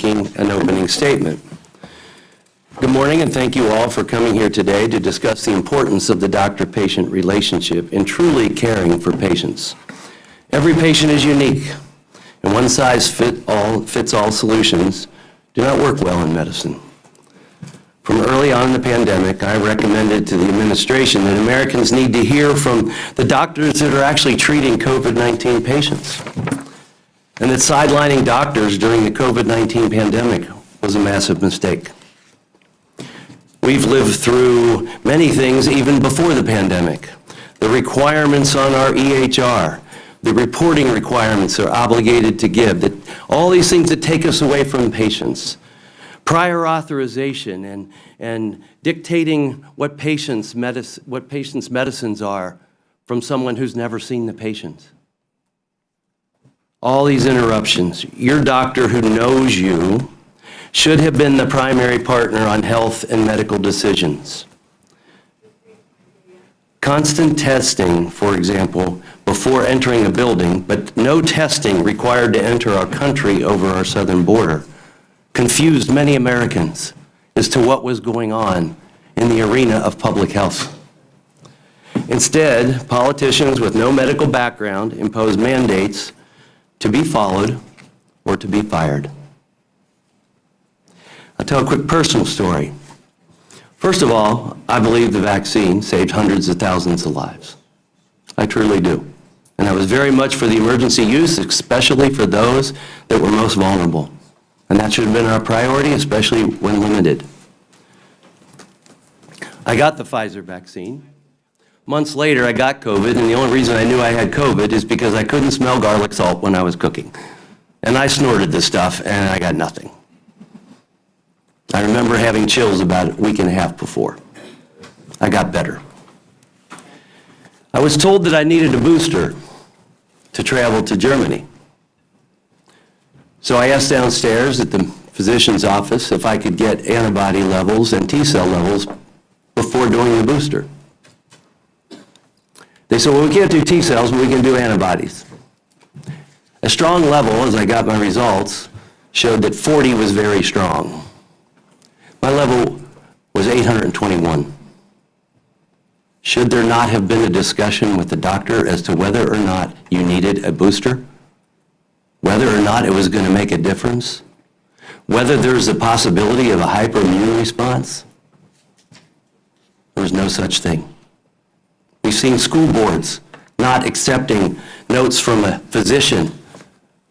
making an opening statement. Good morning, and thank you all for coming here today to discuss the importance of the doctor-patient relationship in truly caring for patients. Every patient is unique, and one-size-fits-all solutions do not work well in medicine. From early on in the pandemic, I recommended to the administration that Americans need to hear from the doctors that are actually treating COVID-19 patients, and that sidelining doctors during the COVID-19 pandemic was a massive mistake. We've lived through many things even before the pandemic. The requirements on our EHR, the reporting requirements they're obligated to give, that all these things that take us away from patients. Prior authorization and dictating what patients' medicines are from someone who's never seen the patient. All these interruptions. Your doctor who knows you should have been the primary partner on health and medical decisions. Constant testing, for example, before entering a building, but no testing required to enter our country over our southern border, confused many Americans as to what was going on in the arena of public health. Instead, politicians with no medical background imposed mandates to be followed or to be fired. I'll tell a quick personal story. First of all, I believe the vaccine saved hundreds of thousands of lives. I truly do. And I was very much for the emergency use, especially for those that were most vulnerable. And that should have been our priority, especially when limited. I got the Pfizer vaccine. Months later, I got COVID, and the only reason I knew I had COVID is because I couldn't smell garlic salt when I was cooking. And I snorted this stuff, and I got nothing. I remember having chills about a week and a half before. I got better. I was told that I needed a booster to travel to Germany. So I asked downstairs at the physician's office if I could get antibody levels and T-cell levels before doing the booster. They said, well, we can't do T-cells, but we can do antibodies. A strong level, as I got my results, showed that 40 was very strong. My level was 821. Should there not have been a discussion with the doctor as to whether or not you needed a booster? Whether or not it was going to make a difference? Whether there's a possibility of a hyperimmune response? There was no such thing. We've seen school boards not accepting notes from a physician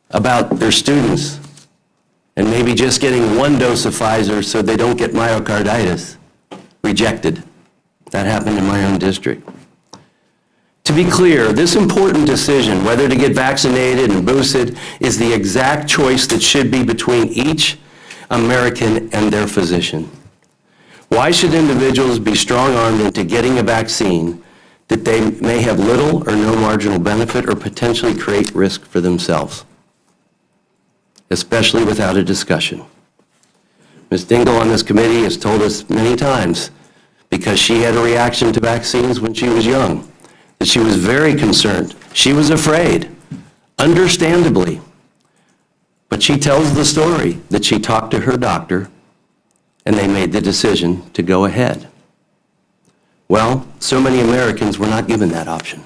about their students and maybe just getting one dose of Pfizer so they don't get myocarditis. Rejected. That happened in my own district. To be clear, this important decision, whether to get vaccinated and boosted, is the exact choice that should be between each American and their physician. Why should individuals be strong-armed into getting a vaccine that they may have little or no marginal benefit or potentially create risk for themselves, especially without a discussion? Ms. Dingell on this committee has told us many times, because she had a reaction to vaccines when she was young, that she was very concerned. She was afraid, understandably. But she tells the story that she talked to her doctor and they made the decision to go ahead. Well, so many Americans were not given that option.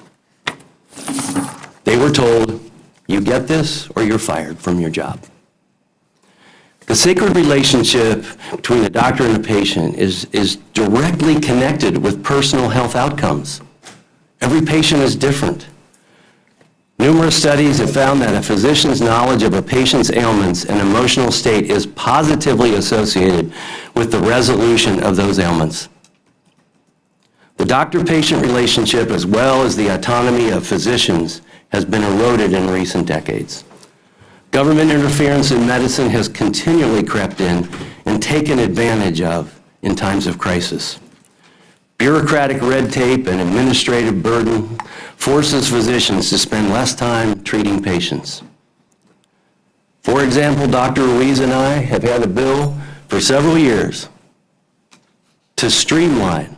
They were told, you get this or you're fired from your job. The sacred relationship between the doctor and the patient is directly connected with personal health outcomes. Every patient is different. Numerous studies have found that a physician's knowledge of a patient's ailments and emotional state is positively associated with the resolution of those ailments. The doctor-patient relationship, as well as the autonomy of physicians, has been eroded in recent decades. Government interference in medicine has continually crept in and taken advantage of in times of crisis. Bureaucratic red tape and administrative burden forces physicians to spend less time treating patients. For example, Dr. Ruiz and I have had a bill for several years to streamline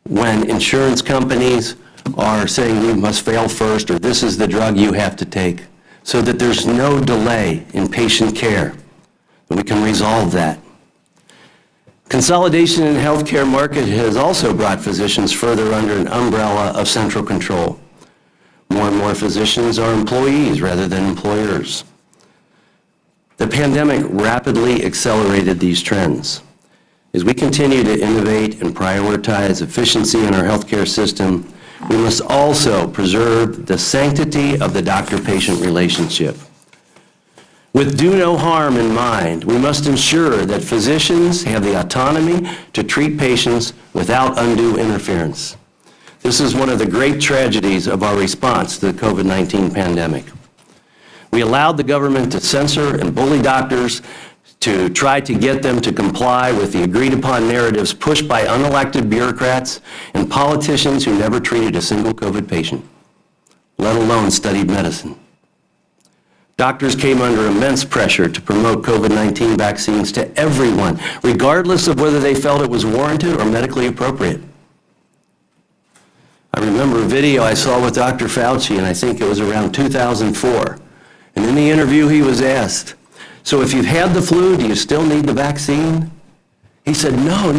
when insurance companies are saying you must fail first or this is the drug you have to take, so that there's no delay in patient care. and we can resolve that. Consolidation in the healthcare market has also brought physicians further under an umbrella of central control. More and more physicians are employees rather than employers. The pandemic rapidly accelerated these trends. As we continue to innovate and prioritize efficiency in our healthcare system, we must also preserve the sanctity of the doctor-patient relationship. With do no harm in mind, we must ensure that physicians have the autonomy to treat patients without undue interference. This is one of the great tragedies of our response to the COVID-19 pandemic. We allowed the government to censor and bully doctors to try to get them to comply with the agreed-upon narratives pushed by unelected bureaucrats and politicians who never treated a single COVID patient, let alone studied medicine. Doctors came under immense pressure to promote COVID-19 vaccines to everyone, regardless of whether they felt it was warranted or medically appropriate. I remember a video I saw with Dr. Fauci, and I think it was around 2004. And in the interview, he was asked, "So if you've had the flu, do you still need the vaccine?" He said, No,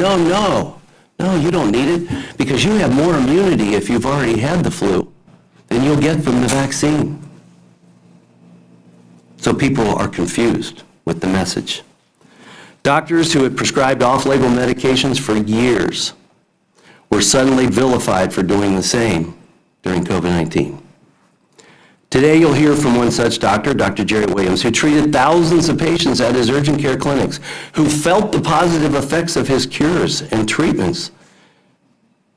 you don't need it, because you have more immunity if you've already had the flu than you'll get from the vaccine. So people are confused with the message. Doctors who had prescribed off-label medications for years were suddenly vilified for doing the same during COVID-19. Today you'll hear from one such doctor, Dr. Jerry Williams, who treated thousands of patients at his urgent care clinics, who felt the positive effects of his cures and treatments,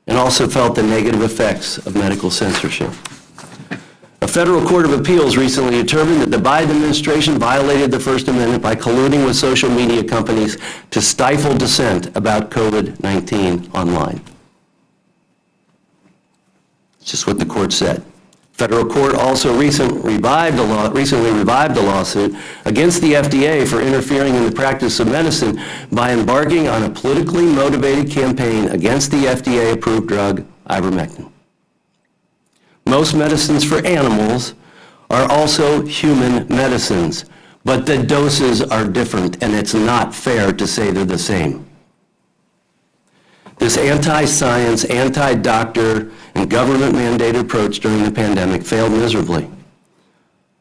and also felt the negative effects of medical censorship. A federal court of appeals recently determined that the Biden administration violated the First Amendment by colluding with social media companies to stifle dissent about COVID-19 online. It's just what the court said. Federal court also recently revived a lawsuit against the FDA for interfering in the practice of medicine by embarking on a politically motivated campaign against the FDA-approved drug ivermectin. Most medicines for animals are also human medicines, but the doses are different, and it's not fair to say they're the same. This anti-science, anti-doctor, and government-mandated approach during the pandemic failed miserably,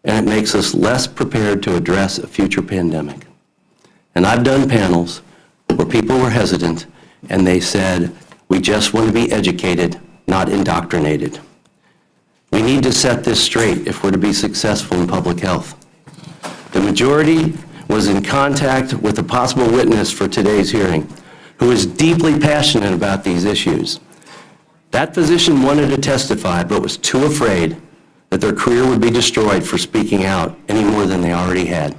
and it makes us less prepared to address a future pandemic. And I've done panels where people were hesitant, and they said, "We just want to be educated, not indoctrinated." We need to set this straight if we're to be successful in public health. The majority was in contact with a possible witness for today's hearing, who is deeply passionate about these issues. That physician wanted to testify, but was too afraid that their career would be destroyed for speaking out any more than they already had.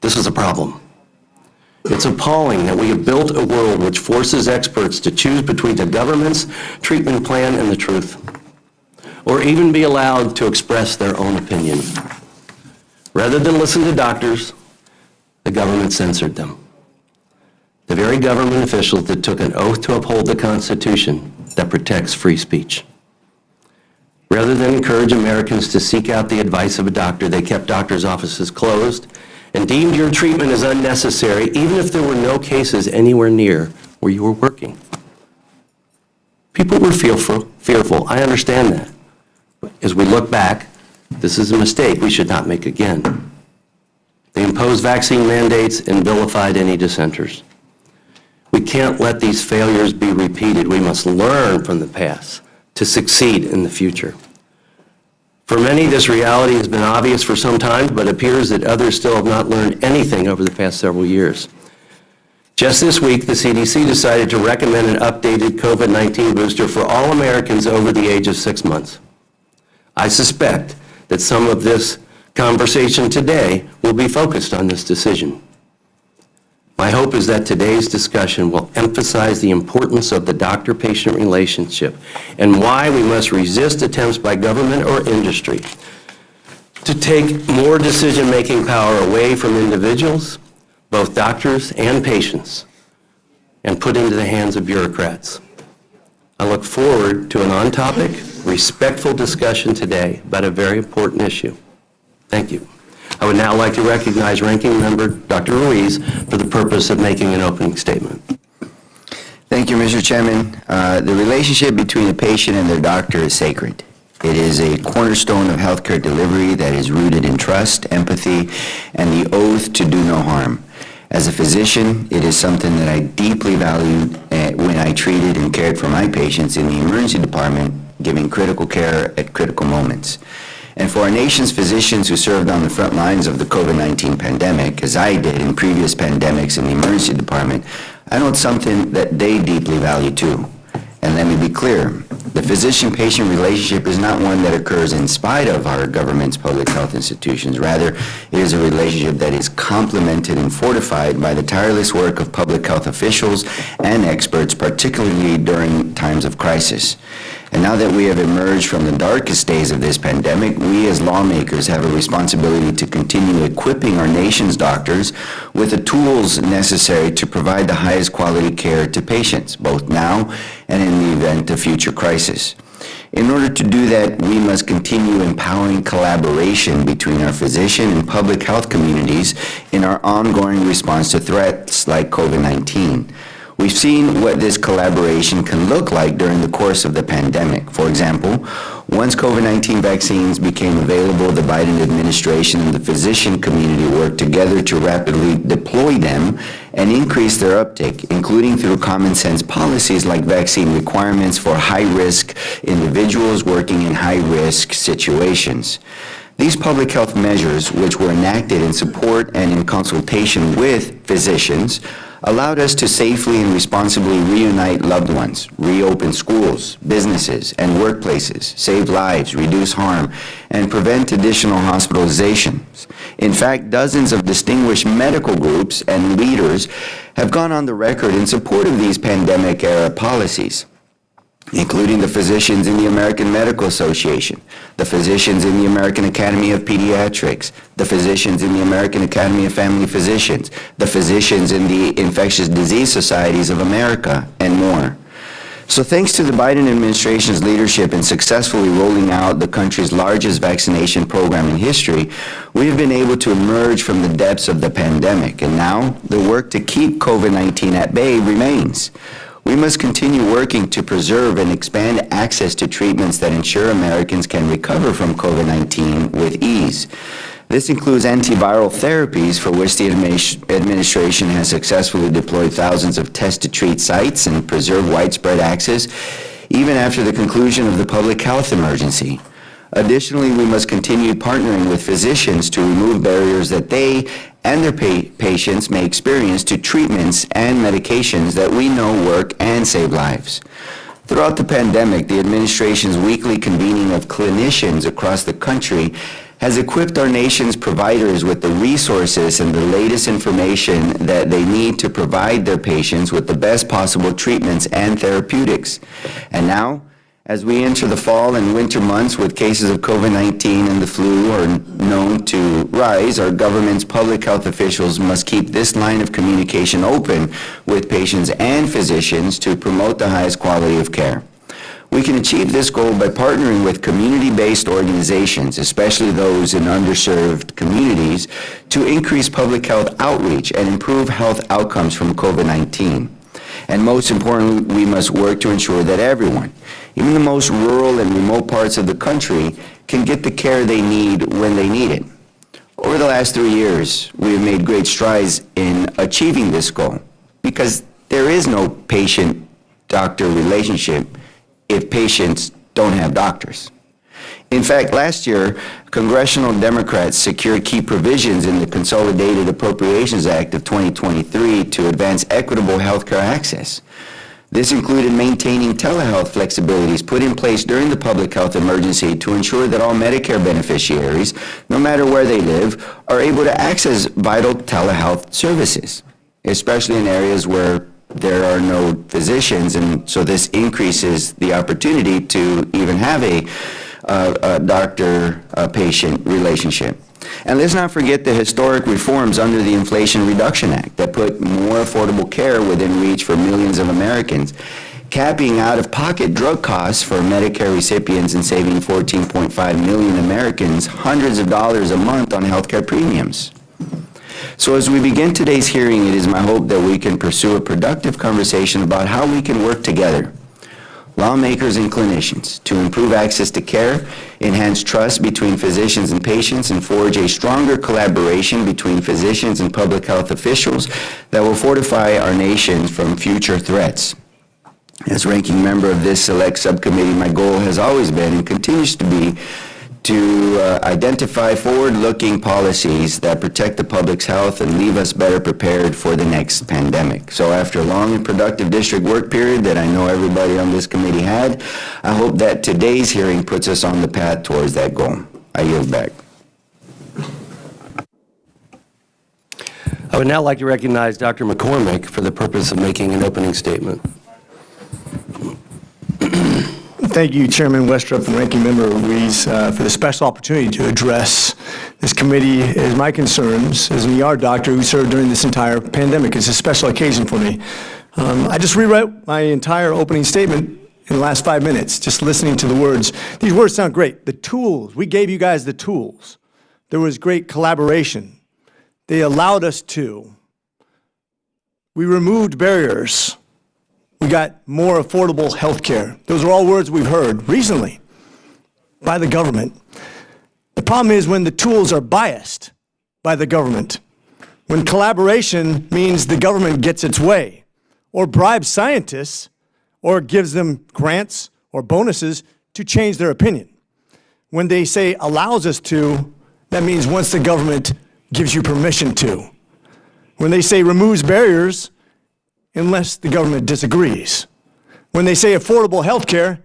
This is a problem. It's appalling that we have built a world which forces experts to choose between the government's treatment plan and the truth, or even be allowed to express their own opinion. Rather than listen to doctors, the government censored them. The very government officials that took an oath to uphold the Constitution that protects free speech. Rather than encourage Americans to seek out the advice of a doctor, they kept doctors' offices closed and deemed your treatment as unnecessary, even if there were no cases anywhere near where you were working. People were fearful. I understand that. As we look back, this is a mistake we should not make again. They imposed vaccine mandates and vilified any dissenters. We can't let these failures be repeated. We must learn from the past to succeed in the future. For many, this reality has been obvious for some time, but it appears that others still have not learned anything over the past several years. Just this week, the CDC decided to recommend an updated COVID-19 booster for all Americans over the age of 6 months. I suspect that some of this conversation today will be focused on this decision. My hope is that today's discussion will emphasize the importance of the doctor-patient relationship and why we must resist attempts by government or industry to take more decision-making power away from individuals, both doctors and patients, and put into the hands of bureaucrats. I look forward to an on-topic, respectful discussion today about a very important issue. Thank you. I would now like to recognize Ranking Member Dr. Ruiz for the purpose of making an opening statement. Thank you, Mr. Chairman. The relationship between a patient and their doctor is sacred. It is a cornerstone of healthcare delivery that is rooted in trust, empathy, and the oath to do no harm. As a physician, it is something that I deeply valued when I treated and cared for my patients in the emergency department, giving critical care at critical moments. And for our nation's physicians who served on the front lines of the COVID-19 pandemic, as I did in previous pandemics in the emergency department, I know it's something that they deeply value too. And let me be clear, the physician-patient relationship is not one that occurs in spite of our government's public health institutions. Rather, it is a relationship that is complemented and fortified by the tireless work of public health officials and experts, particularly during times of crisis. And now that we have emerged from the darkest days of this pandemic, we as lawmakers have a responsibility to continue equipping our nation's doctors with the tools necessary to provide the highest quality care to patients, both now and in the event of future crisis. In order to do that, we must continue empowering collaboration between our physician and public health communities in our ongoing response to threats like COVID-19. We've seen what this collaboration can look like during the course of the pandemic. For example, once COVID-19 vaccines became available, the Biden administration and the physician community worked together to rapidly deploy them and increase their uptake, including through common sense policies like vaccine requirements for high-risk individuals working in high-risk situations. These public health measures, which were enacted in support and in consultation with physicians, allowed us to safely and responsibly reunite loved ones, reopen schools, businesses, and workplaces, save lives, reduce harm, and prevent additional hospitalizations. In fact, dozens of distinguished medical groups and leaders have gone on the record in support of these pandemic-era policies, including the physicians in the American Medical Association, the physicians in the American Academy of Pediatrics, the physicians in the American Academy of Family Physicians, the physicians in the Infectious Disease Societies of America, and more. So thanks to the Biden administration's leadership in successfully rolling out the country's largest vaccination program in history, we have been able to emerge from the depths of the pandemic, and now the work to keep COVID-19 at bay remains. We must continue working to preserve and expand access to treatments that ensure Americans can recover from COVID-19 with ease. This includes antiviral therapies, for which the administration has successfully deployed thousands of test-to-treat sites and preserved widespread access, even after the conclusion of the public health emergency. Additionally, we must continue partnering with physicians to remove barriers that they and their patients may experience to treatments and medications that we know work and save lives. Throughout the pandemic, the administration's weekly convening of clinicians across the country has equipped our nation's providers with the resources and the latest information that they need to provide their patients with the best possible treatments and therapeutics. And now, as we enter the fall and winter months with cases of COVID-19 and the flu are known to rise, our government's public health officials must keep this line of communication open with patients and physicians to promote the highest quality of care. We can achieve this goal by partnering with community-based organizations, especially those in underserved communities, to increase public health outreach and improve health outcomes from COVID-19. And most importantly, we must work to ensure that everyone, even the most rural and remote parts of the country, can get the care they need when they need it. Over the last 3 years, we have made great strides in achieving this goal because there is no patient-doctor relationship if patients don't have doctors. In fact, last year, congressional Democrats secured key provisions in the Consolidated Appropriations Act of 2023 to advance equitable healthcare access. This included maintaining telehealth flexibilities put in place during the public health emergency to ensure that all Medicare beneficiaries, no matter where they live, are able to access vital telehealth services, especially in areas where there are no physicians, and so this increases the opportunity to even have a doctor-patient relationship. And let's not forget the historic reforms under the Inflation Reduction Act that put more affordable care within reach for millions of Americans. capping out-of-pocket drug costs for Medicare recipients and saving 14.5 million Americans hundreds of dollars a month on healthcare premiums. So as we begin today's hearing, it is my hope that we can pursue a productive conversation about how we can work together, lawmakers and clinicians, to improve access to care, enhance trust between physicians and patients, and forge a stronger collaboration between physicians and public health officials that will fortify our nation from future threats. As ranking member of this select subcommittee, my goal has always been and continues to be to identify forward-looking policies that protect the public's health and leave us better prepared for the next pandemic. So after a long and productive district work period that I know everybody on this committee had, I hope that today's hearing puts us on the path towards that goal. I yield back. I would now like to recognize Dr. McCormick for the purpose of making an opening statement. Thank you, Chairman Westrup and Ranking Member Ruiz, for the special opportunity to address this committee as my concerns as an ER doctor who served during this entire pandemic. It's a special occasion for me. I just rewrote my entire opening statement in the last 5 minutes, just listening to the words. These words sound great. The tools, we gave you guys the tools. There was great collaboration. They allowed us to. We removed barriers. We got more affordable health care. Those are all words we've heard recently by the government. The problem is when the tools are biased by the government, when collaboration means the government gets its way, or bribes scientists, or gives them grants or bonuses to change their opinion. When they say allows us to, that means once the government gives you permission to. When they say removes barriers, unless the government disagrees. When they say affordable health care,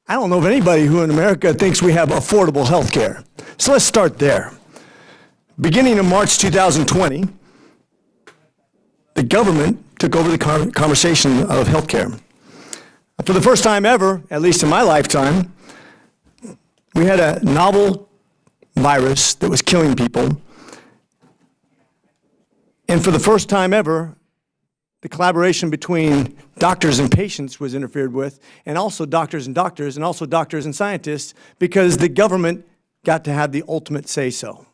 I don't know of anybody who in America thinks we have affordable health care. So let's start there. Beginning in March 2020, the government took over the conversation of health care. For the first time ever, at least in my lifetime, we had a novel virus that was killing people. And for the first time ever, the collaboration between doctors and patients was interfered with, and also doctors, and also doctors and scientists, because the government got to have the ultimate say-so.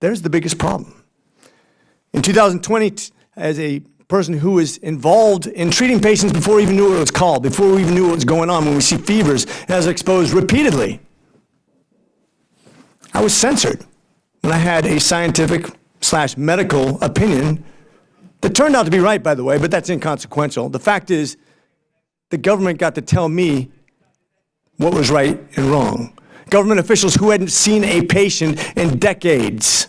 There's the biggest problem. In 2020, as a person who was involved in treating patients before we even knew what it was called, before we even knew what was going on, when we see fevers, as exposed repeatedly, I was censored when I had a scientific/medical opinion that turned out to be right, by the way, but that's inconsequential. The fact is, the government got to tell me what was right and wrong. Government officials who hadn't seen a patient in decades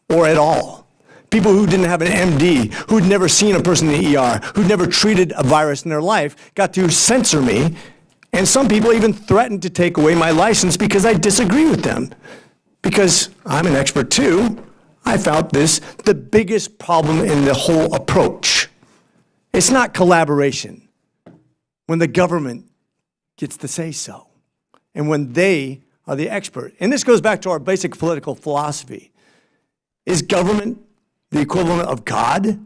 or at all. People who didn't have an MD, who'd never seen a person in the ER, who'd never treated a virus in their life, got to censor me, and some people even threatened to take away my license because I disagree with them. Because I'm an expert too, I found this the biggest problem in the whole approach. It's not collaboration when the government gets to say so and when they are the expert. And this goes back to our basic political philosophy. Is government the equivalent of God?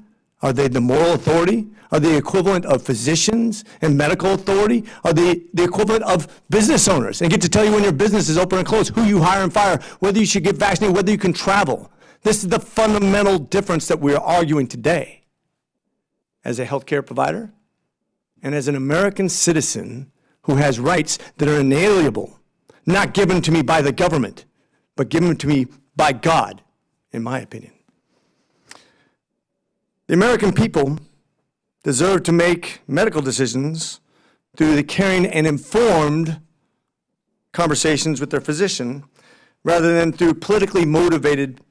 Are they the moral authority? Are they the equivalent of physicians and medical authority? Are they the equivalent of business owners and get to tell you when your business is open and closed, who you hire and fire, whether you should get vaccinated, whether you can travel? This is the fundamental difference that we're arguing today. As a healthcare provider and as an American citizen who has rights that are inalienable, not given to me by the government, but given to me by God, in my opinion. The American people deserve to make medical decisions through the caring and informed conversations with their physician rather than through politically motivated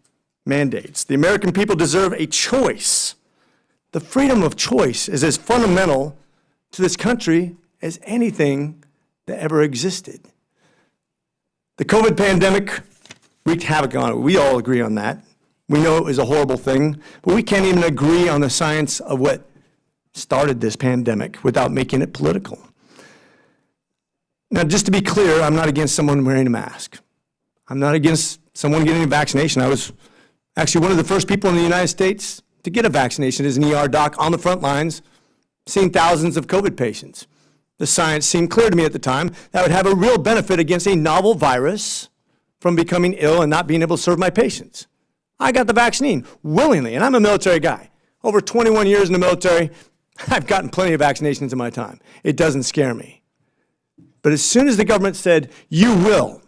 mandates. The American people deserve a choice. The freedom of choice is as fundamental to this country as anything that ever existed. The COVID pandemic wreaked havoc on it. We all agree on that. We know it was a horrible thing, but we can't even agree on the science of what started this pandemic without making it political. Now, just to be clear, I'm not against someone wearing a mask. I'm not against someone getting a vaccination. I was actually one of the first people in the United States to get a vaccination as an ER doc on the front lines seen thousands of COVID patients. The science seemed clear to me at the time that I would have a real benefit against a novel virus from becoming ill and not being able to serve my patients. I got the vaccine willingly, and I'm a military guy. Over 21 years in the military, I've gotten plenty of vaccinations in my time. It doesn't scare me. But as soon as the government said, you will,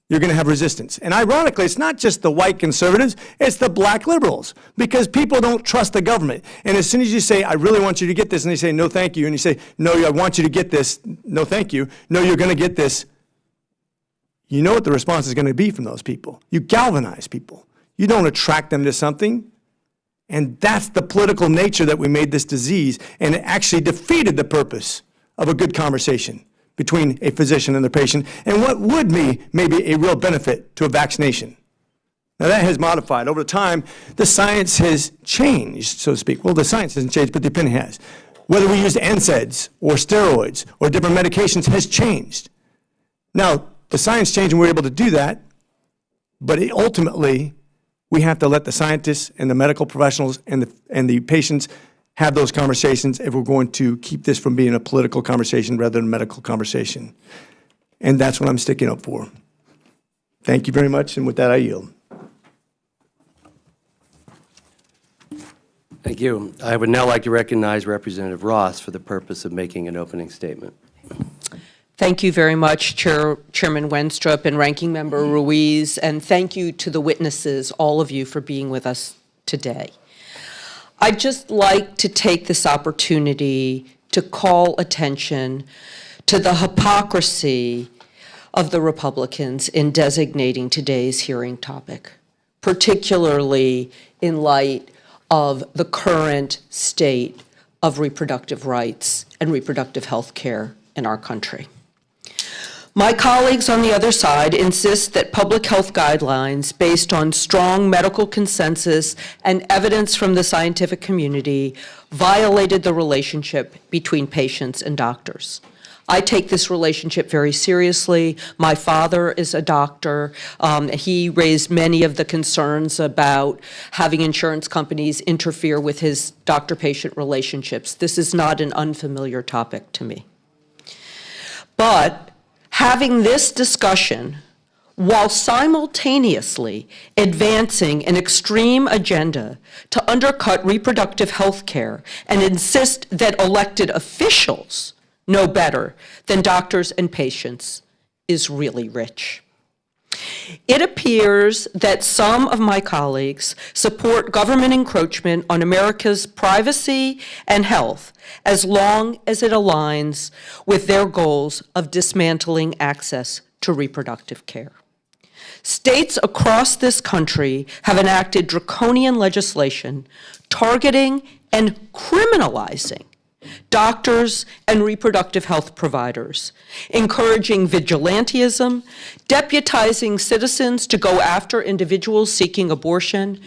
you're going to have resistance. And ironically, it's not just the white conservatives, it's the black liberals, because people don't trust the government. And as soon as you say, I really want you to get this, and they say, no, thank you, and you say, no, I want you to get this, no, thank you, no, you're going to get this, you know what the response is going to be from those people. You galvanize people. You don't attract them to something. And that's the political nature that we made this disease, and it actually defeated the purpose of a good conversation between a physician and the patient, and what would be maybe a real benefit to a vaccination. Now that has modified. Over time, the science has changed, so to speak. Well, the science hasn't changed, but the opinion has. Whether we use NSAIDs or steroids or different medications has changed. Now, the science changed and we're able to do that, but ultimately, we have to let the scientists and the medical professionals and the patients have those conversations if we're going to keep this from being a political conversation rather than a medical conversation. And that's what I'm sticking up for. Thank you very much, and with that, I yield. Thank you. I would now like to recognize Representative Ross for the purpose of making an opening statement. Thank you very much, Chairman Wenstrup and Ranking Member Ruiz, and thank you to the witnesses, all of you, for being with us today. I'd just like to take this opportunity to call attention to the hypocrisy of the Republicans in designating today's hearing topic, particularly in light of the current state of reproductive rights and reproductive health care in our country. My colleagues on the other side insist that public health guidelines based on strong medical consensus and evidence from the scientific community violated the relationship between patients and doctors. I take this relationship very seriously. My father is a doctor. He raised many of the concerns about having insurance companies interfere with his doctor-patient relationships. This is not an unfamiliar topic to me. But having this discussion while simultaneously advancing an extreme agenda to undercut reproductive health care and insist that elected officials know better than doctors and patients is really rich. It appears that some of my colleagues support government encroachment on America's privacy and health as long as it aligns with their goals of dismantling access to reproductive care. States across this country have enacted draconian legislation targeting and criminalizing doctors and reproductive health providers, encouraging vigilantism, deputizing citizens to go after individuals seeking abortion,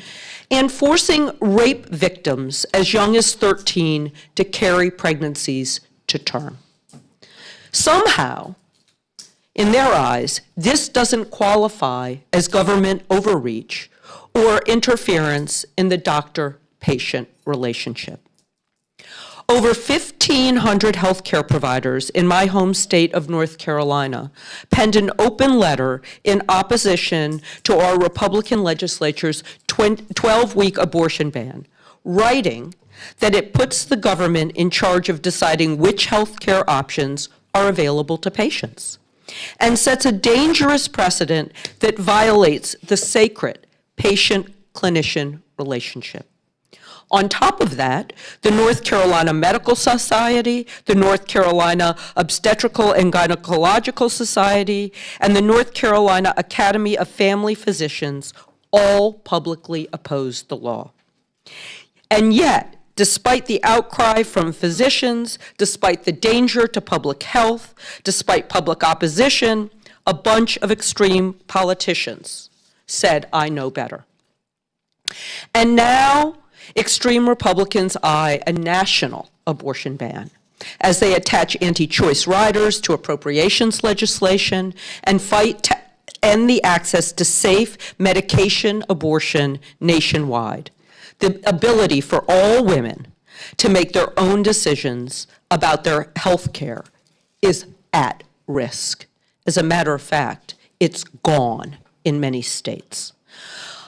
and forcing rape victims as young as 13 to carry pregnancies to term. Somehow, in their eyes, this doesn't qualify as government overreach or interference in the doctor-patient relationship. Over 1,500 healthcare providers in my home state of North Carolina penned an open letter in opposition to our Republican legislature's 12-week abortion ban, writing that it puts the government in charge of deciding which healthcare options are available to patients, and sets a dangerous precedent that violates the sacred patient-clinician relationship. On top of that, the North Carolina Medical Society, the North Carolina Obstetrical and Gynecological Society, and the North Carolina Academy of Family Physicians all publicly opposed the law. And yet, despite the outcry from physicians, despite the danger to public health, despite public opposition, a bunch of extreme politicians said, I know better. And now, extreme Republicans eye a national abortion ban as they attach anti-choice riders to appropriations legislation and fight to end the access to safe medication abortion nationwide. The ability for all women to make their own decisions about their health care is at risk. As a matter of fact, it's gone in many states.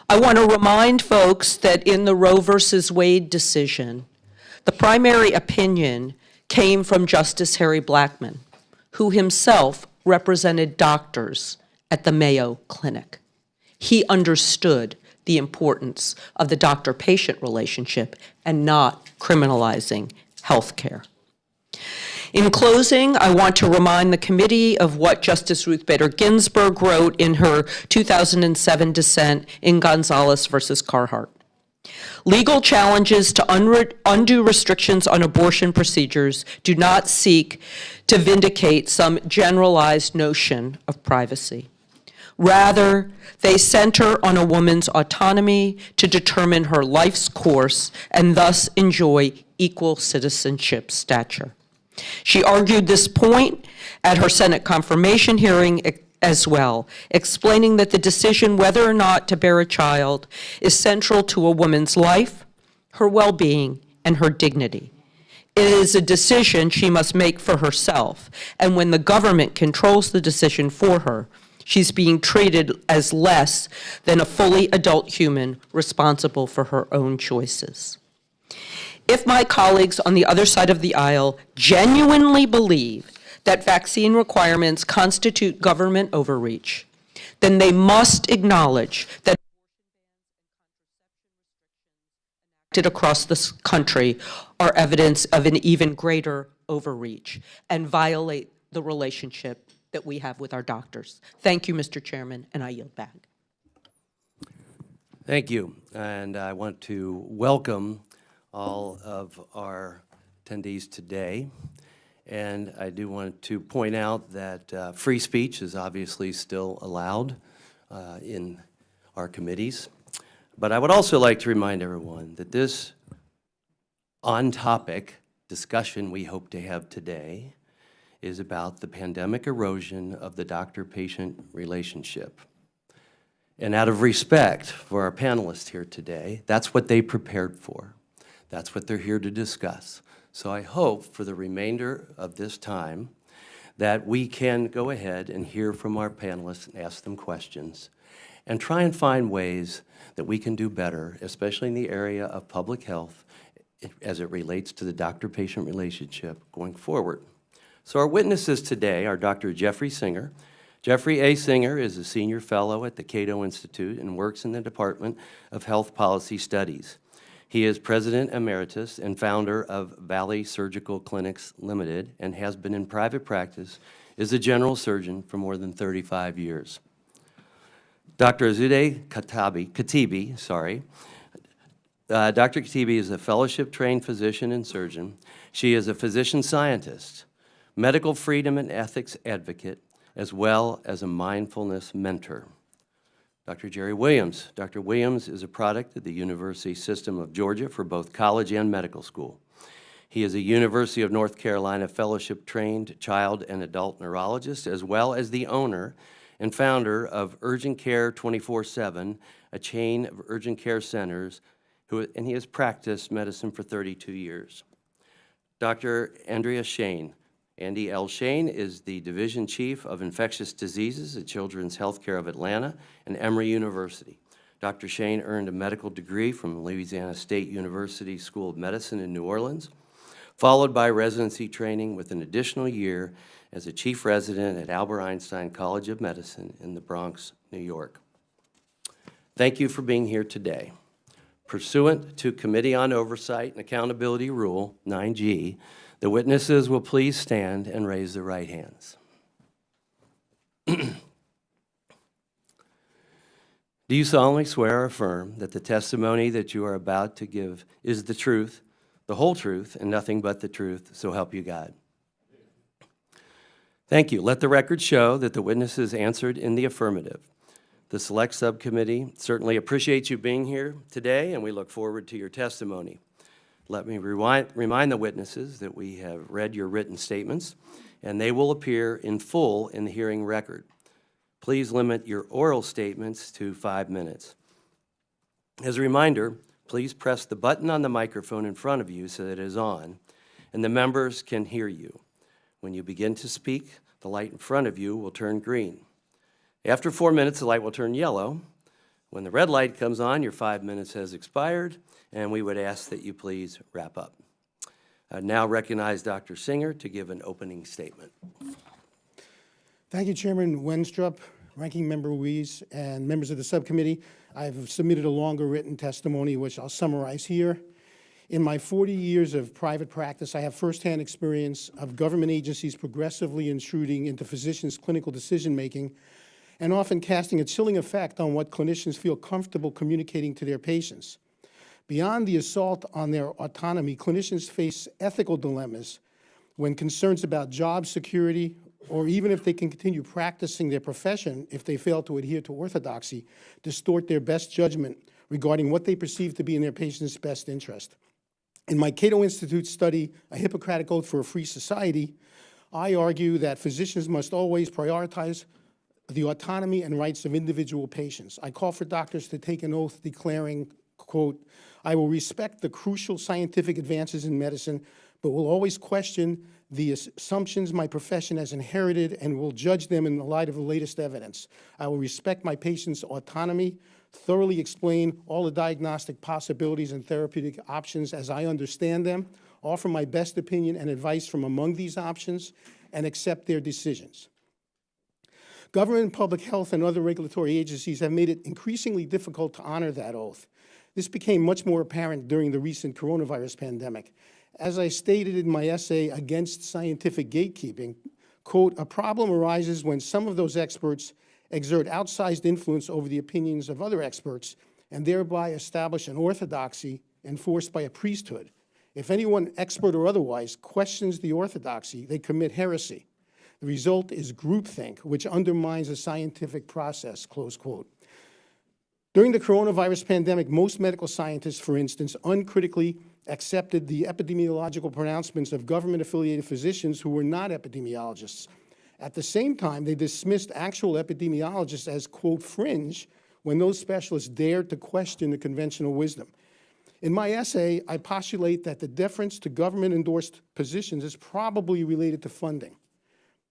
I want to remind folks that in the Roe versus Wade decision, the primary opinion came from Justice Harry Blackmun, who himself represented doctors at the Mayo Clinic. He understood the importance of the doctor-patient relationship and not criminalizing health care. In closing, I want to remind the committee of what Justice Ruth Bader Ginsburg wrote in her 2007 dissent in Gonzalez versus Carhart. Legal challenges to undue restrictions on abortion procedures do not seek to vindicate some generalized notion of privacy. Rather, they center on a woman's autonomy to determine her life's course and thus enjoy equal citizenship stature. She argued this point at her Senate confirmation hearing as well, explaining that the decision whether or not to bear a child is central to a woman's life, her well-being, and her dignity. It is a decision she must make for herself, and when the government controls the decision for her, she's being treated as less than a fully adult human responsible for her own choices. If my colleagues on the other side of the aisle genuinely believe that vaccine requirements constitute government overreach, then they must acknowledge that enacted across this country are evidence of an even greater overreach and violate the relationship that we have with our doctors. Thank you, Mr. Chairman, and I yield back. Thank you. And I want to welcome all of our attendees today. And I do want to point out that free speech is obviously still allowed in our committees. But I would also like to remind everyone that this on-topic discussion we hope to have today is about the pandemic erosion of the doctor-patient relationship. And out of respect for our panelists here today, that's what they prepared for. That's what they're here to discuss. So I hope for the remainder of this time that we can go ahead and hear from our panelists and ask them questions and try and find ways that we can do better, especially in the area of public health as it relates to the doctor-patient relationship going forward. So our witnesses today are Dr. Jeffrey Singer. Jeffrey A. Singer is a senior fellow at the Cato Institute and works in the Department of Health Policy Studies. He is President Emeritus and founder of Valley Surgical Clinics Limited and has been in private practice as a general surgeon for more than 35 years. Dr. Azude Khatibi, Dr. Khatibi is a fellowship-trained physician and surgeon. She is a physician scientist, medical freedom and ethics advocate, as well as a mindfulness mentor. Dr. Jerry Williams. Dr. Williams is a product of the University System of Georgia for both college and medical school. He is a University of North Carolina fellowship-trained child and adult neurologist, as well as the owner and founder of Urgent Care 24/7, a chain of urgent care centers, and he has practiced medicine for 32 years. Dr. Andrea Shane. Andy L. Shane is the Division Chief of Infectious Diseases at Children's Healthcare of Atlanta and Emory University. Dr. Shane earned a medical degree from Louisiana State University School of Medicine in New Orleans, followed by residency training with an additional year as a chief resident at Albert Einstein College of Medicine in the Bronx, New York. Thank you for being here today. Pursuant to Committee on Oversight and Accountability Rule 9G, the witnesses will please stand and raise their right hands. Do you solemnly swear or affirm that the testimony that you are about to give is the truth, the whole truth, and nothing but the truth, so help you God? Thank you. Let the record show that the witnesses answered in the affirmative. The Select Subcommittee certainly appreciates you being here today, and we look forward to your testimony. Let me remind the witnesses that we have read your written statements, and they will appear in full in the hearing record. Please limit your oral statements to 5 minutes. As a reminder, please press the button on the microphone in front of you so that it is on, and the members can hear you. When you begin to speak, the light in front of you will turn green. After 4 minutes, the light will turn yellow. When the red light comes on, your 5 minutes has expired, and we would ask that you please wrap up. I now recognize Dr. Singer to give an opening statement. Thank you, Chairman Wenstrup, Ranking Member Ruiz, and members of the subcommittee. I've submitted a longer written testimony, which I'll summarize here. In my 40 years of private practice, I have firsthand experience of government agencies progressively intruding into physicians' clinical decision-making and often casting a chilling effect on what clinicians feel comfortable communicating to their patients. Beyond the assault on their autonomy, clinicians face ethical dilemmas when concerns about job security, or even if they can continue practicing their profession if they fail to adhere to orthodoxy, distort their best judgment regarding what they perceive to be in their patient's best interest. In my Cato Institute study, A Hippocratic Oath for a Free Society, I argue that physicians must always prioritize the autonomy and rights of individual patients. I call for doctors to take an oath declaring, quote, "I will respect the crucial scientific advances in medicine, but will always question the assumptions my profession has inherited and will judge them in the light of the latest evidence. I will respect my patients' autonomy, thoroughly explain all the diagnostic possibilities and therapeutic options as I understand them, offer my best opinion and advice from among these options, and accept their decisions." Government, public health, and other regulatory agencies have made it increasingly difficult to honor that oath. This became much more apparent during the recent coronavirus pandemic. As I stated in my essay, Against Scientific Gatekeeping, quote, "A problem arises when some of those experts exert outsized influence over the opinions of other experts and thereby establish an orthodoxy enforced by a priesthood. If anyone, expert or otherwise, questions the orthodoxy, they commit heresy. The result is groupthink, which undermines the scientific process," close quote. During the coronavirus pandemic, most medical scientists, for instance, uncritically accepted the epidemiological pronouncements of government-affiliated physicians who were not epidemiologists. At the same time, they dismissed actual epidemiologists as, quote, "fringe," when those specialists dared to question the conventional wisdom. In my essay, I postulate that the deference to government-endorsed positions is probably related to funding.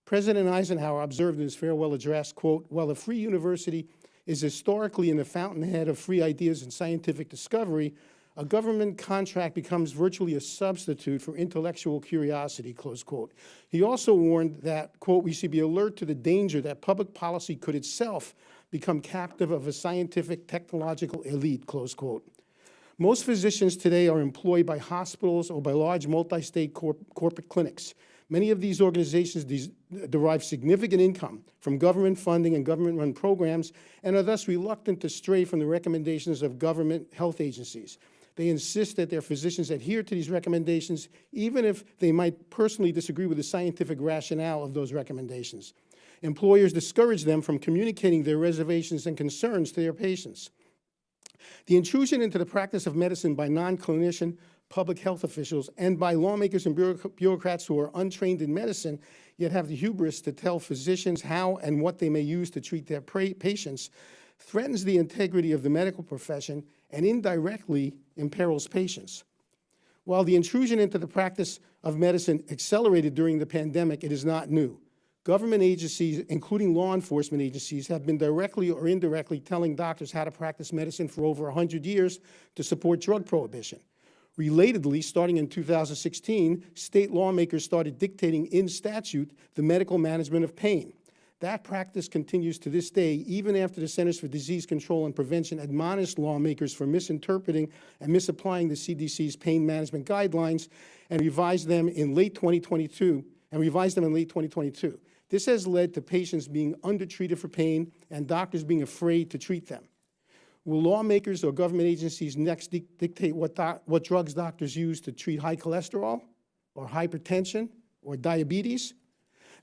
President Eisenhower observed in his farewell address, quote, "While a free university is historically in the fountainhead of free ideas and scientific discovery, a government contract becomes virtually a substitute for intellectual curiosity," close quote. He also warned that, quote, "We should be alert to the danger that public policy could itself become captive of a scientific technological elite," close quote. Most physicians today are employed by hospitals or by large multi-state corporate clinics. Many of these organizations derive significant income from government funding and government-run programs and are thus reluctant to stray from the recommendations of government health agencies. They insist that their physicians adhere to these recommendations, even if they might personally disagree with the scientific rationale of those recommendations. Employers discourage them from communicating their reservations and concerns to their patients. The intrusion into the practice of medicine by non-clinician public health officials and by lawmakers and bureaucrats who are untrained in medicine, yet have the hubris to tell physicians how and what they may use to treat their patients, threatens the integrity of the medical profession and indirectly imperils patients. While the intrusion into the practice of medicine accelerated during the pandemic, it is not new. Government agencies, including law enforcement agencies, have been directly or indirectly telling doctors how to practice medicine for over 100 years to support drug prohibition. Relatedly, starting in 2016, state lawmakers started dictating in statute the medical management of pain. That practice continues to this day, even after the Centers for Disease Control and Prevention admonished lawmakers for misinterpreting and misapplying the CDC's pain management guidelines and revised them in late 2022. This has led to patients being undertreated for pain and doctors being afraid to treat them. Will lawmakers or government agencies next dictate what drugs doctors use to treat high cholesterol or hypertension or diabetes?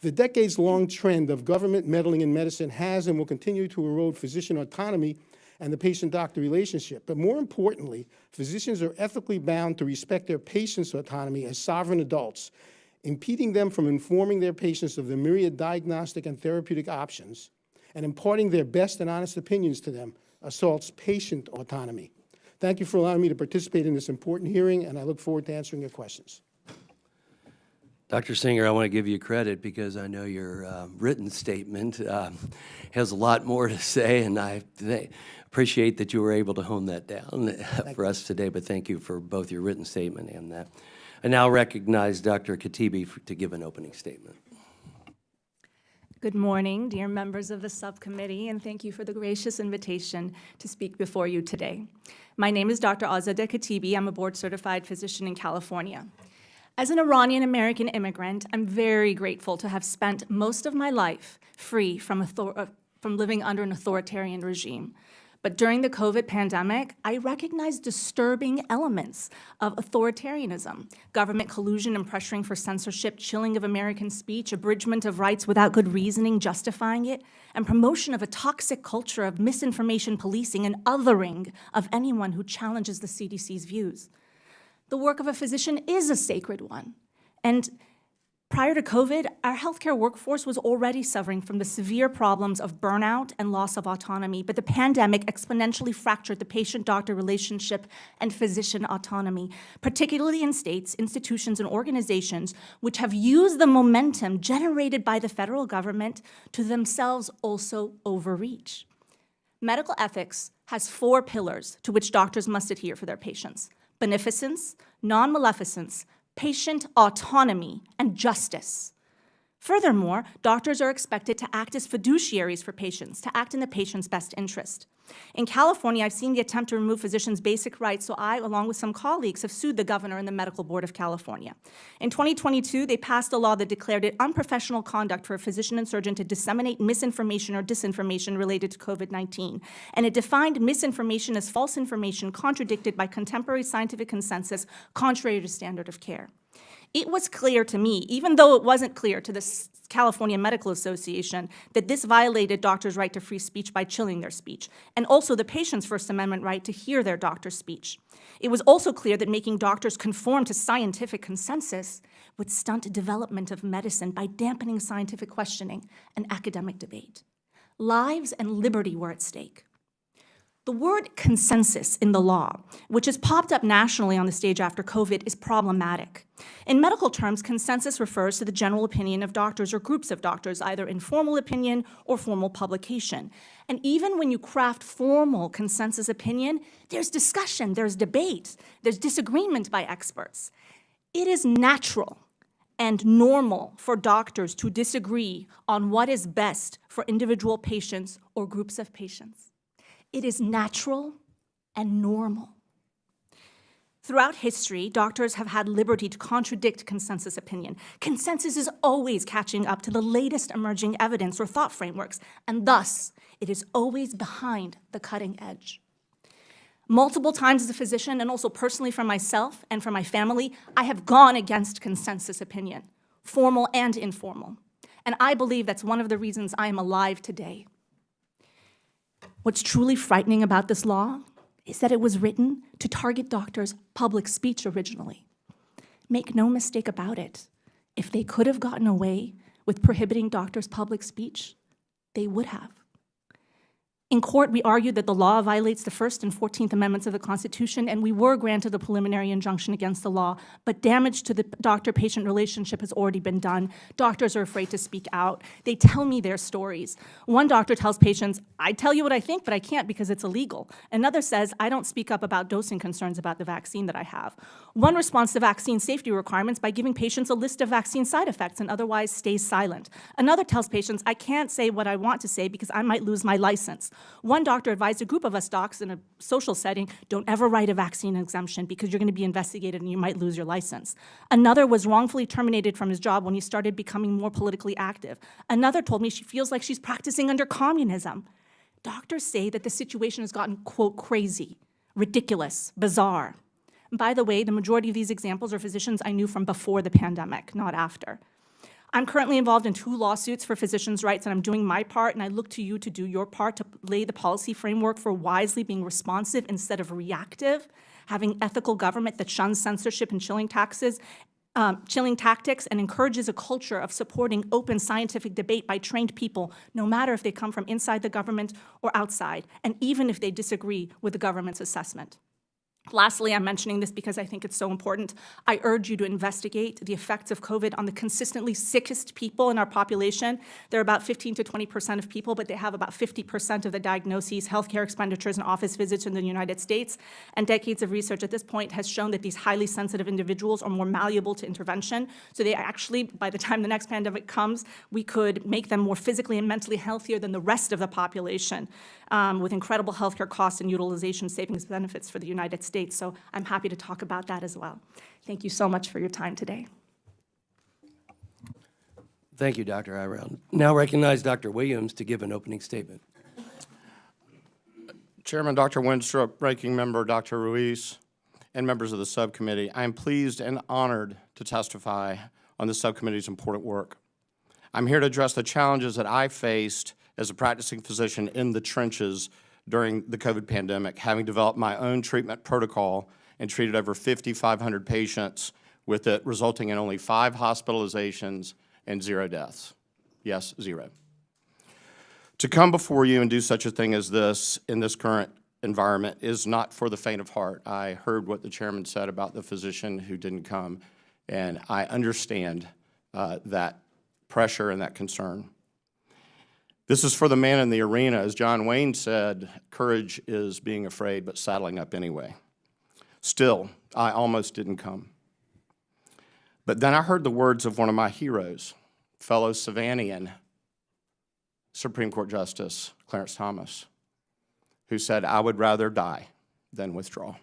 The decades-long trend of government meddling in medicine has and will continue to erode physician autonomy and the patient-doctor relationship. But more importantly, physicians are ethically bound to respect their patients' autonomy as sovereign adults. Impeding them from informing their patients of the myriad diagnostic and therapeutic options and imparting their best and honest opinions to them assaults patient autonomy. Thank you for allowing me to participate in this important hearing, and I look forward to answering your questions. Dr. Singer, I want to give you credit because I know your written statement has a lot more to say, and I appreciate that you were able to hone that down for us today, but thank you for both your written statement and that. I now recognize Dr. Katibi to give an opening statement. Good morning, dear members of the subcommittee, and thank you for the gracious invitation to speak before you today. My name is Dr. Azadeh Katibi. I'm a board-certified physician in California. As an Iranian-American immigrant, I'm very grateful to have spent most of my life free from living under an authoritarian regime. But during the COVID pandemic, I recognized disturbing elements of authoritarianism: government collusion and pressuring for censorship, chilling of American speech, abridgment of rights without good reasoning justifying it, and promotion of a toxic culture of misinformation policing and othering of anyone who challenges the CDC's views. The work of a physician is a sacred one, and prior to COVID, our healthcare workforce was already suffering from the severe problems of burnout and loss of autonomy, but the pandemic exponentially fractured the patient-doctor relationship and physician autonomy, particularly in states, institutions, and organizations which have used the momentum generated by the federal government to themselves also overreach. Medical ethics has 4 pillars to which doctors must adhere for their patients: beneficence, non-maleficence, patient autonomy, and justice. Furthermore, doctors are expected to act as fiduciaries for patients, to act in the patient's best interest. In California, I've seen the attempt to remove physicians' basic rights, so I, along with some colleagues, have sued the governor and the Medical Board of California. In 2022, they passed a law that declared it unprofessional conduct for a physician and surgeon to disseminate misinformation or disinformation related to COVID-19, and it defined misinformation as false information contradicted by contemporary scientific consensus contrary to standard of care. It was clear to me, even though it wasn't clear to the California Medical Association, that this violated doctors' right to free speech by chilling their speech, and also the patient's First Amendment right to hear their doctor's speech. It was also clear that making doctors conform to scientific consensus would stunt development of medicine by dampening scientific questioning and academic debate. Lives and liberty were at stake. The word consensus in the law, which has popped up nationally on the stage after COVID, is problematic. In medical terms, consensus refers to the general opinion of doctors or groups of doctors, either informal opinion or formal publication. And even when you craft formal consensus opinion, there's discussion, there's debate, there's disagreement by experts. It is natural and normal for doctors to disagree on what is best for individual patients or groups of patients. It is natural and normal. Throughout history, doctors have had liberty to contradict consensus opinion. Consensus is always catching up to the latest emerging evidence or thought frameworks, and thus, it is always behind the cutting edge. Multiple times as a physician, and also personally for myself and for my family, I have gone against consensus opinion, formal and informal. And I believe that's one of the reasons I am alive today. What's truly frightening about this law is that it was written to target doctors' public speech originally. Make no mistake about it. If they could have gotten away with prohibiting doctors' public speech, they would have. In court, we argued that the law violates the First and 14th Amendments of the Constitution, and we were granted a preliminary injunction against the law, but damage to the doctor-patient relationship has already been done. Doctors are afraid to speak out. They tell me their stories. One doctor tells patients, I tell you what I think, but I can't because it's illegal. Another says, I don't speak up about dosing concerns about the vaccine that I have. One responds to vaccine safety requirements by giving patients a list of vaccine side effects and otherwise stays silent. Another tells patients, I can't say what I want to say because I might lose my license. One doctor advised a group of us docs in a social setting, don't ever write a vaccine exemption because you're going to be investigated and you might lose your license. Another was wrongfully terminated from his job when he started becoming more politically active. Another told me she feels like she's practicing under communism. Doctors say that the situation has gotten, quote, crazy, ridiculous, bizarre. And by the way, the majority of these examples are physicians I knew from before the pandemic, not after. I'm currently involved in 2 lawsuits for physicians' rights, and I'm doing my part, and I look to you to do your part to lay the policy framework for wisely being responsive instead of reactive, having ethical government that shuns censorship and chilling tactics, and encourages a culture of supporting open scientific debate by trained people, no matter if they come from inside the government or outside, and even if they disagree with the government's assessment. Lastly, I'm mentioning this because I think it's so important. I urge you to investigate the effects of COVID on the consistently sickest people in our population. They're about 15 to 20% of people, but they have about 50% of the diagnoses, healthcare expenditures, and office visits in the United States. And decades of research at this point has shown that these highly sensitive individuals are more malleable to intervention. So they actually, by the time the next pandemic comes, we could make them more physically and mentally healthier than the rest of the population, with incredible healthcare costs and utilization savings benefits for the United States. So I'm happy to talk about that as well. Thank you so much for your time today. Thank you, Dr. Iround. Now recognize Dr. Williams to give an opening statement. Chairman Dr. Wenstrup, Ranking Member Dr. Ruiz, and members of the subcommittee, I am pleased and honored to testify on the subcommittee's important work. I'm here to address the challenges that I faced as a practicing physician in the trenches during the COVID pandemic, having developed my own treatment protocol and treated over 5,500 patients with it, resulting in only 5 hospitalizations and 0 deaths. Yes, 0. To come before you and do such a thing as this in this current environment is not for the faint of heart. I heard what the chairman said about the physician who didn't come, and I understand that pressure and that concern. This is for the man in the arena. As John Wayne said, courage is being afraid but saddling up anyway. Still, I almost didn't come. But then I heard the words of one of my heroes, fellow Savanian Supreme Court Justice Clarence Thomas, who said, "I would rather die than withdraw."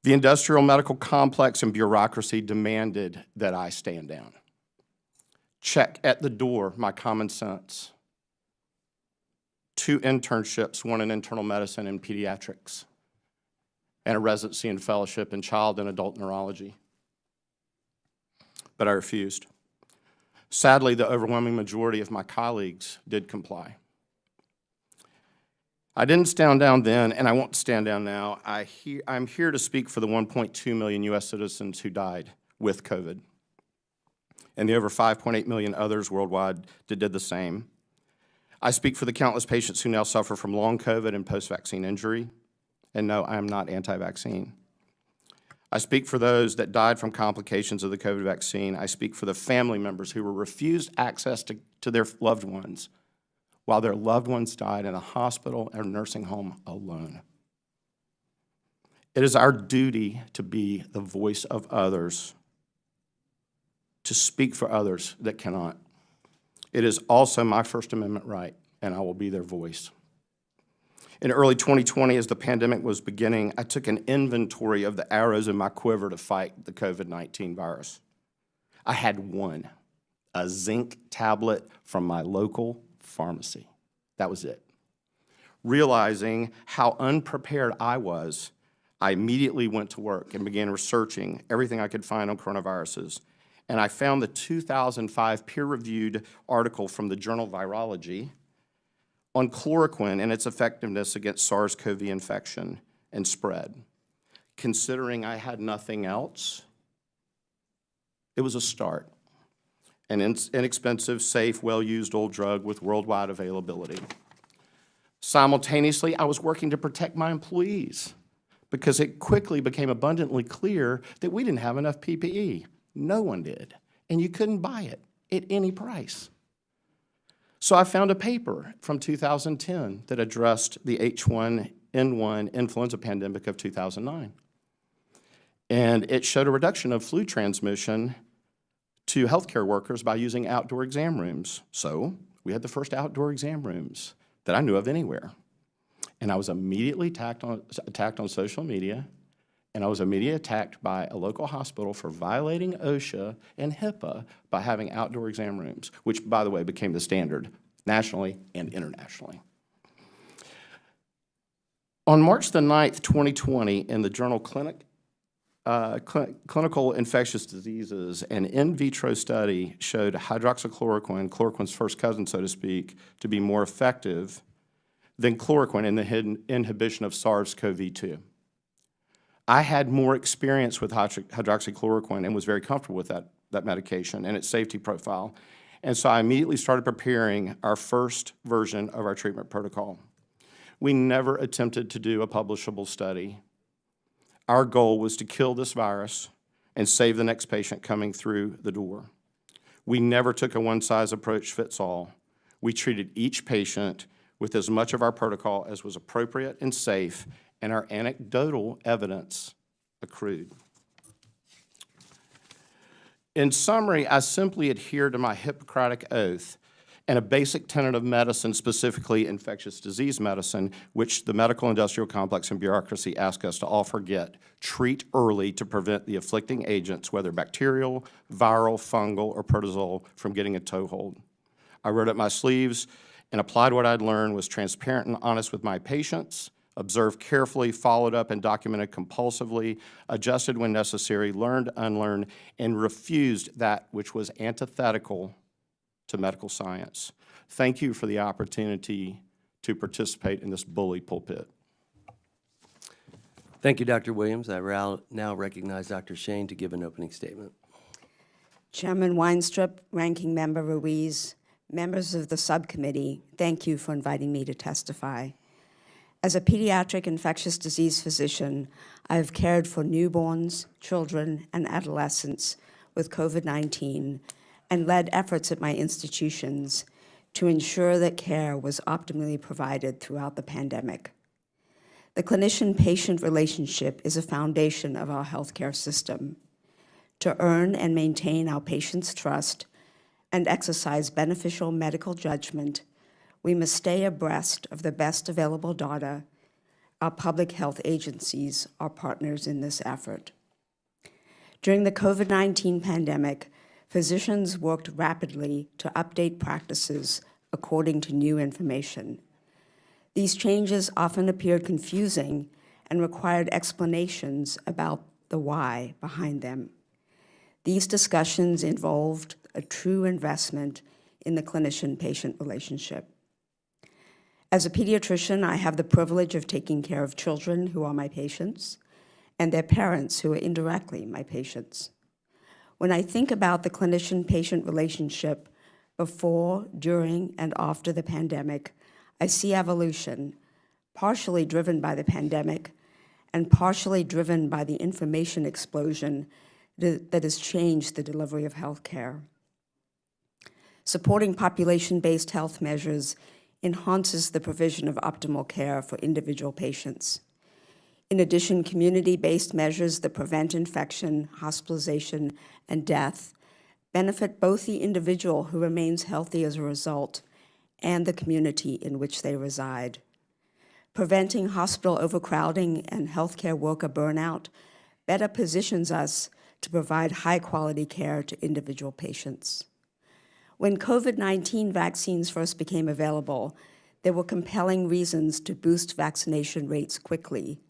The industrial medical complex and bureaucracy demanded that I stand down. Check at the door my common sense. 2 internships, 1 in internal medicine and pediatrics, and a residency and fellowship in child and adult neurology. But I refused. Sadly, the overwhelming majority of my colleagues did comply. I didn't stand down then, and I won't stand down now. I'm here to speak for the 1.2 million U.S. citizens who died with COVID, and the over 5.8 million others worldwide that did the same. I speak for the countless patients who now suffer from long COVID and post-vaccine injury. And no, I am not anti-vaccine. I speak for those that died from complications of the COVID vaccine. I speak for the family members who were refused access to their loved ones while their loved ones died in a hospital or nursing home alone. It is our duty to be the voice of others, to speak for others that cannot. It is also my First Amendment right, and I will be their voice. In early 2020, as the pandemic was beginning, I took an inventory of the arrows in my quiver to fight the COVID-19 virus. I had one, a zinc tablet from my local pharmacy. That was it. Realizing how unprepared I was, I immediately went to work and began researching everything I could find on coronaviruses. And I found the 2005 peer-reviewed article from the journal Virology on chloroquine and its effectiveness against SARS-CoV infection and spread. Considering I had nothing else, it was a start. An inexpensive, safe, well-used old drug with worldwide availability. Simultaneously, I was working to protect my employees because it quickly became abundantly clear that we didn't have enough PPE. No one did, and you couldn't buy it at any price. So I found a paper from 2010 that addressed the H1N1 influenza pandemic of 2009. And it showed a reduction of flu transmission to healthcare workers by using outdoor exam rooms. So we had the first outdoor exam rooms that I knew of anywhere. And I was immediately attacked on social media, and I was immediately attacked by a local hospital for violating OSHA and HIPAA by having outdoor exam rooms, which, by the way, became the standard nationally and internationally. On March the 9th, 2020, in the journal Clinical Infectious Diseases, an in vitro study showed hydroxychloroquine, chloroquine's first cousin, so to speak, to be more effective than chloroquine in the inhibition of SARS-CoV-2. I had more experience with hydroxychloroquine and was very comfortable with that medication and its safety profile. And so I immediately started preparing our first version of our treatment protocol. We never attempted to do a publishable study Our goal was to kill this virus and save the next patient coming through the door. We never took a one-size-approach-fits-all. We treated each patient with as much of our protocol as was appropriate and safe, and our anecdotal evidence accrued. In summary, I simply adhered to my Hippocratic oath and a basic tenet of medicine, specifically infectious disease medicine, which the medical industrial complex and bureaucracy ask us to all forget. Treat early to prevent the afflicting agents, whether bacterial, viral, fungal, or protozoal, from getting a toehold. I wrote up my sleeves and applied what I'd learned, was transparent and honest with my patients, observed carefully, followed up and documented compulsively, adjusted when necessary, learned, unlearned, and refused that which was antithetical to medical science. Thank you for the opportunity to participate in this bully pulpit. Thank you, Dr. Williams. I now recognize Dr. Shane to give an opening statement. Chairman Weinstrup, Ranking Member Ruiz, members of the subcommittee, thank you for inviting me to testify. As a pediatric infectious disease physician, I have cared for newborns, children, and adolescents with COVID-19 and led efforts at my institutions to ensure that care was optimally provided throughout the pandemic. The clinician-patient relationship is a foundation of our healthcare system. To earn and maintain our patients' trust and exercise beneficial medical judgment, we must stay abreast of the best available data. Our public health agencies are partners in this effort. During the COVID-19 pandemic, physicians worked rapidly to update practices according to new information. These changes often appeared confusing and required explanations about the why behind them. These discussions involved a true investment in the clinician-patient relationship. As a pediatrician, I have the privilege of taking care of children who are my patients and their parents who are indirectly my patients. When I think about the clinician-patient relationship before, during, and after the pandemic, I see evolution, partially driven by the pandemic and partially driven by the information explosion that has changed the delivery of health care. Supporting population-based health measures enhances the provision of optimal care for individual patients. In addition, community-based measures that prevent infection, hospitalization, and death benefit both the individual who remains healthy as a result and the community in which they reside. Preventing hospital overcrowding and healthcare worker burnout better positions us to provide high-quality care to individual patients. When COVID-19 vaccines first became available, there were compelling reasons to boost vaccination rates quickly,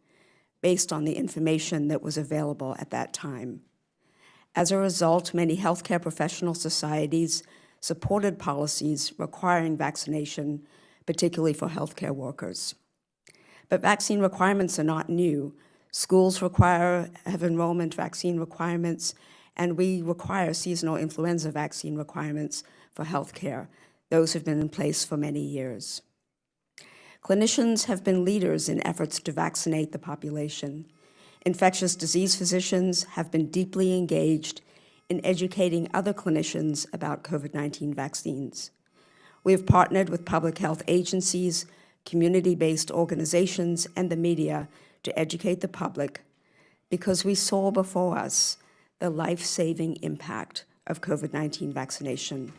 based on the information that was available at that time. As a result, many healthcare professional societies supported policies requiring vaccination, particularly for healthcare workers. But vaccine requirements are not new. Schools have enrollment vaccine requirements, and we require seasonal influenza vaccine requirements for healthcare. Those have been in place for many years. Clinicians have been leaders in efforts to vaccinate the population. Infectious disease physicians have been deeply engaged in educating other clinicians about COVID-19 vaccines. We have partnered with public health agencies, community-based organizations, and the media to educate the public because we saw before us the life-saving impact of COVID-19 vaccination.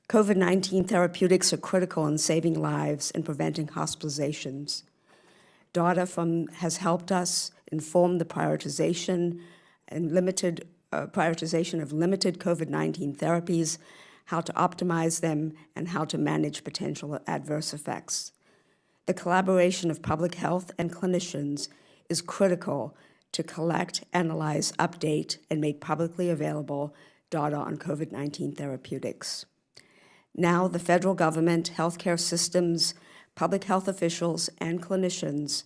COVID-19 therapeutics are critical in saving lives and preventing hospitalizations. Data has helped us inform the prioritization of limited COVID-19 therapies, how to optimize them, and how to manage potential adverse effects. The collaboration of public health and clinicians is critical to collect, analyze, update, and make publicly available data on COVID-19 therapeutics. Now, the federal government, healthcare systems, public health officials, and clinicians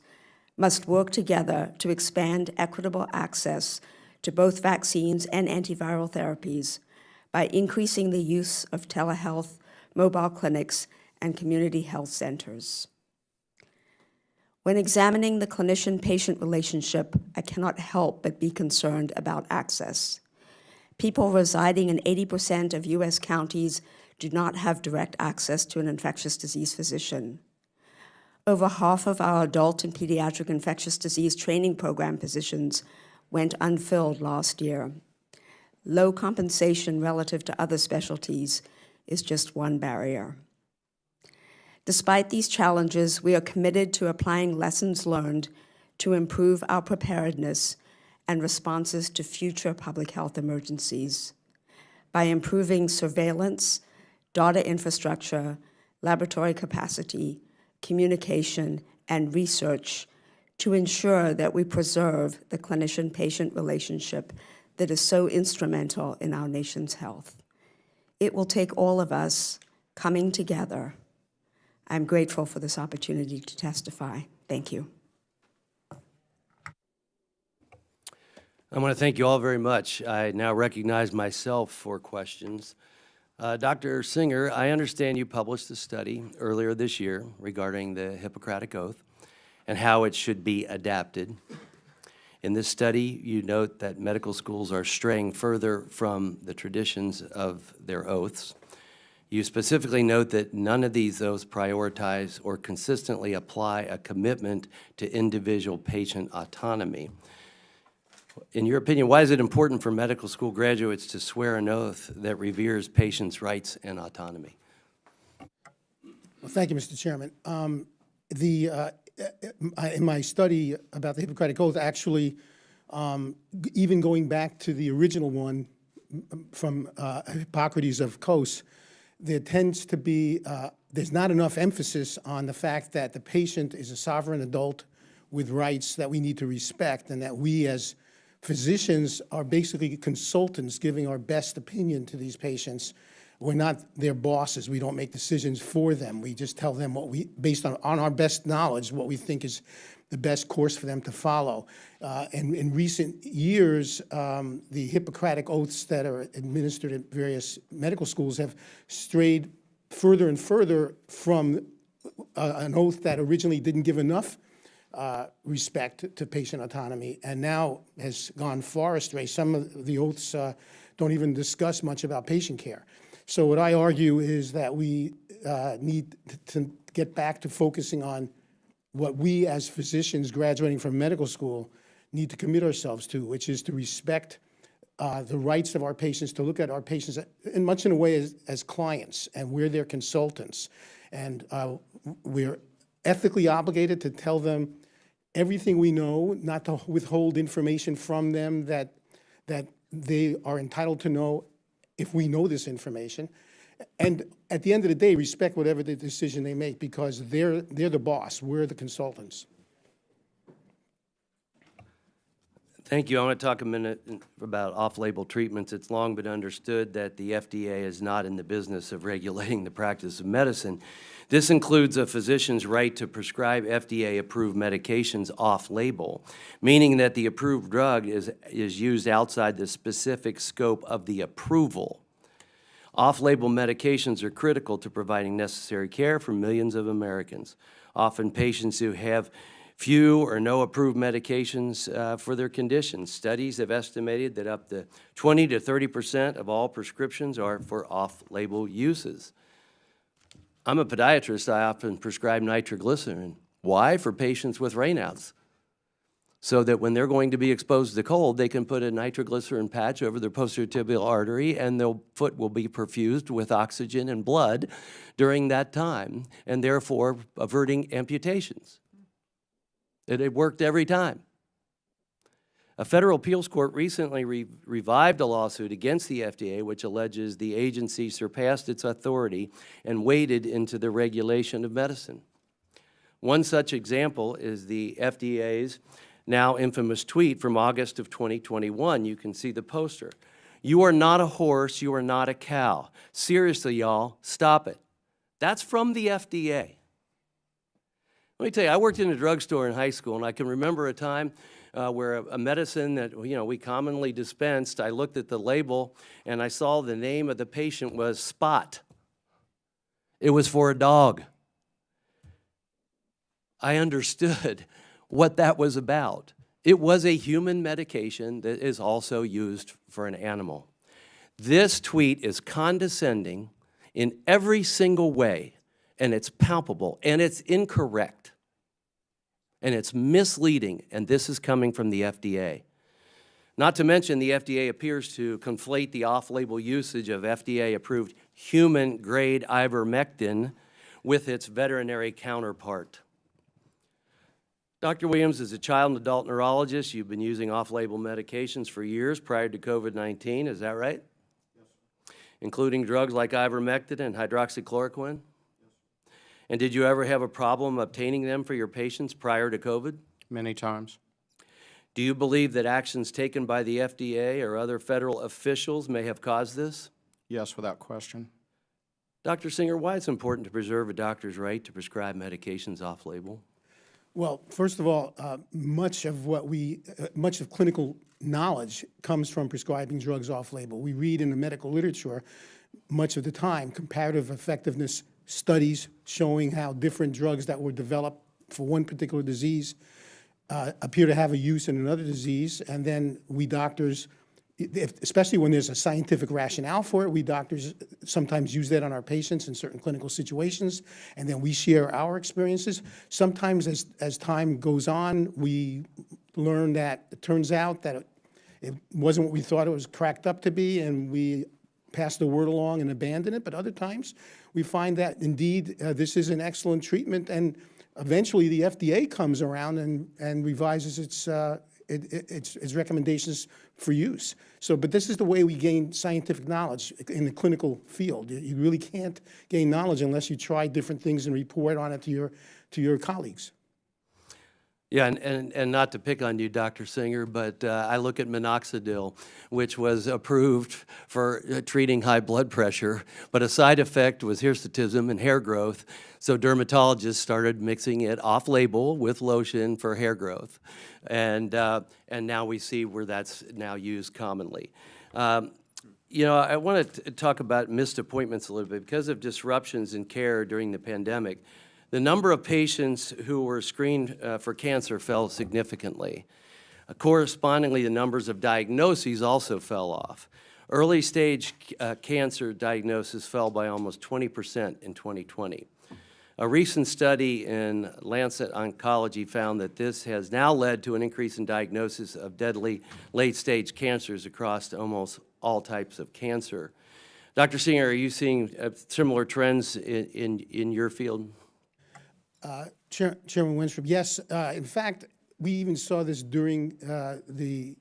must work together to expand equitable access to both vaccines and antiviral therapies by increasing the use of telehealth, mobile clinics, and community health centers. When examining the clinician-patient relationship, I cannot help but be concerned about access. People residing in 80% of U.S. counties do not have direct access to an infectious disease physician. Over half of our adult and pediatric infectious disease training program positions went unfilled last year. Low compensation relative to other specialties is just one barrier. Despite these challenges, we are committed to applying lessons learned to improve our preparedness and responses to future public health emergencies by improving surveillance, data infrastructure, laboratory capacity, communication, and research to ensure that we preserve the clinician-patient relationship that is so instrumental in our nation's health. It will take all of us coming together. I'm grateful for this opportunity to testify. Thank you. I want to thank you all very much. I now recognize myself for questions. Dr. Singer, I understand you published a study earlier this year regarding the Hippocratic Oath and how it should be adapted. In this study, you note that medical schools are straying further from the traditions of their oaths. You specifically note that none of these oaths prioritize or consistently apply a commitment to individual patient autonomy. In your opinion, why is it important for medical school graduates to swear an oath that reveres patients' rights and autonomy? Well, thank you, Mr. Chairman. In my study about the Hippocratic Oath, actually, even going back to the original one from Hippocrates of Kos, there tends to be, there's not enough emphasis on the fact that the patient is a sovereign adult with rights that we need to respect, and that we as physicians are basically consultants giving our best opinion to these patients. We're not their bosses. We don't make decisions for them. We just tell them what we, based on our best knowledge, what we think is the best course for them to follow. And in recent years, the Hippocratic oaths that are administered at various medical schools have strayed further and further from an oath that originally didn't give enough respect to patient autonomy, and now has gone far astray. Some of the oaths don't even discuss much about patient care. So what I argue is that we need to get back to focusing on what we as physicians graduating from medical school need to commit ourselves to, which is to respect the rights of our patients, to look at our patients in much in a way as clients, and we're their consultants. And we're ethically obligated to tell them everything we know, not to withhold information from them that they are entitled to know if we know this information. And at the end of the day, respect whatever the decision they make, because they're the boss, we're the consultants. Thank you. I want to talk a minute about off-label treatments. It's long been understood that the FDA is not in the business of regulating the practice of medicine. This includes a physician's right to prescribe FDA-approved medications off-label, meaning that the approved drug is used outside the specific scope of the approval. Off-label medications are critical to providing necessary care for millions of Americans, often patients who have few or no approved medications for their conditions. Studies have estimated that up to 20 to 30% of all prescriptions are for off-label uses. I'm a podiatrist. I often prescribe nitroglycerin. Why? For patients with Raynaud's, so that when they're going to be exposed to cold, they can put a nitroglycerin patch over their posterior tibial artery, and their foot will be perfused with oxygen and blood during that time, and therefore averting amputations. It worked every time. A federal appeals court recently revived a lawsuit against the FDA, which alleges the agency surpassed its authority and waded into the regulation of medicine. One such example is the FDA's now infamous tweet from August of 2021. You can see the poster. "You are not a horse, you are not a cow. Seriously, y'all, stop it." That's from the FDA. Let me tell you, I worked in a drugstore in high school, and I can remember a time where a medicine that we commonly dispensed, I looked at the label and I saw the name of the patient was Spot. It was for a dog. I understood what that was about. It was a human medication that is also used for an animal. This tweet is condescending in every single way, and it's palpable, and it's incorrect, and it's misleading, and this is coming from the FDA. Not to mention, the FDA appears to conflate the off-label usage of FDA-approved human-grade ivermectin with its veterinary counterpart. Dr. Williams is a child and adult neurologist. You've been using off-label medications for years prior to COVID-19, is that right? Yes. Including drugs like ivermectin and hydroxychloroquine? Yes. And did you ever have a problem obtaining them for your patients prior to COVID? Many times. Do you believe that actions taken by the FDA or other federal officials may have caused this? Yes, without question. Dr. Singer, why it's important to preserve a doctor's right to prescribe medications off-label? Well, first of all, much of clinical knowledge comes from prescribing drugs off-label. We read in the medical literature much of the time comparative effectiveness studies showing how different drugs that were developed for one particular disease appear to have a use in another disease, and then we doctors, especially when there's a scientific rationale for it, we doctors sometimes use that on our patients in certain clinical situations, and then we share our experiences. Sometimes as time goes on, we learn that it turns out that it wasn't what we thought it was cracked up to be, and we pass the word along and abandon it. But other times, we find that indeed this is an excellent treatment, and eventually the FDA comes around and revises its recommendations for use. So, but this is the way we gain scientific knowledge in the clinical field. You really can't gain knowledge unless you try different things and report on it to your colleagues. Yeah, and not to pick on you, Dr. Singer, but I look at minoxidil, which was approved for treating high blood pressure, but a side effect was hirsutism and hair growth, so dermatologists started mixing it off-label with lotion for hair growth, and now we see where that's now used commonly. You know, I want to talk about missed appointments a little bit. Because of disruptions in care during the pandemic, the number of patients who were screened for cancer fell significantly. Correspondingly, the numbers of diagnoses also fell off. Early stage cancer diagnosis fell by almost 20% in 2020. A recent study in Lancet Oncology found that this has now led to an increase in diagnosis of deadly late-stage cancers across almost all types of cancer. Dr. Singer, are you seeing similar trends in your field? Chairman Winstrup, yes. In fact, we even saw this during the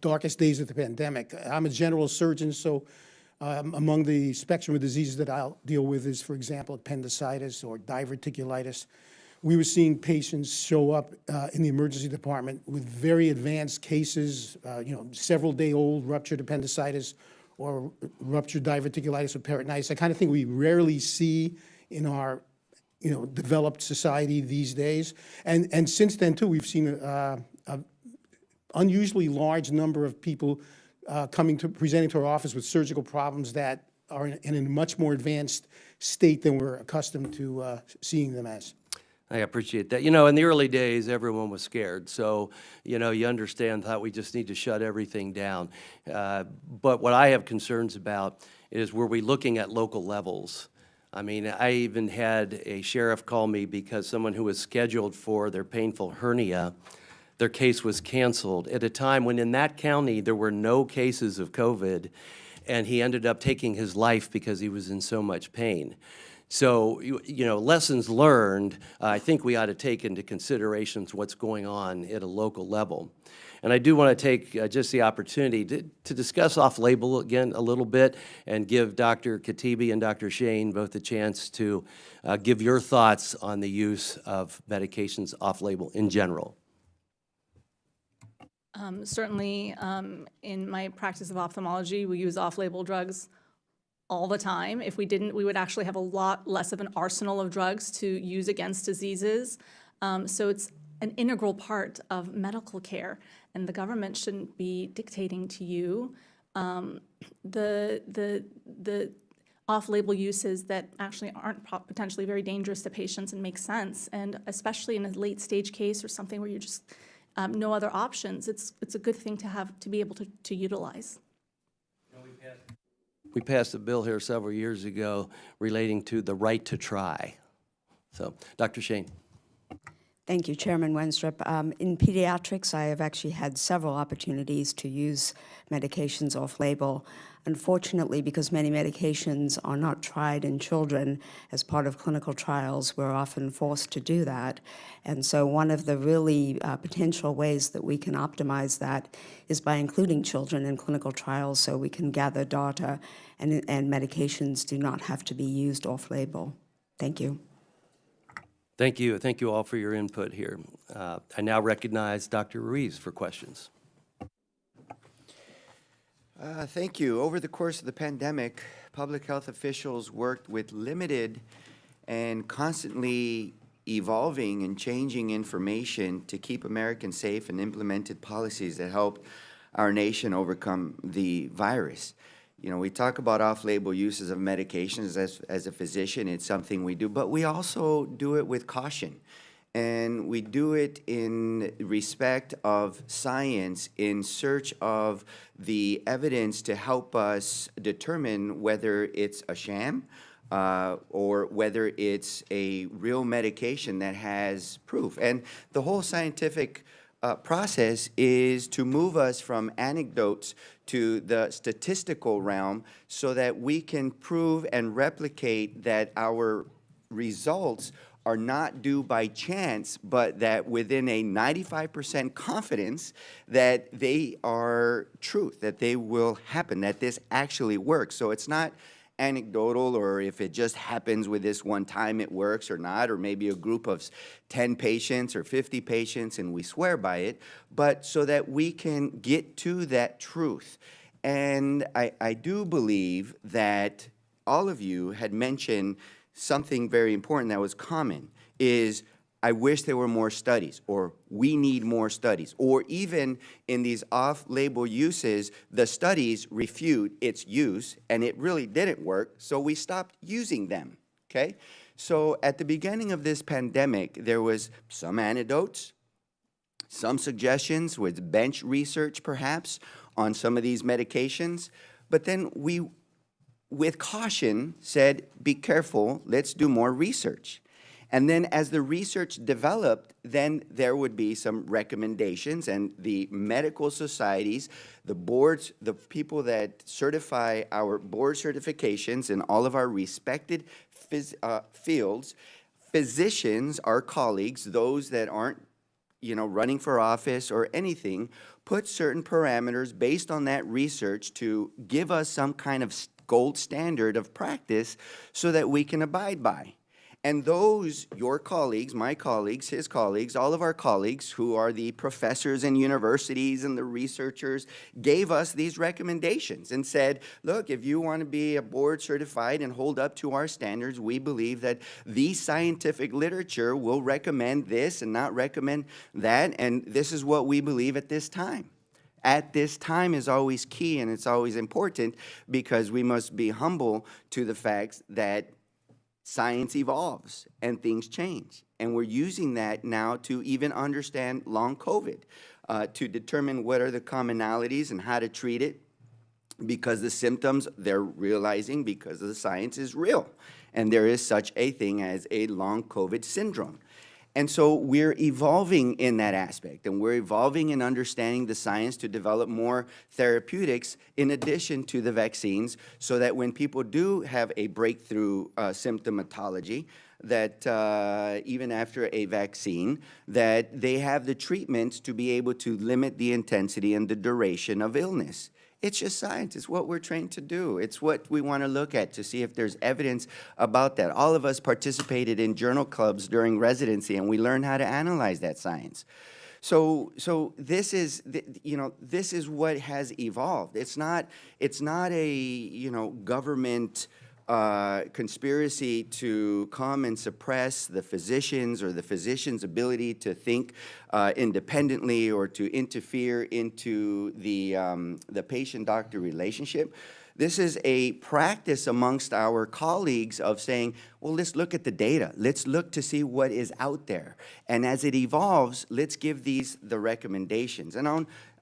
darkest days of the pandemic. I'm a general surgeon, so among the spectrum of diseases that I'll deal with is, for example, appendicitis or diverticulitis. We were seeing patients show up in the emergency department with very advanced cases, several-day-old ruptured appendicitis or ruptured diverticulitis or peritonitis, the kind of thing we rarely see in our developed society these days. And since then, too, we've seen an unusually large number of people presenting to our office with surgical problems that are in a much more advanced state than we're accustomed to seeing them as. I appreciate that. You know, in the early days, everyone was scared. So, you understand that we just need to shut everything down. But what I have concerns about is, were we looking at local levels? I mean, I even had a sheriff call me because someone who was scheduled for their painful hernia, their case was canceled at a time when in that county there were no cases of COVID, and he ended up taking his life because he was in so much pain. So, lessons learned, I think we ought to take into consideration what's going on at a local level. And I do want to take just the opportunity to discuss off-label again a little bit and give Dr. Katibi and Dr. Shane both a chance to give your thoughts on the use of medications off-label in general. Certainly, in my practice of ophthalmology, we use off-label drugs all the time. If we didn't, we would actually have a lot less of an arsenal of drugs to use against diseases. So it's an integral part of medical care, and the government shouldn't be dictating to you. The off-label uses that actually aren't potentially very dangerous to patients and make sense. And especially in a late-stage case or something where you just no other options, it's a good thing to have, to be able to utilize. We passed a bill here several years ago relating to the right to try. So, Dr. Shane. Thank you, Chairman Wenstrup. In pediatrics, I have actually had several opportunities to use medications off-label. Unfortunately, because many medications are not tried in children as part of clinical trials, we're often forced to do that. And so one of the really potential ways that we can optimize that is by including children in clinical trials so we can gather data and medications do not have to be used off-label. Thank you. Thank you. Thank you all for your input here. I now recognize Dr. Ruiz for questions. Thank you. Over the course of the pandemic, public health officials worked with limited and constantly evolving and changing information to keep Americans safe and implemented policies that helped our nation overcome the virus. You know, we talk about off-label uses of medications as a physician. It's something we do, but we also do it with caution. And we do it in respect of science, in search of the evidence to help us determine whether it's a sham or whether it's a real medication that has proof. And the whole scientific process is to move us from anecdotes to the statistical realm so that we can prove and replicate that our results are not due by chance, but that within a 95% confidence that they are truth, that they will happen, that this actually works. So it's not anecdotal, or if it just happens with this one time it works or not, or maybe a group of 10 patients or 50 patients and we swear by it, but so that we can get to that truth. And I do believe that all of you had mentioned something very important that was common, is I wish there were more studies, or we need more studies, or even in these off-label uses, the studies refute its use and it really didn't work, so we stopped using them, okay? So at the beginning of this pandemic, there was some anecdotes, some suggestions with bench research perhaps on some of these medications, but then we, with caution, said, be careful, let's do more research. And then as the research developed, then there would be some recommendations, and the medical societies, the boards, the people that certify our board certifications in all of our respected fields, physicians, our colleagues, those that aren't, you know, running for office or anything, put certain parameters based on that research to give us some kind of gold standard of practice so that we can abide by. And those, your colleagues, my colleagues, his colleagues, all of our colleagues who are the professors in universities and the researchers gave us these recommendations and said, look, if you want to be a board certified and hold up to our standards, we believe that the scientific literature will recommend this and not recommend that, and this is what we believe at this time. At this time is always key, and it's always important because we must be humble to the fact that science evolves and things change. And we're using that now to even understand long COVID, to determine what are the commonalities and how to treat it, because the symptoms they're realizing because of the science is real. And there is such a thing as a long COVID syndrome. And so we're evolving in that aspect, and we're evolving in understanding the science to develop more therapeutics in addition to the vaccines, so that when people do have a breakthrough symptomatology, that even after a vaccine, that they have the treatments to be able to limit the intensity and the duration of illness. It's just science. It's what we're trained to do. It's what we want to look at to see if there's evidence about that. All of us participated in journal clubs during residency, and we learned how to analyze that science. So this is, you know, this is what has evolved. It's not a, you know, government conspiracy to come and suppress the physicians or the physician's ability to think independently or to interfere into the patient-doctor relationship. This is a practice amongst our colleagues of saying, well, let's look at the data. Let's look to see what is out there. And as it evolves, let's give these the recommendations. And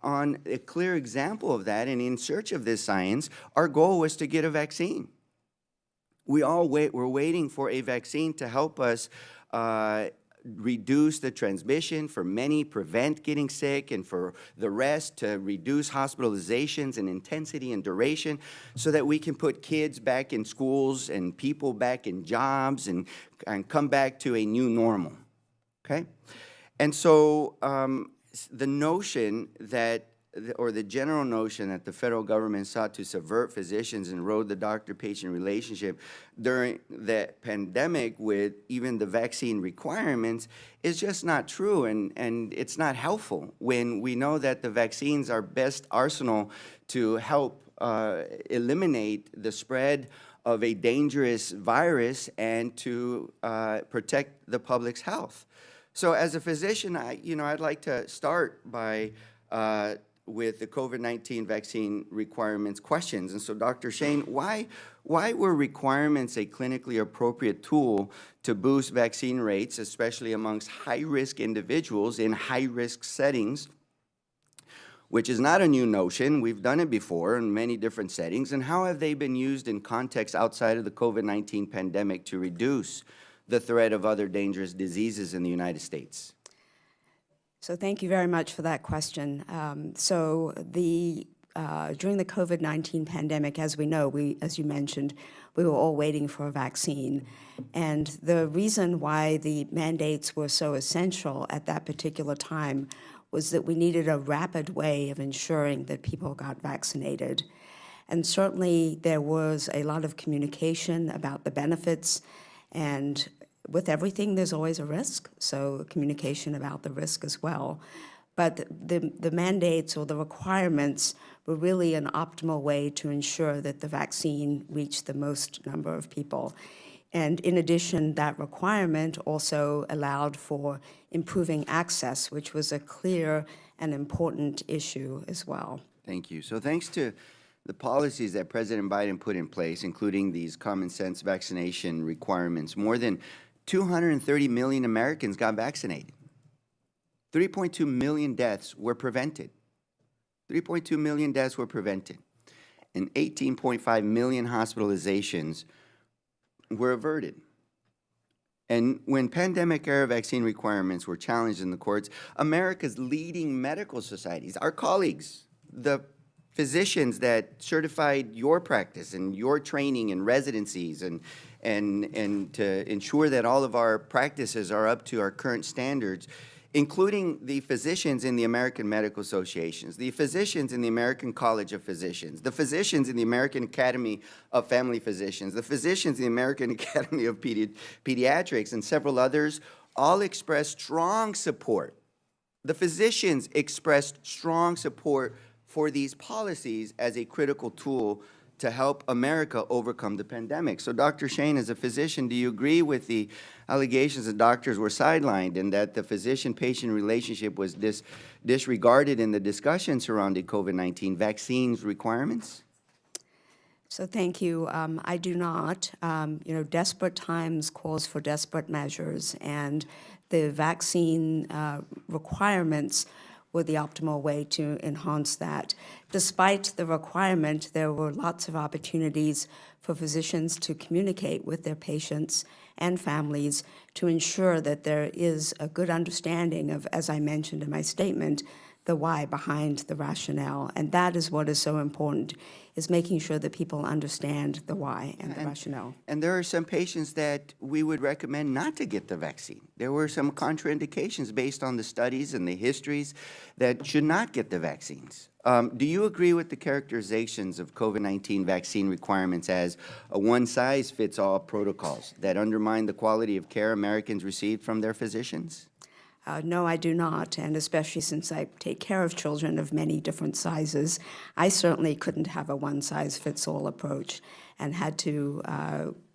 on a clear example of that, and in search of this science, our goal was to get a vaccine. We're waiting for a vaccine to help us reduce the transmission, for many prevent getting sick, and for the rest to reduce hospitalizations and intensity and duration, so that we can put kids back in schools and people back in jobs and come back to a new normal, okay? And so the notion that, or the general notion that the federal government sought to subvert physicians and erode the doctor-patient relationship during the pandemic with even the vaccine requirements is just not true, and it's not helpful when we know that the vaccines are best arsenal to help eliminate the spread of a dangerous virus and to protect the public's health. So as a physician, I'd like to start by with the COVID-19 vaccine requirements questions. And so, Dr. Shane, why were requirements a clinically appropriate tool to boost vaccine rates, especially amongst high-risk individuals in high-risk settings, which is not a new notion? We've done it before in many different settings. And how have they been used in contexts outside of the COVID-19 pandemic to reduce the threat of other dangerous diseases in the United States? So thank you very much for that question. During the COVID-19 pandemic, as we know, as you mentioned, we were all waiting for a vaccine. And the reason why the mandates were so essential at that particular time was that we needed a rapid way of ensuring that people got vaccinated. And certainly there was a lot of communication about the benefits, and with everything, there's always a risk, so communication about the risk as well. But the mandates or the requirements were really an optimal way to ensure that the vaccine reached the most number of people. And in addition, that requirement also allowed for improving access, which was a clear and important issue as well. Thank you. So thanks to the policies that President Biden put in place, including these common sense vaccination requirements, more than 230 million Americans got vaccinated. 3.2 million deaths were prevented. 3.2 million deaths were prevented. And 18.5 million hospitalizations were averted. And when pandemic-era vaccine requirements were challenged in the courts, America's leading medical societies, our colleagues, the physicians that certified your practice and your training and residencies and to ensure that all of our practices are up to our current standards, including the physicians in the American Medical Associations, the physicians in the American College of Physicians, the physicians in the American Academy of Family Physicians, the physicians in the American Academy of Pediatrics, and several others, all expressed strong support. The physicians expressed strong support for these policies as a critical tool to help America overcome the pandemic. So Dr. Shane, as a physician, do you agree with the allegations that doctors were sidelined and that the physician-patient relationship was disregarded in the discussion surrounding COVID-19 vaccines requirements? So thank you. I do not. Desperate times calls for desperate measures, and the vaccine requirements were the optimal way to enhance that. Despite the requirement, there were lots of opportunities for physicians to communicate with their patients and families to ensure that there is a good understanding of, as I mentioned in my statement, the why behind the rationale. And that is what is so important, is making sure that people understand the why and the rationale. And there are some patients that we would recommend not to get the vaccine. There were some contraindications based on the studies and the histories that should not get the vaccines. Do you agree with the characterizations of COVID-19 vaccine requirements as a one-size-fits-all protocols that undermine the quality of care Americans received from their physicians? No, I do not, and especially since I take care of children of many different sizes, I certainly couldn't have a one-size-fits-all approach and had to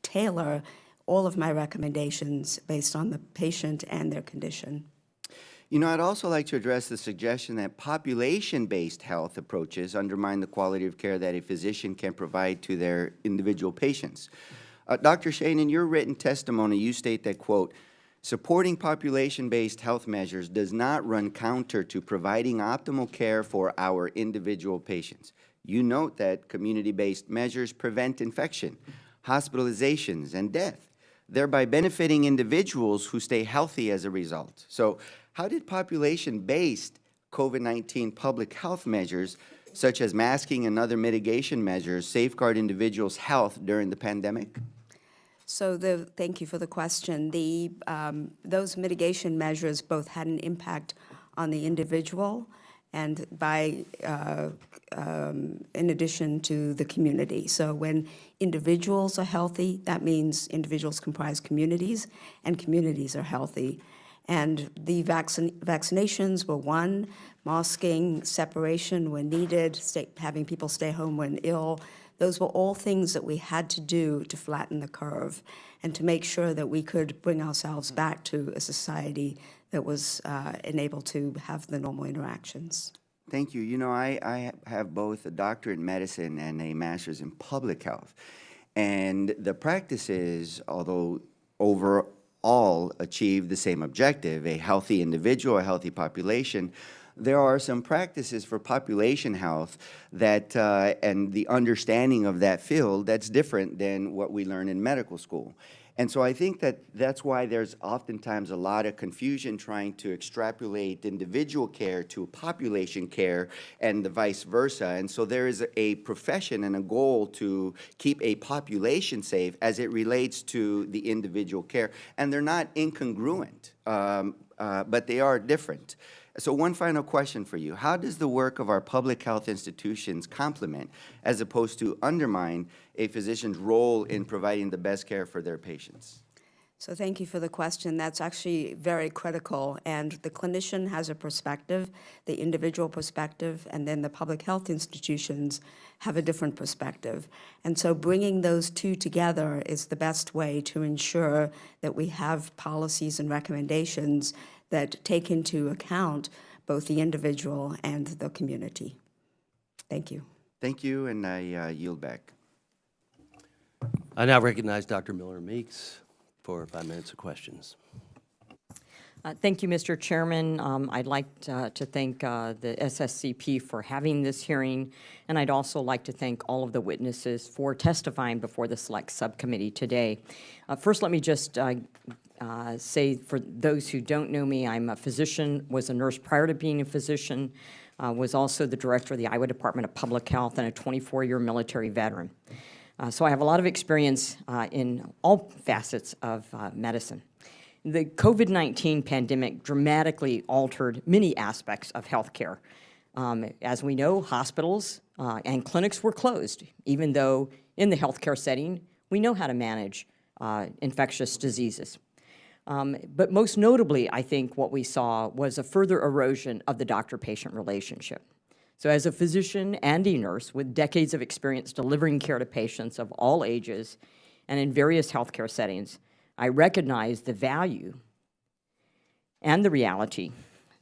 tailor all of my recommendations based on the patient and their condition. You know, I'd also like to address the suggestion that population-based health approaches undermine the quality of care that a physician can provide to their individual patients. Dr. Shane, in your written testimony, you state that, quote, supporting population-based health measures does not run counter to providing optimal care for our individual patients. You note that community-based measures prevent infection, hospitalizations, and death, thereby benefiting individuals who stay healthy as a result. So how did population-based COVID-19 public health measures, such as masking and other mitigation measures, safeguard individuals' health during the pandemic? So thank you for the question. Those mitigation measures both had an impact on the individual and in addition to the community. So when individuals are healthy, that means individuals comprise communities, and communities are healthy. And the vaccinations were one, masking, separation when needed, having people stay home when ill. Those were all things that we had to do to flatten the curve and to make sure that we could bring ourselves back to a society that was enabled to have the normal interactions. Thank you. You know, I have both a doctorate in medicine and a master's in public health. And the practices, although overall achieve the same objective, a healthy individual, a healthy population, there are some practices for population health that, and the understanding of that field that's different than what we learn in medical school. And so I think that that's why there's oftentimes a lot of confusion trying to extrapolate individual care to population care and the vice versa. And so there is a profession and a goal to keep a population safe as it relates to the individual care. And they're not incongruent, but they are different. So one final question for you. How does the work of our public health institutions complement, as opposed to undermine, a physician's role in providing the best care for their patients? So thank you for the question. That's actually very critical. And the clinician has a perspective, the individual perspective, and then the public health institutions have a different perspective. And so bringing those two together is the best way to ensure that we have policies and recommendations that take into account both the individual and the community. Thank you. Thank you, and I yield back. I now recognize Dr. Miller Meeks for 5 minutes of questions. Thank you, Mr. Chairman. I'd like to thank the SSCP for having this hearing, and I'd also like to thank all of the witnesses for testifying before the Select Subcommittee today. First, let me just say, for those who don't know me, I'm a physician, was a nurse prior to being a physician, was also the director of the Iowa Department of Public Health, and a 24-year military veteran. So I have a lot of experience in all facets of medicine. The COVID-19 pandemic dramatically altered many aspects of healthcare. As we know, hospitals and clinics were closed, even though in the healthcare setting, we know how to manage infectious diseases. But most notably, I think what we saw was a further erosion of the doctor-patient relationship. So as a physician and a nurse with decades of experience delivering care to patients of all ages and in various healthcare settings, I recognize the value and the reality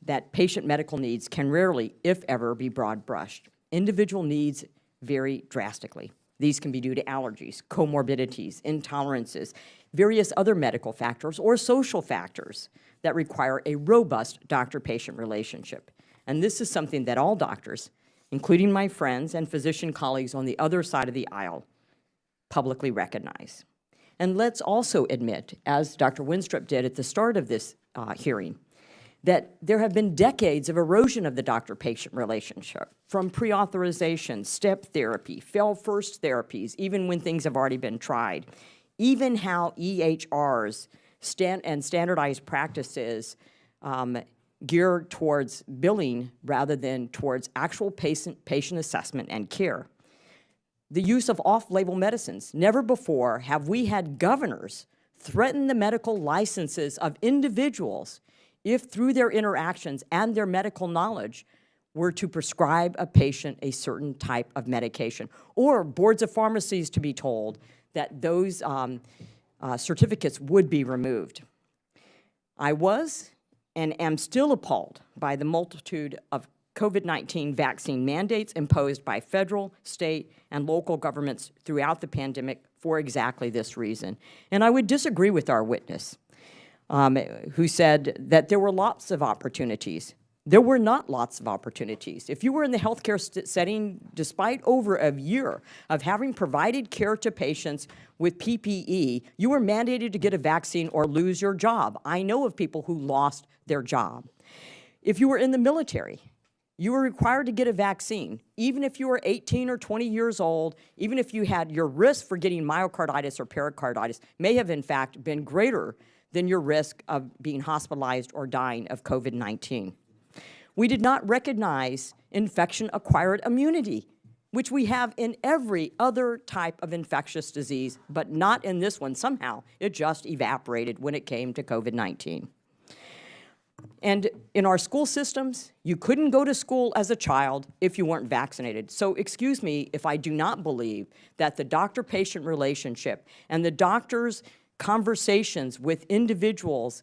that patient medical needs can rarely, if ever, be broad-brushed. Individual needs vary drastically. These can be due to allergies, comorbidities, intolerances, various other medical factors or social factors that require a robust doctor-patient relationship. And this is something that all doctors, including my friends and physician colleagues on the other side of the aisle, publicly recognize. And let's also admit, as Dr. Winstrup did at the start of this hearing, that there have been decades of erosion of the doctor-patient relationship, from pre-authorization, step therapy, fail-first therapies, even when things have already been tried, even how EHRs and standardized practices geared towards billing rather than towards actual patient assessment and care. The use of off-label medicines. Never before have we had governors threaten the medical licenses of individuals if through their interactions and their medical knowledge were to prescribe a patient a certain type of medication, or boards of pharmacies to be told that those certificates would be removed. I was and am still appalled by the multitude of COVID-19 vaccine mandates imposed by federal, state, and local governments throughout the pandemic for exactly this reason. And I would disagree with our witness, who said that there were lots of opportunities. There were not lots of opportunities. If you were in the healthcare setting, despite over a year of having provided care to patients with PPE, you were mandated to get a vaccine or lose your job. I know of people who lost their job. If you were in the military, you were required to get a vaccine, even if you were 18 or 20 years old, even if you had your risk for getting myocarditis or pericarditis may have in fact been greater than your risk of being hospitalized or dying of COVID-19. We did not recognize infection-acquired immunity, which we have in every other type of infectious disease, but not in this one. Somehow, it just evaporated when it came to COVID-19. And in our school systems, you couldn't go to school as a child if you weren't vaccinated. So excuse me if I do not believe that the doctor-patient relationship and the doctor's conversations with individuals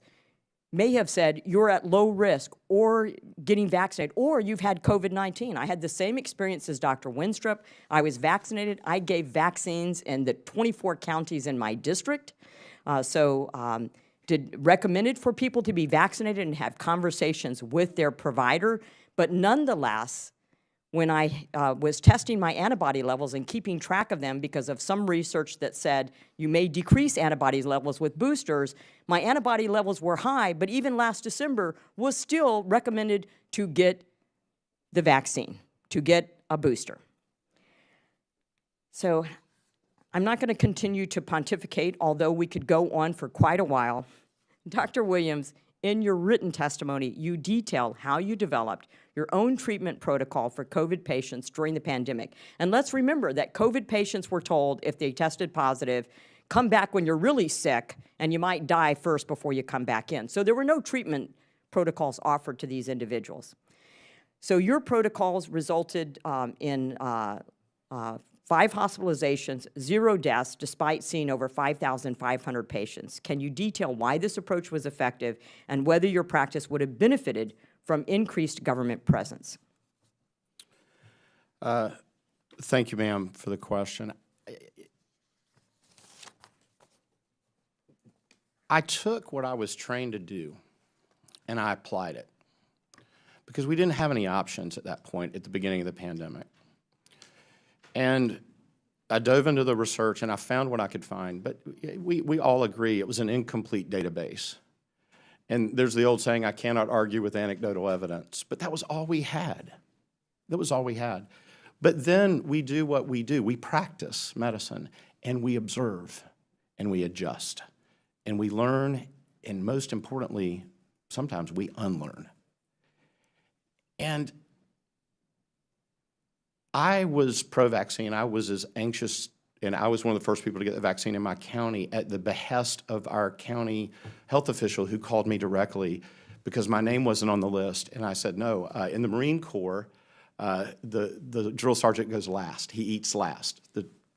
may have said you're at low risk or getting vaccinated or you've had COVID-19. I had the same experience as Dr. Winstrup. I was vaccinated. I gave vaccines in the 24 counties in my district. Recommended for people to be vaccinated and have conversations with their provider. But nonetheless, when I was testing my antibody levels and keeping track of them because of some research that said you may decrease antibody levels with boosters, my antibody levels were high, but even last December was still recommended to get the vaccine, to get a booster. So I'm not going to continue to pontificate, although we could go on for quite a while. Dr. Williams, in your written testimony, you detail how you developed your own treatment protocol for COVID patients during the pandemic. And let's remember that COVID patients were told if they tested positive, come back when you're really sick and you might die first before you come back in. So there were no treatment protocols offered to these individuals. So your protocols resulted in 5 hospitalizations, 0 deaths, despite seeing over 5,500 patients. Can you detail why this approach was effective and whether your practice would have benefited from increased government presence? Thank you, ma'am, for the question. I took what I was trained to do and I applied it because we didn't have any options at that point at the beginning of the pandemic. And I dove into the research and I found what I could find, but we all agree it was an incomplete database. And there's the old saying, I cannot argue with anecdotal evidence, but that was all we had. That was all we had. But then we do what we do. We practice medicine and we observe and we adjust and we learn, and most importantly, sometimes we unlearn. And I was pro-vaccine. I was as anxious, and I was one of the first people to get the vaccine in my county at the behest of our county health official who called me directly because my name wasn't on the list. And I said, no, in the Marine Corps, the drill sergeant goes last. He eats last.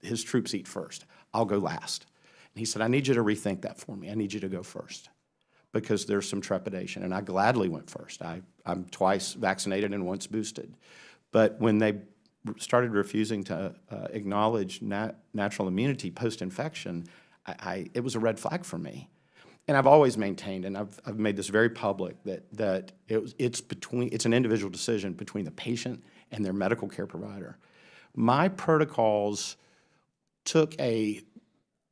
His troops eat first. I'll go last. And he said, I need you to rethink that for me. I need you to go first because there's some trepidation. And I gladly went first. I'm twice vaccinated and once boosted. But when they started refusing to acknowledge natural immunity post-infection, it was a red flag for me. And I've always maintained, and I've made this very public, that it's an individual decision between the patient and their medical care provider. My protocols took a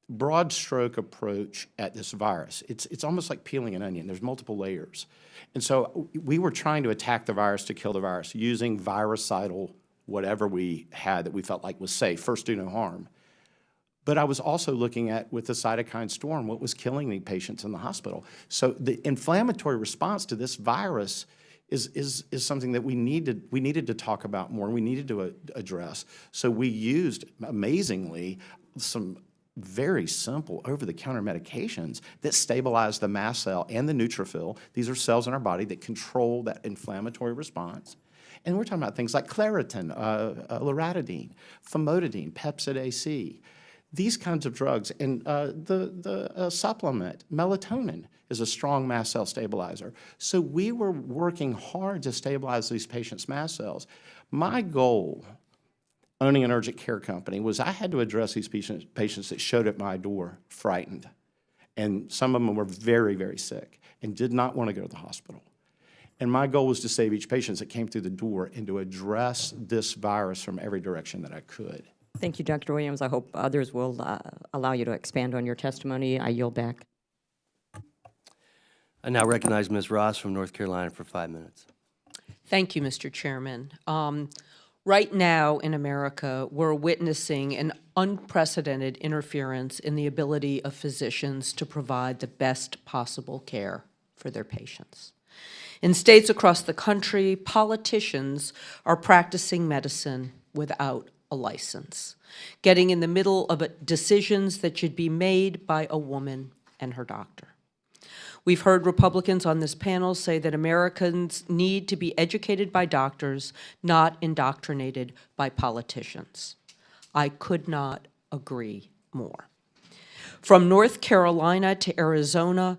broad stroke approach at this virus. It's almost like peeling an onion. There's multiple layers. And so we were trying to attack the virus to kill the virus using virucidal whatever we had that we felt like was safe, first do no harm. But I was also looking at, with the cytokine storm, what was killing the patients in the hospital. So the inflammatory response to this virus is something that we needed to talk about more, we needed to address. So we used, amazingly, some very simple over-the-counter medications that stabilize the mast cell and the neutrophil. These are cells in our body that control that inflammatory response. And we're talking about things like Claritin, loratadine, famotidine, Pepcid AC. these kinds of drugs. And the supplement, melatonin, is a strong mast cell stabilizer. So we were working hard to stabilize these patients' mast cells. My goal, owning an urgent care company, was I had to address these patients that showed at my door frightened. And some of them were very, very sick and did not want to go to the hospital. And my goal was to save each patient that came through the door and to address this virus from every direction that I could. Thank you, Dr. Williams. I hope others will allow you to expand on your testimony. I yield back. I now recognize Ms. Ross from North Carolina for 5 minutes. Thank you, Mr. Chairman. Right now in America, we're witnessing an unprecedented interference in the ability of physicians to provide the best possible care for their patients. In states across the country, politicians are practicing medicine without a license, getting in the middle of decisions that should be made by a woman and her doctor. We've heard Republicans on this panel say that Americans need to be educated by doctors, not indoctrinated by politicians. I could not agree more. From North Carolina to Arizona,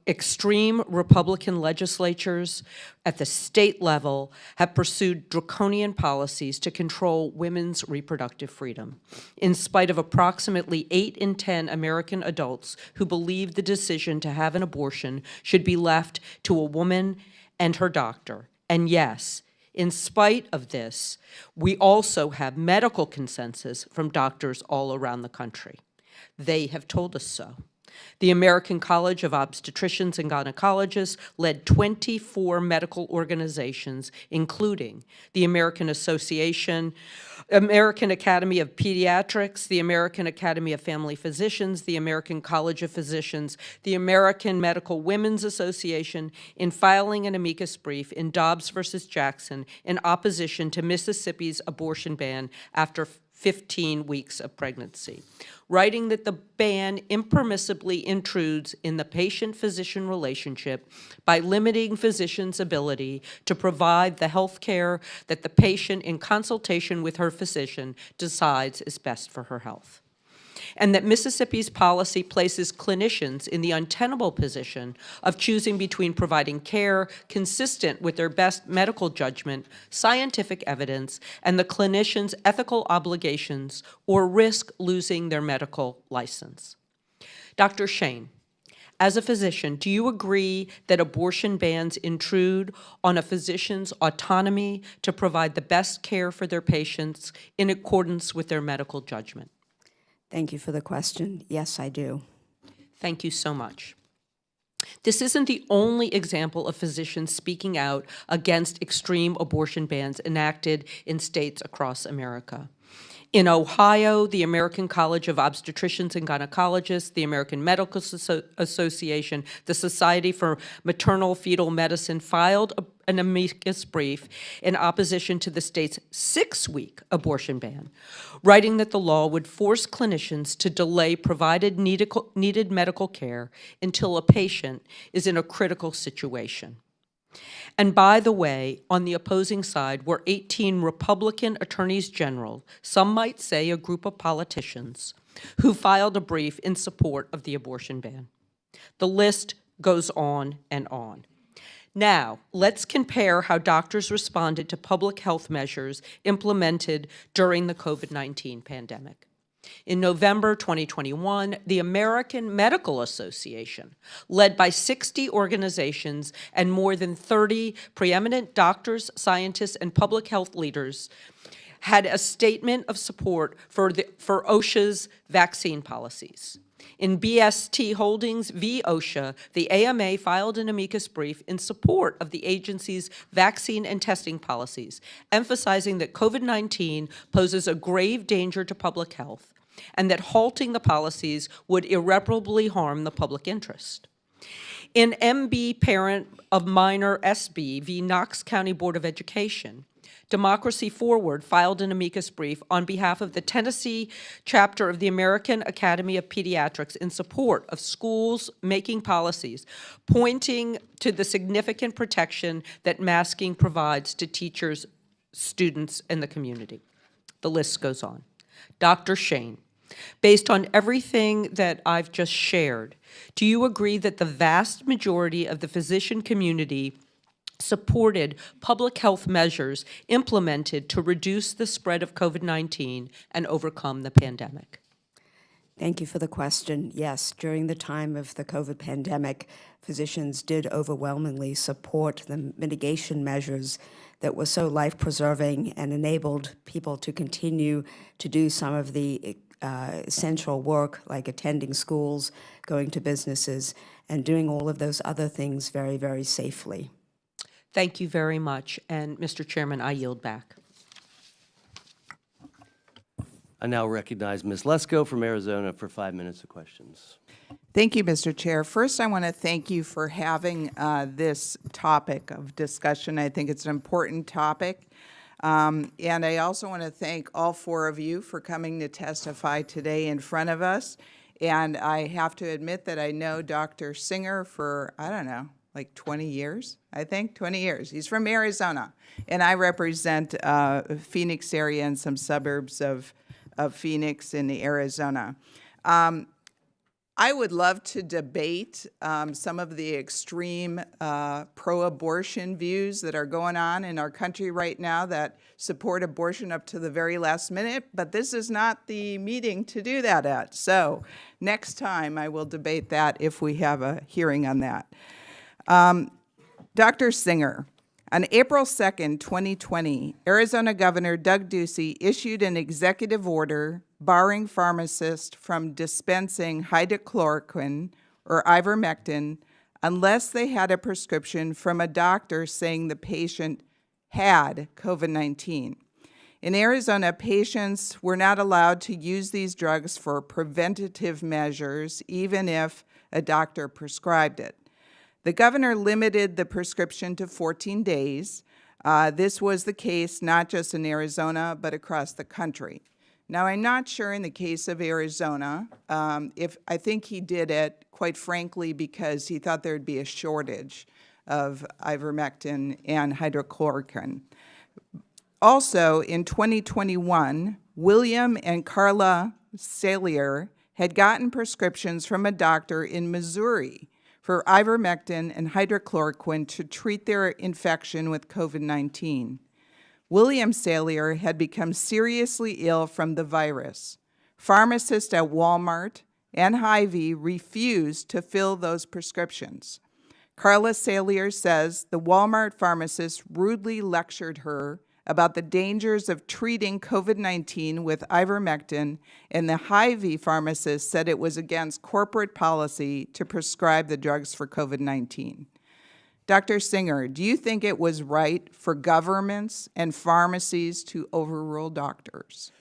extreme Republican legislatures at the state level have pursued draconian policies to control women's reproductive freedom, in spite of approximately 8 in 10 American adults who believe the decision to have an abortion should be left to a woman and her doctor. And yes, in spite of this, we also have medical consensus from doctors all around the country. They have told us so. The American College of Obstetricians and Gynecologists led 24 medical organizations, including the American Academy of Pediatrics, the American Academy of Family Physicians, the American College of Physicians, the American Medical Women's Association, in filing an amicus brief in Dobbs versus Jackson in opposition to Mississippi's abortion ban after 15 weeks of pregnancy, writing that the ban impermissibly intrudes in the patient-physician relationship by limiting physicians' ability to provide the health care that the patient, in consultation with her physician, decides is best for her health. And that Mississippi's policy places clinicians in the untenable position of choosing between providing care consistent with their best medical judgment, scientific evidence, and the clinician's ethical obligations, or risk losing their medical license. Dr. Shane, as a physician, do you agree that abortion bans intrude on a physician's autonomy to provide the best care for their patients in accordance with their medical judgment? Thank you for the question. Yes, I do. Thank you so much. This isn't the only example of physicians speaking out against extreme abortion bans enacted in states across America. In Ohio, the American College of Obstetricians and Gynecologists, the American Medical Association, the Society for Maternal Fetal Medicine filed an amicus brief in opposition to the state's 6-week abortion ban, writing that the law would force clinicians to delay provided needed medical care until a patient is in a critical situation. And by the way, on the opposing side were 18 Republican attorneys general, some might say a group of politicians, who filed a brief in support of the abortion ban. The list goes on and on. Now, let's compare how doctors responded to public health measures implemented during the COVID-19 pandemic. In November 2021, the American Medical Association, led by 60 organizations and more than 30 preeminent doctors, scientists, and public health leaders, had a statement of support for OSHA's vaccine policies. In BST Holdings v. OSHA, the AMA filed an amicus brief in support of the agency's vaccine and testing policies, emphasizing that COVID-19 poses a grave danger to public health and that halting the policies would irreparably harm the public interest. In MB Parent of Minor SB v. Knox County Board of Education, Democracy Forward filed an amicus brief on behalf of the Tennessee chapter of the American Academy of Pediatrics in support of schools making policies, pointing to the significant protection that masking provides to teachers, students, and the community. The list goes on. Dr. Shane, Based on everything that I've just shared, do you agree that the vast majority of the physician community supported public health measures implemented to reduce the spread of COVID-19 and overcome the pandemic? Thank you for the question. Yes, during the time of the COVID pandemic, physicians did overwhelmingly support the mitigation measures that were so life-preserving and enabled people to continue to do some of the essential work, like attending schools, going to businesses, and doing all of those other things very, very safely. Thank you very much. And Mr. Chairman, I yield back. I now recognize Ms. Lesko from Arizona for 5 minutes of questions. Thank you, Mr. Chair. First, I want to thank you for having this topic of discussion. I think it's an important topic. And I also want to thank all four of you for coming to testify today in front of us. And I have to admit that I know Dr. Singer for, I don't know, like 20 years, I think, 20 years. He's from Arizona. And I represent Phoenix area and some suburbs of Phoenix in Arizona. I would love to debate some of the extreme pro-abortion views that are going on in our country right now that support abortion up to the very last minute, but this is not the meeting to do that at. So next time I will debate that if we have a hearing on that. Dr. Singer, on April 2nd, 2020, Arizona Governor Doug Ducey issued an executive order barring pharmacists from dispensing hydrochloroquine or ivermectin unless they had a prescription from a doctor saying the patient had COVID-19. In Arizona, patients were not allowed to use these drugs for preventative measures, even if a doctor prescribed it. The governor limited the prescription to 14 days. This was the case not just in Arizona, but across the country. Now, I'm not sure in the case of Arizona, if I think he did it, quite frankly, because he thought there'd be a shortage of ivermectin and hydrochloroquine. Also, in 2021, William and Carla Salier had gotten prescriptions from a doctor in Missouri for ivermectin and hydrochloroquine to treat their infection with COVID-19. William Salier had become seriously ill from the virus. Pharmacists at Walmart and Hy-Vee refused to fill those prescriptions. Carla Salier says the Walmart pharmacist rudely lectured her about the dangers of treating COVID-19 with ivermectin, and the Hy-Vee pharmacist said it was against corporate policy to prescribe the drugs for COVID-19. Dr. Singer, do you think it was right for governments and pharmacies to overrule doctors?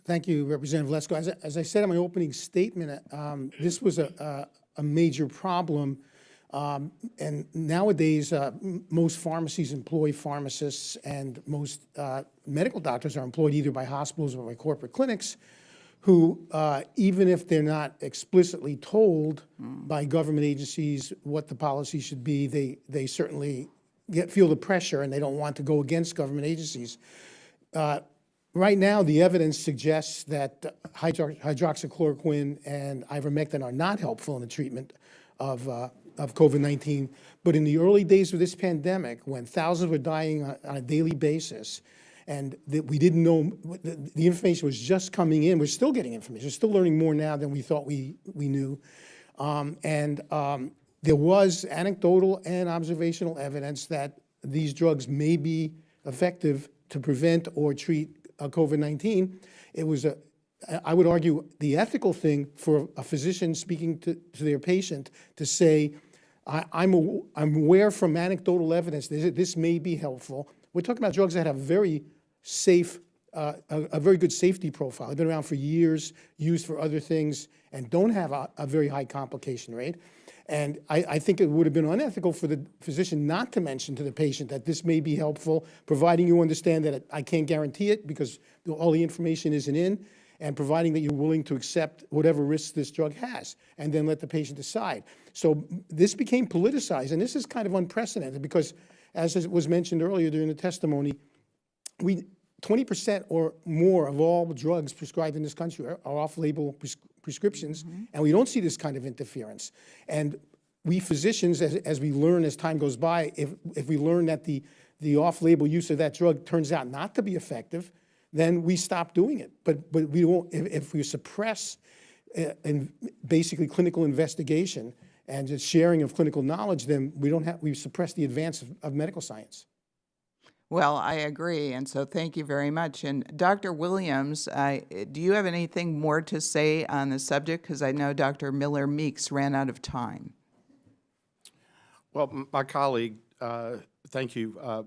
Thank you, Representative Lesko. As I said in my opening statement, this was a major problem. And nowadays, most pharmacies employ pharmacists, and most medical doctors are employed either by hospitals or by corporate clinics, who, even if they're not explicitly told by government agencies what the policy should be, they certainly feel the pressure and they don't want to go against government agencies. Right now, the evidence suggests that hydroxychloroquine and ivermectin are not helpful in the treatment of COVID-19. But in the early days of this pandemic, when thousands were dying on a daily basis, and that we didn't know, the information was just coming in. We're still getting information. We're still learning more now than we thought we knew. There was anecdotal and observational evidence that these drugs may be effective to prevent or treat COVID-19. It was, I would argue, the ethical thing for a physician speaking to their patient to say, I'm aware from anecdotal evidence that this may be helpful. We're talking about drugs that have very safe, a very good safety profile. They've been around for years, used for other things, and don't have a very high complication rate. And I think it would have been unethical for the physician not to mention to the patient that this may be helpful, providing you understand that I can't guarantee it because all the information isn't in, and providing that you're willing to accept whatever risks this drug has, and then let the patient decide. So this became politicized, and this is kind of unprecedented because, as was mentioned earlier during the testimony, 20% or more of all drugs prescribed in this country are off-label prescriptions, and we don't see this kind of interference. And we physicians, as we learn as time goes by, if we learn that the off-label use of that drug turns out not to be effective, then we stop doing it. But we won't, if we suppress basically clinical investigation and just sharing of clinical knowledge, then we suppress the advance of medical science. Well, I agree, and so thank you very much. And Dr. Williams, do you have anything more to say on the subject? Because I know Dr. Miller-Meeks ran out of time. Well, my colleague, thank you.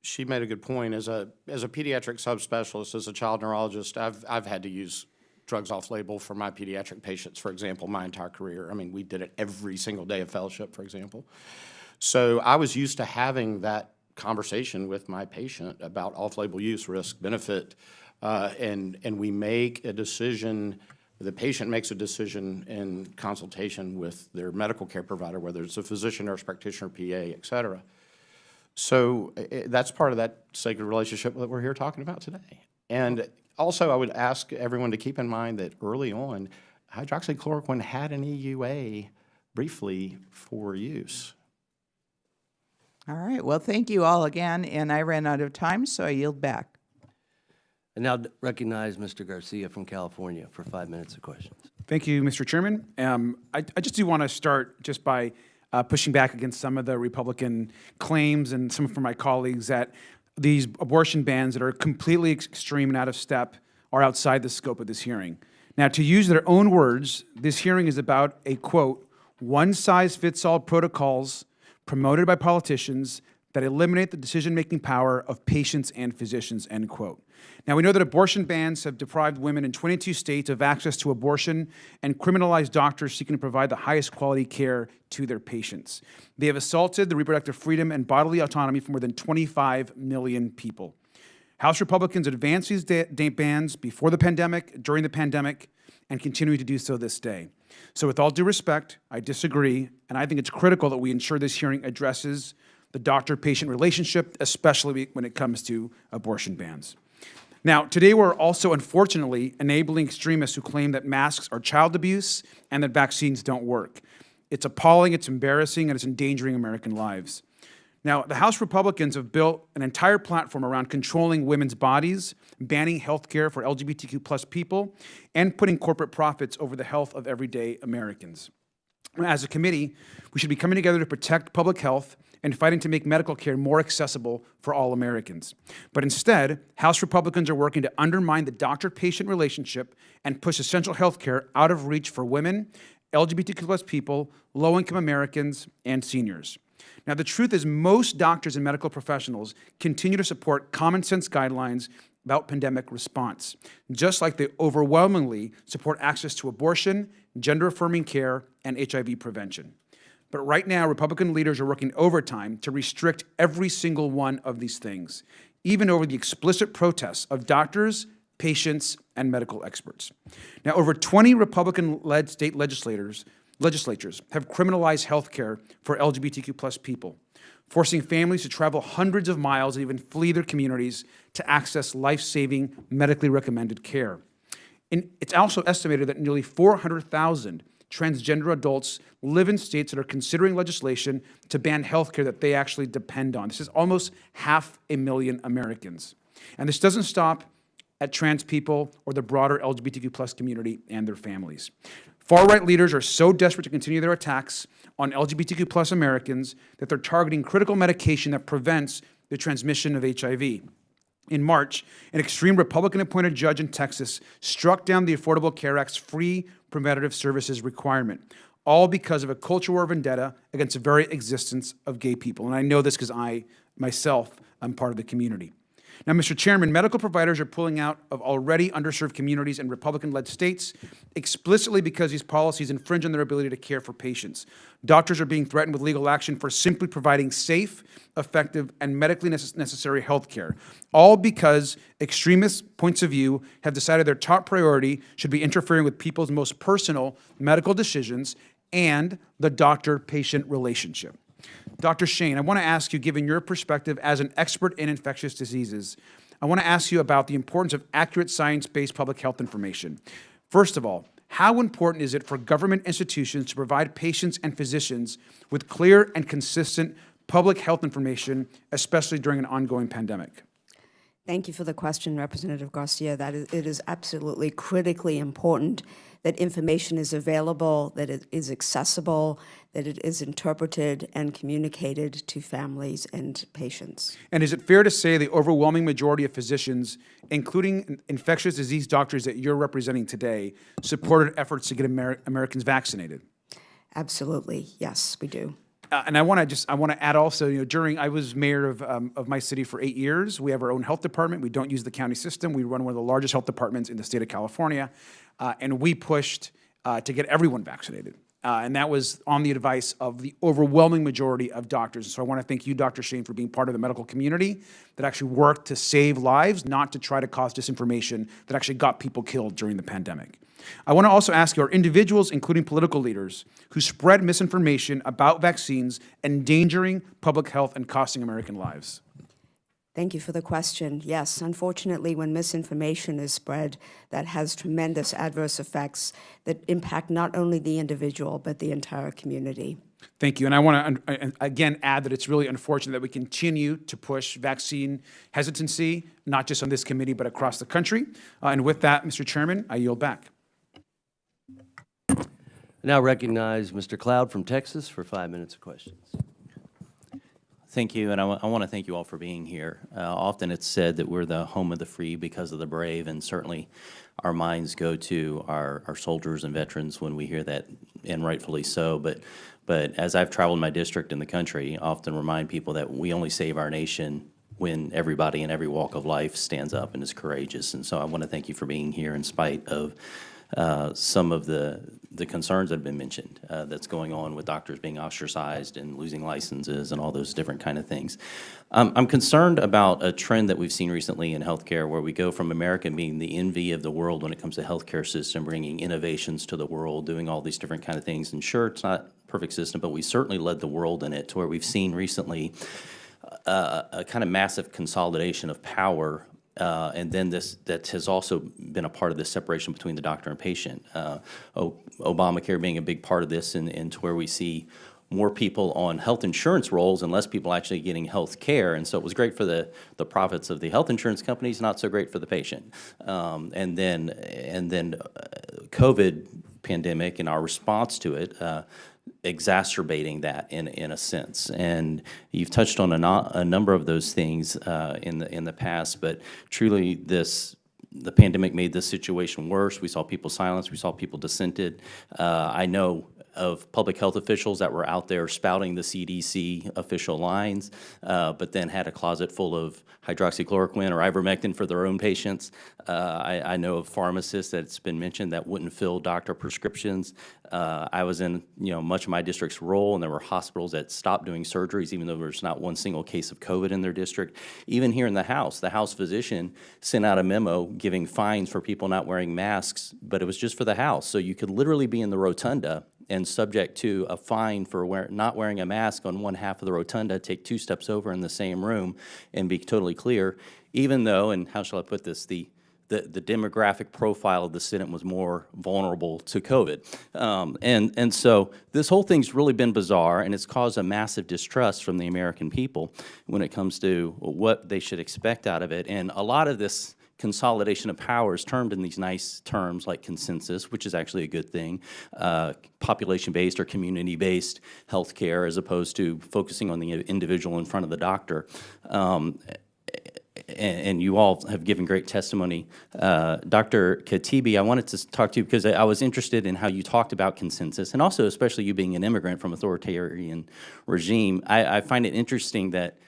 She made a good point. As a pediatric subspecialist, as a child neurologist, I've had to use drugs off-label for my pediatric patients, for example, my entire career. I mean, we did it every single day of fellowship, for example. So I was used to having that conversation with my patient about off-label use, risk, benefit, and we make a decision. The patient makes a decision in consultation with their medical care provider, whether it's a physician, nurse practitioner, PA, et cetera. So that's part of that sacred relationship that we're here talking about today. And also, I would ask everyone to keep in mind that early on, hydroxychloroquine had an EUA briefly for use. All right, well, thank you all again, and I ran out of time, so I yield back. I now recognize Mr. Garcia from California for 5 minutes of questions. Thank you, Mr. Chairman. I just do want to start just by pushing back against some of the Republican claims and some from my colleagues that these abortion bans that are completely extreme and out of step are outside the scope of this hearing. Now, to use their own words, this hearing is about a, quote, one-size-fits-all protocols promoted by politicians that eliminate the decision-making power of patients and physicians, end quote. Now, we know that abortion bans have deprived women in 22 states of access to abortion and criminalized doctors seeking to provide the highest quality care to their patients. They have assaulted the reproductive freedom and bodily autonomy for more than 25 million people. House Republicans advanced these bans before the pandemic, during the pandemic, and continue to do so this day. So with all due respect, I disagree, and I think it's critical that we ensure this hearing addresses the doctor-patient relationship, especially when it comes to abortion bans. Now, today we're also, unfortunately, enabling extremists who claim that masks are child abuse and that vaccines don't work. It's appalling, it's embarrassing, and it's endangering American lives. Now, the House Republicans have built an entire platform around controlling women's bodies, banning health care for LGBTQ plus people, and putting corporate profits over the health of everyday Americans. As a committee, we should be coming together to protect public health and fighting to make medical care more accessible for all Americans. But instead, House Republicans are working to undermine the doctor-patient relationship and push essential health care out of reach for women, LGBTQ plus people, low-income Americans, and seniors. Now, the truth is most doctors and medical professionals continue to support common sense guidelines about pandemic response, just like they overwhelmingly support access to abortion, gender-affirming care, and HIV prevention. But right now, Republican leaders are working overtime to restrict every single one of these things, even over the explicit protests of doctors, patients, and medical experts. Now, over 20 Republican-led state legislatures have criminalized health care for LGBTQ plus people, forcing families to travel hundreds of miles and even flee their communities to access life-saving, medically recommended care. And it's also estimated that nearly 400,000 transgender adults live in states that are considering legislation to ban health care that they actually depend on. This is almost 500,000 Americans. And this doesn't stop at trans people or the broader LGBTQ plus community and their families. Far-right leaders are so desperate to continue their attacks on LGBTQ plus Americans that they're targeting critical medication that prevents the transmission of HIV. In March, an extreme Republican-appointed judge in Texas struck down the Affordable Care Act's free preventative services requirement, all because of a culture war vendetta against the very existence of gay people. And I know this because I, myself, am part of the community. Now, Mr. Chairman, medical providers are pulling out of already underserved communities in Republican-led states explicitly because these policies infringe on their ability to care for patients. Doctors are being threatened with legal action for simply providing safe, effective, and medically necessary health care, all because extremist points of view have decided their top priority should be interfering with people's most personal medical decisions and the doctor-patient relationship. Dr. Shane, I want to ask you, given your perspective as an expert in infectious diseases, I want to ask you about the importance of accurate science-based public health information. First of all, how important is it for government institutions to provide patients and physicians with clear and consistent public health information, especially during an ongoing pandemic? Thank you for the question, Representative Garcia. It is absolutely critically important that information is available, that it is accessible, that it is interpreted and communicated to families and patients. And is it fair to say the overwhelming majority of physicians, including infectious disease doctors that you're representing today, supported efforts to get Americans vaccinated? Absolutely, yes, we do. And I want to add also, I was mayor of my city for 8 years. We have our own health department. We don't use the county system. We run one of the largest health departments in the state of California, and we pushed to get everyone vaccinated. And that was on the advice of the overwhelming majority of doctors. So I want to thank you, Dr. Shane, for being part of the medical community that actually worked to save lives, not to try to cause disinformation that actually got people killed during the pandemic. I want to also ask you, are individuals, including political leaders, who spread misinformation about vaccines endangering public health and costing American lives? Thank you for the question. Yes, unfortunately, when misinformation is spread, that has tremendous adverse effects that impact not only the individual, but the entire community. Thank you. And I want to, again, add that it's really unfortunate that we continue to push vaccine hesitancy, not just on this committee, but across the country. And with that, Mr. Chairman, I yield back. I now recognize Mr. Cloud from Texas for 5 minutes of questions. Thank you, and I want to thank you all for being here. Often it's said that we're the home of the free because of the brave, and certainly our minds go to our soldiers and veterans when we hear that, and rightfully so. But as I've traveled my district in the country, I often remind people that we only save our nation when everybody in every walk of life stands up and is courageous. And so I want to thank you for being here in spite of some of the concerns that have been mentioned that's going on with doctors being ostracized and losing licenses and all those different kind of things. I'm concerned about a trend that we've seen recently in healthcare where we go from America being the envy of the world when it comes to healthcare system, bringing innovations to the world, doing all these different kind of things. And sure, it's not a perfect system, but we certainly led the world in it to where we've seen recently a kind of massive consolidation of power. And then that has also been a part of this separation between the doctor and patient. Obamacare being a big part of this, and to where we see more people on health insurance rolls and less people actually getting health care. And so it was great for the profits of the health insurance companies, not so great for the patient. And then COVID pandemic and our response to it, exacerbating that in a sense. And you've touched on a number of those things in the past, but truly the pandemic made this situation worse. We saw people silenced, we saw people dissented. I know of public health officials that were out there spouting the CDC official lines, but then had a closet full of hydroxychloroquine or ivermectin for their own patients. I know of pharmacists that's been mentioned that wouldn't fill doctor prescriptions. I was in much of my district's role, and there were hospitals that stopped doing surgeries even though there's not one single case of COVID in their district. Even here in the House physician sent out a memo giving fines for people not wearing masks, but it was just for the House. So you could literally be in the rotunda and subject to a fine for not wearing a mask on one half of the rotunda, take 2 steps over in the same room and be totally clear, even though, and how shall I put this, the demographic profile of the Senate was more vulnerable to COVID. And so this whole thing's really been bizarre, and it's caused a massive distrust from the American people when it comes to what they should expect out of it. And a lot of this consolidation of power is termed in these nice terms like consensus, which is actually a good thing, population-based or community-based healthcare as opposed to focusing on the individual in front of the doctor. And you all have given great testimony. Dr. Khatibi, I wanted to talk to you because I was interested in how you talked about consensus, and also especially you being an immigrant from authoritarian regime. I find it interesting that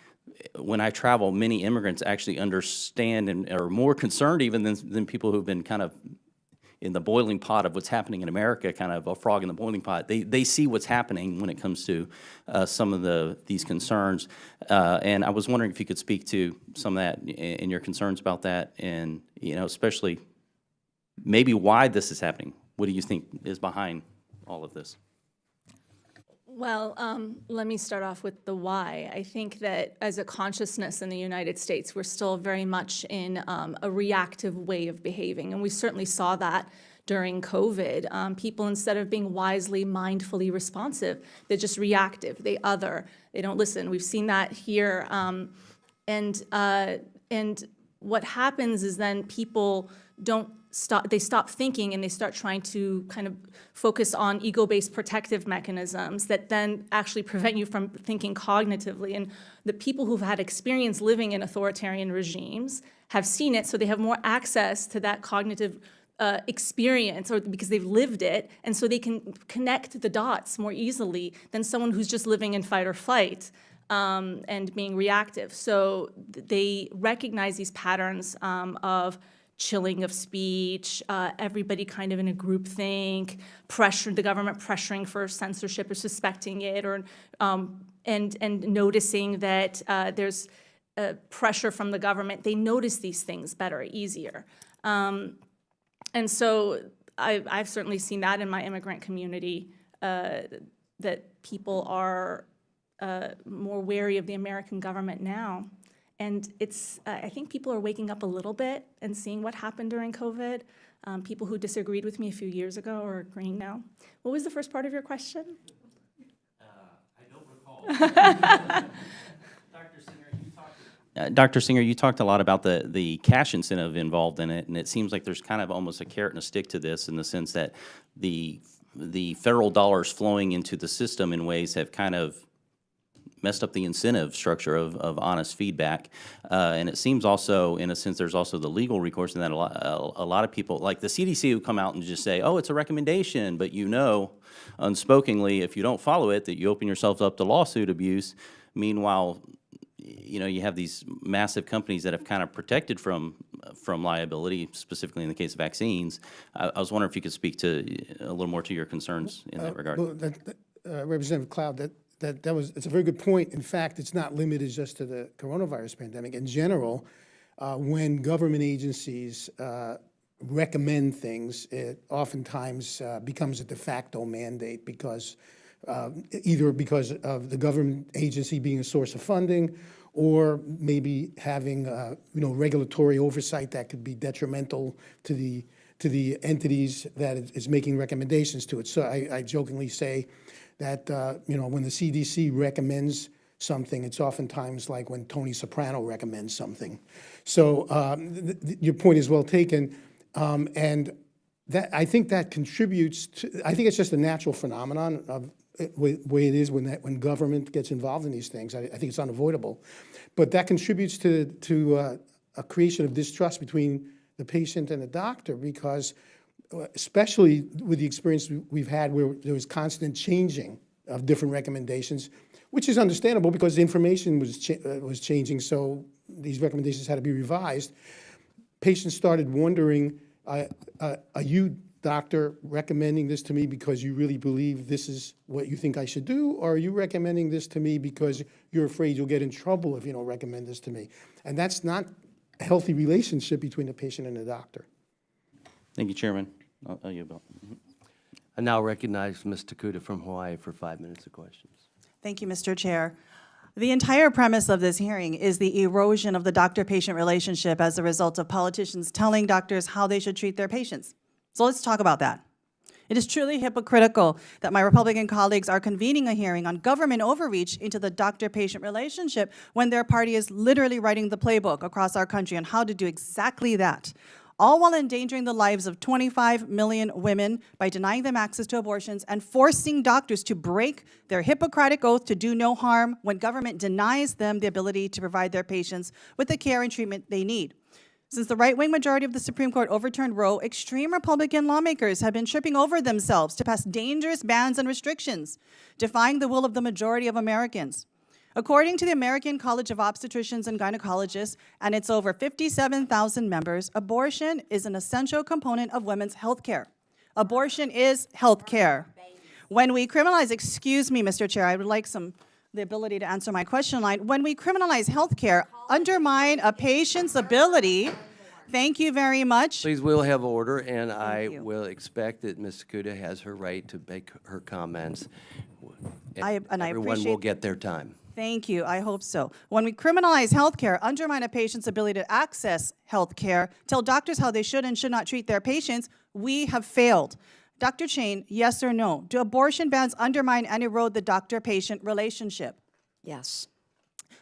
when I travel, many immigrants actually understand and are more concerned even than people who've been kind of in the boiling pot of what's happening in America, kind of a frog in the boiling pot. They see what's happening when it comes to some of these concerns. And I was wondering if you could speak to some of that and your concerns about that, and especially maybe why this is happening. What do you think is behind all of this? Well, let me start off with the why. I think that as a consciousness in the United States, we're still very much in a reactive way of behaving, and we certainly saw that during COVID. People, instead of being wisely, mindfully responsive, they're just reactive. They other. They don't listen. We've seen that here, and what happens is then people don't stop, they stop thinking and they start trying to kind of focus on ego-based protective mechanisms that then actually prevent you from thinking cognitively. And the people who've had experience living in authoritarian regimes have seen it, so they have more access to that cognitive experience, or because they've lived it, and so they can connect the dots more easily than someone who's just living in fight or flight. And being reactive. So they recognize these patterns of chilling of speech, everybody kind of in a group think, pressure, the government pressuring for censorship or suspecting it, or and noticing that there's pressure from the government. They notice these things better, easier. And so I've certainly seen that in my immigrant community, that people are more wary of the American government now. And it's, I think people are waking up a little bit and seeing what happened during COVID. People who disagreed with me a few years ago are agreeing now. What was the first part of your question? I don't recall. Dr. Singer, you talked a lot about the cash incentive involved in it, and it seems like there's kind of almost a carrot and a stick to this, in the sense that the federal dollars flowing into the system in ways have kind of messed up the incentive structure of honest feedback. And it seems also, in a sense, there's also the legal recourse in that a lot of people, like the CDC, who come out and just say, oh, it's a recommendation, but you know, unspokenly, if you don't follow it, that you open yourself up to lawsuit abuse. Meanwhile, you know, you have these massive companies that have kind of protected from liability, specifically in the case of vaccines. I was wondering if you could speak to a little more to your concerns in that regard. Well, Representative Cloud, it's a very good point. In fact, it's not limited just to the coronavirus pandemic. In general, when government agencies recommend things, it oftentimes becomes a de facto mandate, because either because of the government agency being a source of funding, or maybe having regulatory oversight that could be detrimental to the entities that is making recommendations to it. So I jokingly say that when the CDC recommends something, it's oftentimes like when Tony Soprano recommends something. So your point is well taken, and that, I think that contributes to, I think it's just a natural phenomenon of the way it is when government gets involved in these things. I think it's unavoidable, but that contributes to a creation of distrust between the patient and the doctor, because especially with the experience we've had where there was constant changing of different recommendations, which is understandable because the information was changing, so these recommendations had to be revised. Patients started wondering, are you, doctor, recommending this to me because you really believe this is what you think I should do, or are you recommending this to me because you're afraid you'll get in trouble if you don't recommend this to me? And that's not a healthy relationship between the patient and the doctor. Thank you, Chairman. I'll yield back. I now recognize Ms. Takuda from Hawaii for 5 minutes of questions. Thank you, Mr. Chair. The entire premise of this hearing is the erosion of the doctor-patient relationship as a result of politicians telling doctors how they should treat their patients. So let's talk about that. It is truly hypocritical that my Republican colleagues are convening a hearing on government overreach into the doctor-patient relationship when their party is literally writing the playbook across our country on how to do exactly that, all while endangering the lives of 25 million women by denying them access to abortions and forcing doctors to break their Hippocratic oath to do no harm when government denies them the ability to provide their patients with the care and treatment they need. Since the right-wing majority of the Supreme Court overturned Roe, extreme Republican lawmakers have been tripping over themselves to pass dangerous bans and restrictions, defying the will of the majority of Americans. According to the American College of Obstetricians and Gynecologists and its over 57,000 members, abortion is an essential component of women's health care. Abortion is health care. When we criminalize, excuse me, Mr. Chair, I would like the ability to answer my question line. When we criminalize health care, undermine a patient's ability. Thank you very much. Please, we'll have order, and I will expect that Ms. Takuda has her right to make her comments. And I Everyone will appreciate. get their time. Thank you. I hope so. When we criminalize healthcare, undermine a patient's ability to access healthcare, tell doctors how they should and should not treat their patients, we have failed. Dr. Chain, yes or no? Do abortion bans undermine and erode the doctor-patient relationship? Yes.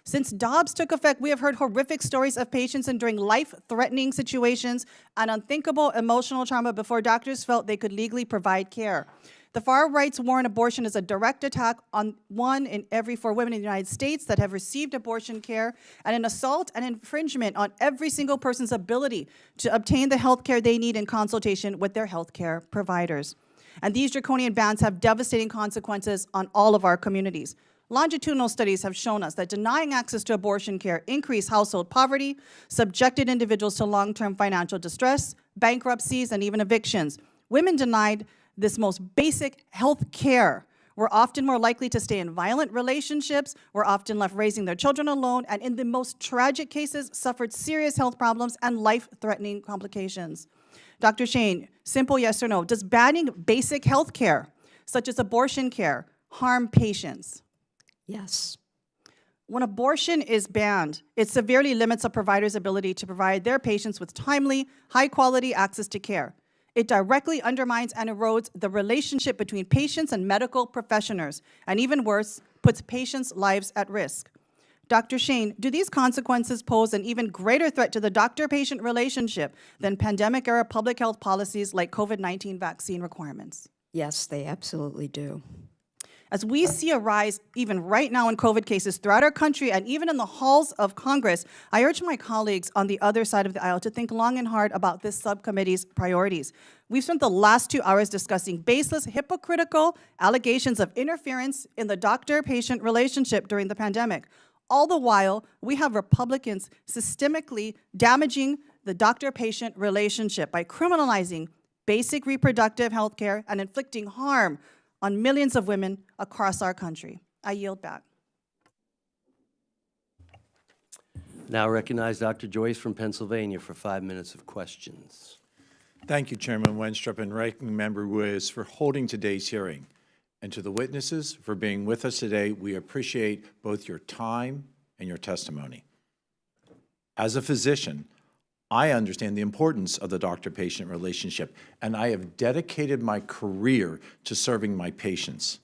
Since Dobbs took effect, we have heard horrific stories of patients enduring life-threatening situations and unthinkable emotional trauma before doctors felt they could legally provide care. The far right's war on abortion is a direct attack on 1 in every 4 women in the United States that have received abortion care, and an assault and infringement on every single person's ability to obtain the health care they need in consultation with their health care providers. And these draconian bans have devastating consequences on all of our communities. Longitudinal studies have shown us that denying access to abortion care increased household poverty, subjected individuals to long-term financial distress, bankruptcies, and even evictions. Women denied this most basic health care were often more likely to stay in violent relationships, were often left raising their children alone, and in the most tragic cases, suffered serious health problems and life-threatening complications. Dr. Shane, simple yes or no, does banning basic health care, such as abortion care, harm patients? Yes. When abortion is banned, it severely limits a provider's ability to provide their patients with timely, high-quality access to care. It directly undermines and erodes the relationship between patients and medical professionals, and even worse, puts patients' lives at risk. Dr. Shane, do these consequences pose an even greater threat to the doctor-patient relationship than pandemic-era public health policies like COVID-19 vaccine requirements? Yes, they absolutely do. As we see a rise even right now in COVID cases throughout our country and even in the halls of Congress, I urge my colleagues on the other side of the aisle to think long and hard about this subcommittee's priorities. We've spent the last 2 hours discussing baseless, hypocritical allegations of interference in the doctor-patient relationship during the pandemic. All the while, we have Republicans systemically damaging the doctor-patient relationship by criminalizing basic reproductive health care and inflicting harm on millions of women across our country. I yield back. Now recognize Dr. Joyce from Pennsylvania for 5 minutes of questions. Thank you, Chairman Wenstrup and Ranking Member Wiz, for holding today's hearing. And to the witnesses for being with us today, we appreciate both your time and your testimony. As a physician, I understand the importance of the doctor-patient relationship, and I have dedicated my career to serving my patients.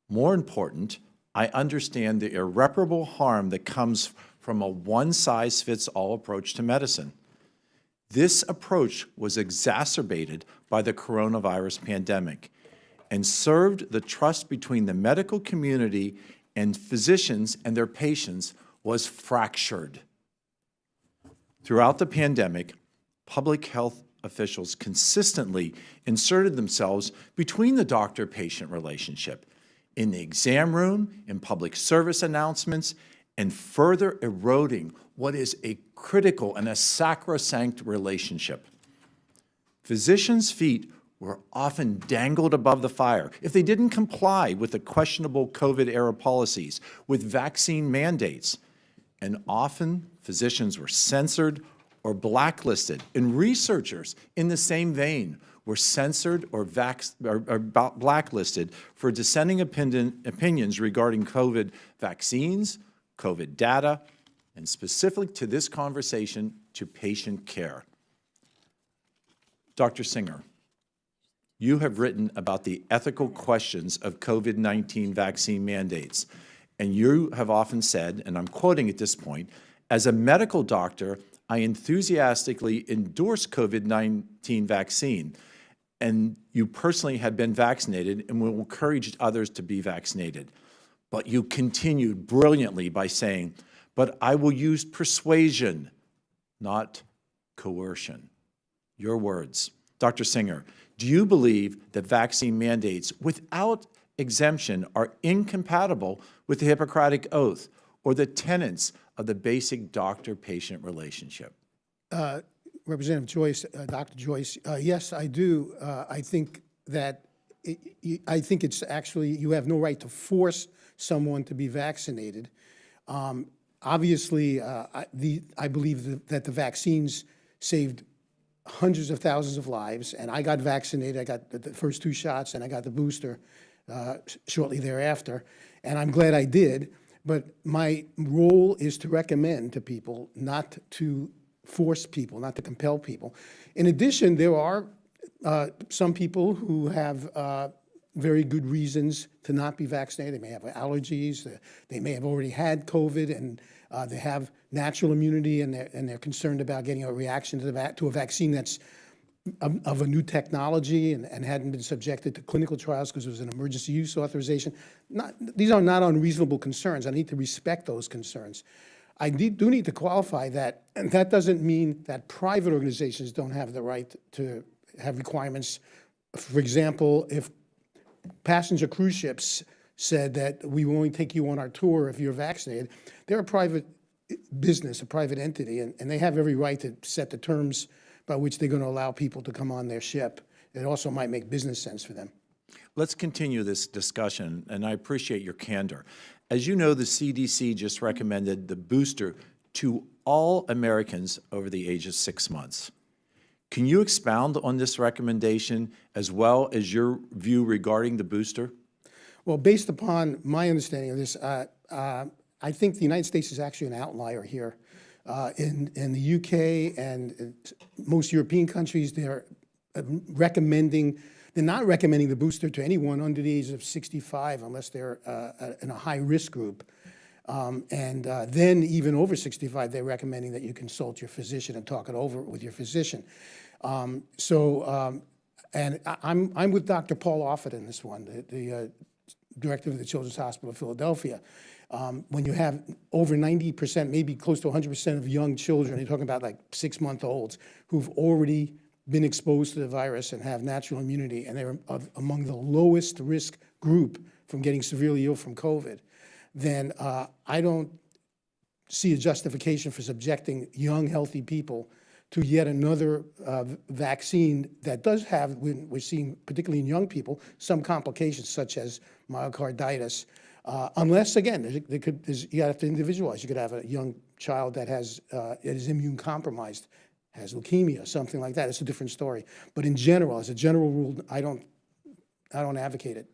More important, I understand the irreparable harm that comes from a one-size-fits-all approach to medicine. This approach was exacerbated by the coronavirus pandemic and served the trust between the medical community and physicians and their patients was fractured. Throughout the pandemic, public health officials consistently inserted themselves between the doctor-patient relationship, in the exam room, in public service announcements, and further eroding what is a critical and a sacrosanct relationship. Physicians' feet were often dangled above the fire if they didn't comply with the questionable COVID-era policies, with vaccine mandates. And often, physicians were censored or blacklisted, and researchers in the same vein were censored or blacklisted for dissenting opinions regarding COVID vaccines, COVID data, and specific to this conversation, to patient care. Dr. Singer, you have written about the ethical questions of COVID-19 vaccine mandates, and you have often said, and I'm quoting at this point, as a medical doctor, I enthusiastically endorse COVID-19 vaccine, and you personally had been vaccinated and will encourage others to be vaccinated. But you continued brilliantly by saying, but I will use persuasion, not coercion. Your words. Dr. Singer, do you believe that vaccine mandates without exemption are incompatible with the Hippocratic Oath or the tenets of the basic doctor-patient relationship? Representative Joyce, Dr. Joyce, yes, I do. I think that I think it's actually, you have no right to force someone to be vaccinated. Obviously, I believe that the vaccines saved hundreds of thousands of lives, and I got vaccinated. I got the first 2 shots, and I got the booster shortly thereafter, and I'm glad I did. But my role is to recommend to people, not to force people, not to compel people. In addition, there are some people who have very good reasons to not be vaccinated. They may have allergies, they may have already had COVID, and they have natural immunity, and they're concerned about getting a reaction to a vaccine that's of a new technology and hadn't been subjected to clinical trials because it was an emergency use authorization. These are not unreasonable concerns. I need to respect those concerns. I do need to qualify that, and that doesn't mean that private organizations don't have the right to have requirements. For example, if passenger cruise ships said that we will only take you on our tour if you're vaccinated, they're a private business, a private entity, and they have every right to set the terms by which they're going to allow people to come on their ship. It also might make business sense for them. Let's continue this discussion, and I appreciate your candor. As you know, the CDC just recommended the booster to all Americans over the age of 6 months. Can you expound on this recommendation as well as your view regarding the booster? Well, based upon my understanding of this, I think the United States is actually an outlier here. In the UK and most European countries, they're not recommending the booster to anyone under the age of 65 unless they're in a high-risk group. And then even over 65, they're recommending that you consult your physician and talk it over with your physician. And I'm with Dr. Paul Offit in this one, the director of the Children's Hospital of Philadelphia. When you have over 90%, maybe close to 100% of young children, you're talking about like 6-month-olds, who've already been exposed to the virus and have natural immunity, and they're among the lowest risk group from getting severely ill from COVID, then I don't see a justification for subjecting young, healthy people to yet another vaccine that does have, we're seeing, particularly in young people, some complications such as myocarditis. Unless, again, you have to individualize. You could have a young child that is immune compromised, has leukemia, something like that. It's a different story. But in general, as a general rule, I don't advocate it.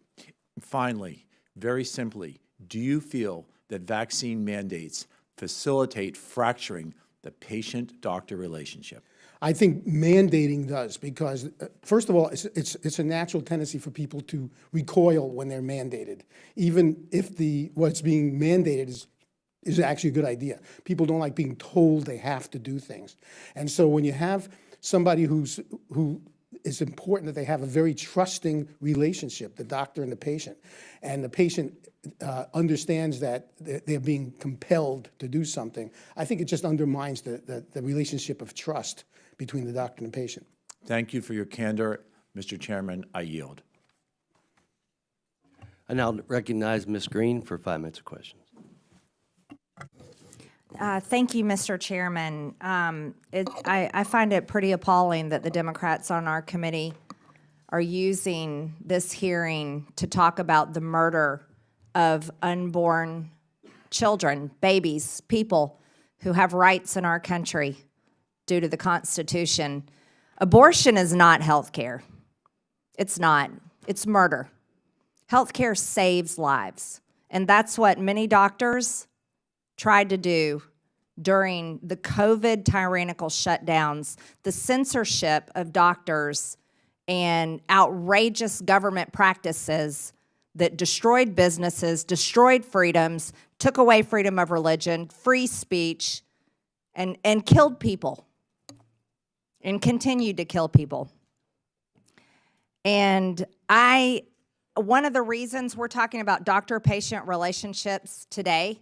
Finally, very simply, do you feel that vaccine mandates facilitate fracturing the patient-doctor relationship? I think mandating does, because first of all, it's a natural tendency for people to recoil when they're mandated, even if what's being mandated is actually a good idea. People don't like being told they have to do things. And so when you have somebody who it's important that they have a very trusting relationship, the doctor and the patient understands that they're being compelled to do something, I think it just undermines the relationship of trust between the doctor and the patient. Thank you for your candor. Mr. Chairman, I yield. I now recognize Ms. Green for 5 minutes of questions. Thank you, Mr. Chairman. I find it pretty appalling that the Democrats on our committee are using this hearing to talk about the murder of unborn children, babies, people who have rights in our country due to the Constitution. Abortion is not health care. It's not. It's murder. Health care saves lives. And that's what many doctors tried to do during the COVID tyrannical shutdowns, the censorship of doctors, and outrageous government practices that destroyed businesses, destroyed freedoms, took away freedom of religion, free speech, and killed people, and continued to kill people. And one of the reasons we're talking about doctor-patient relationships today,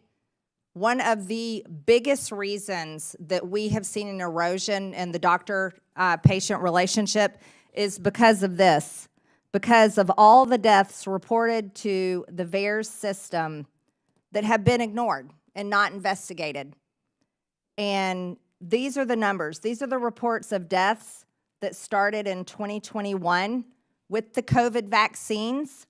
one of the biggest reasons that we have seen an erosion in the doctor-patient relationship is because of this, because of all the deaths reported to the VAERS system that have been ignored and not investigated. And these are the numbers. These are the reports of deaths that started in 2021 with the COVID vaccines.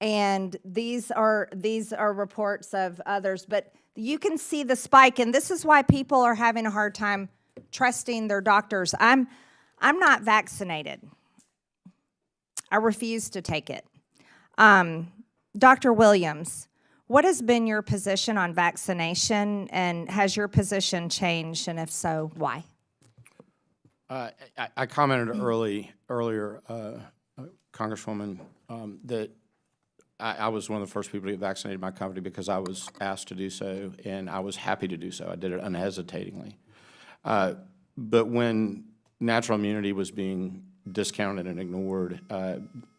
And these are reports of others, but you can see the spike, and this is why people are having a hard time trusting their doctors. I'm not vaccinated. I refuse to take it. Dr. Williams, what has been your position on vaccination, and has your position changed, and if so, why? I commented earlier, Congresswoman, that I was one of the first people to get vaccinated in my company because I was asked to do so, and I was happy to do so. I did it unhesitatingly. But when natural immunity was being discounted and ignored,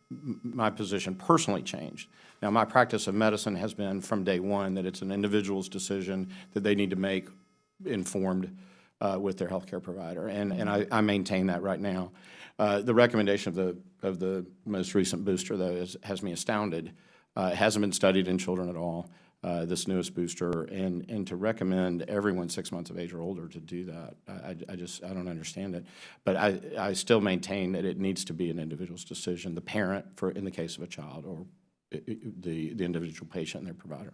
my position personally changed. Now, my practice of medicine has been from day one that it's an individual's decision that they need to make informed with their healthcare provider, and I maintain that right now. The recommendation of the most recent booster, though, has me astounded. It hasn't been studied in children at all, this newest booster, and to recommend everyone 6 months of age or older to do that, I don't understand it. But I still maintain that it needs to be an individual's decision, the parent, in the case of a child, or the individual patient and their provider.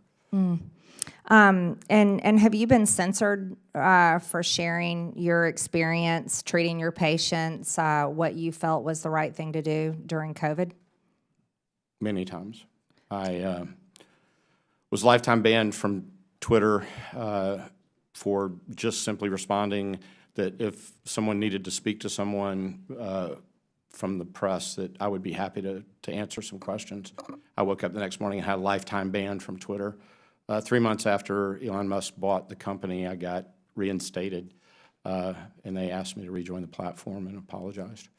And have you been censored for sharing your experience treating your patients, what you felt was the right thing to do during COVID? Many times. I was lifetime banned from Twitter for just simply responding that if someone needed to speak to someone from the press, that I would be happy to answer some questions. I woke up the next morning and had a lifetime ban from Twitter. 3 months after Elon Musk bought the company, I got reinstated, and they asked me to rejoin the platform and apologized.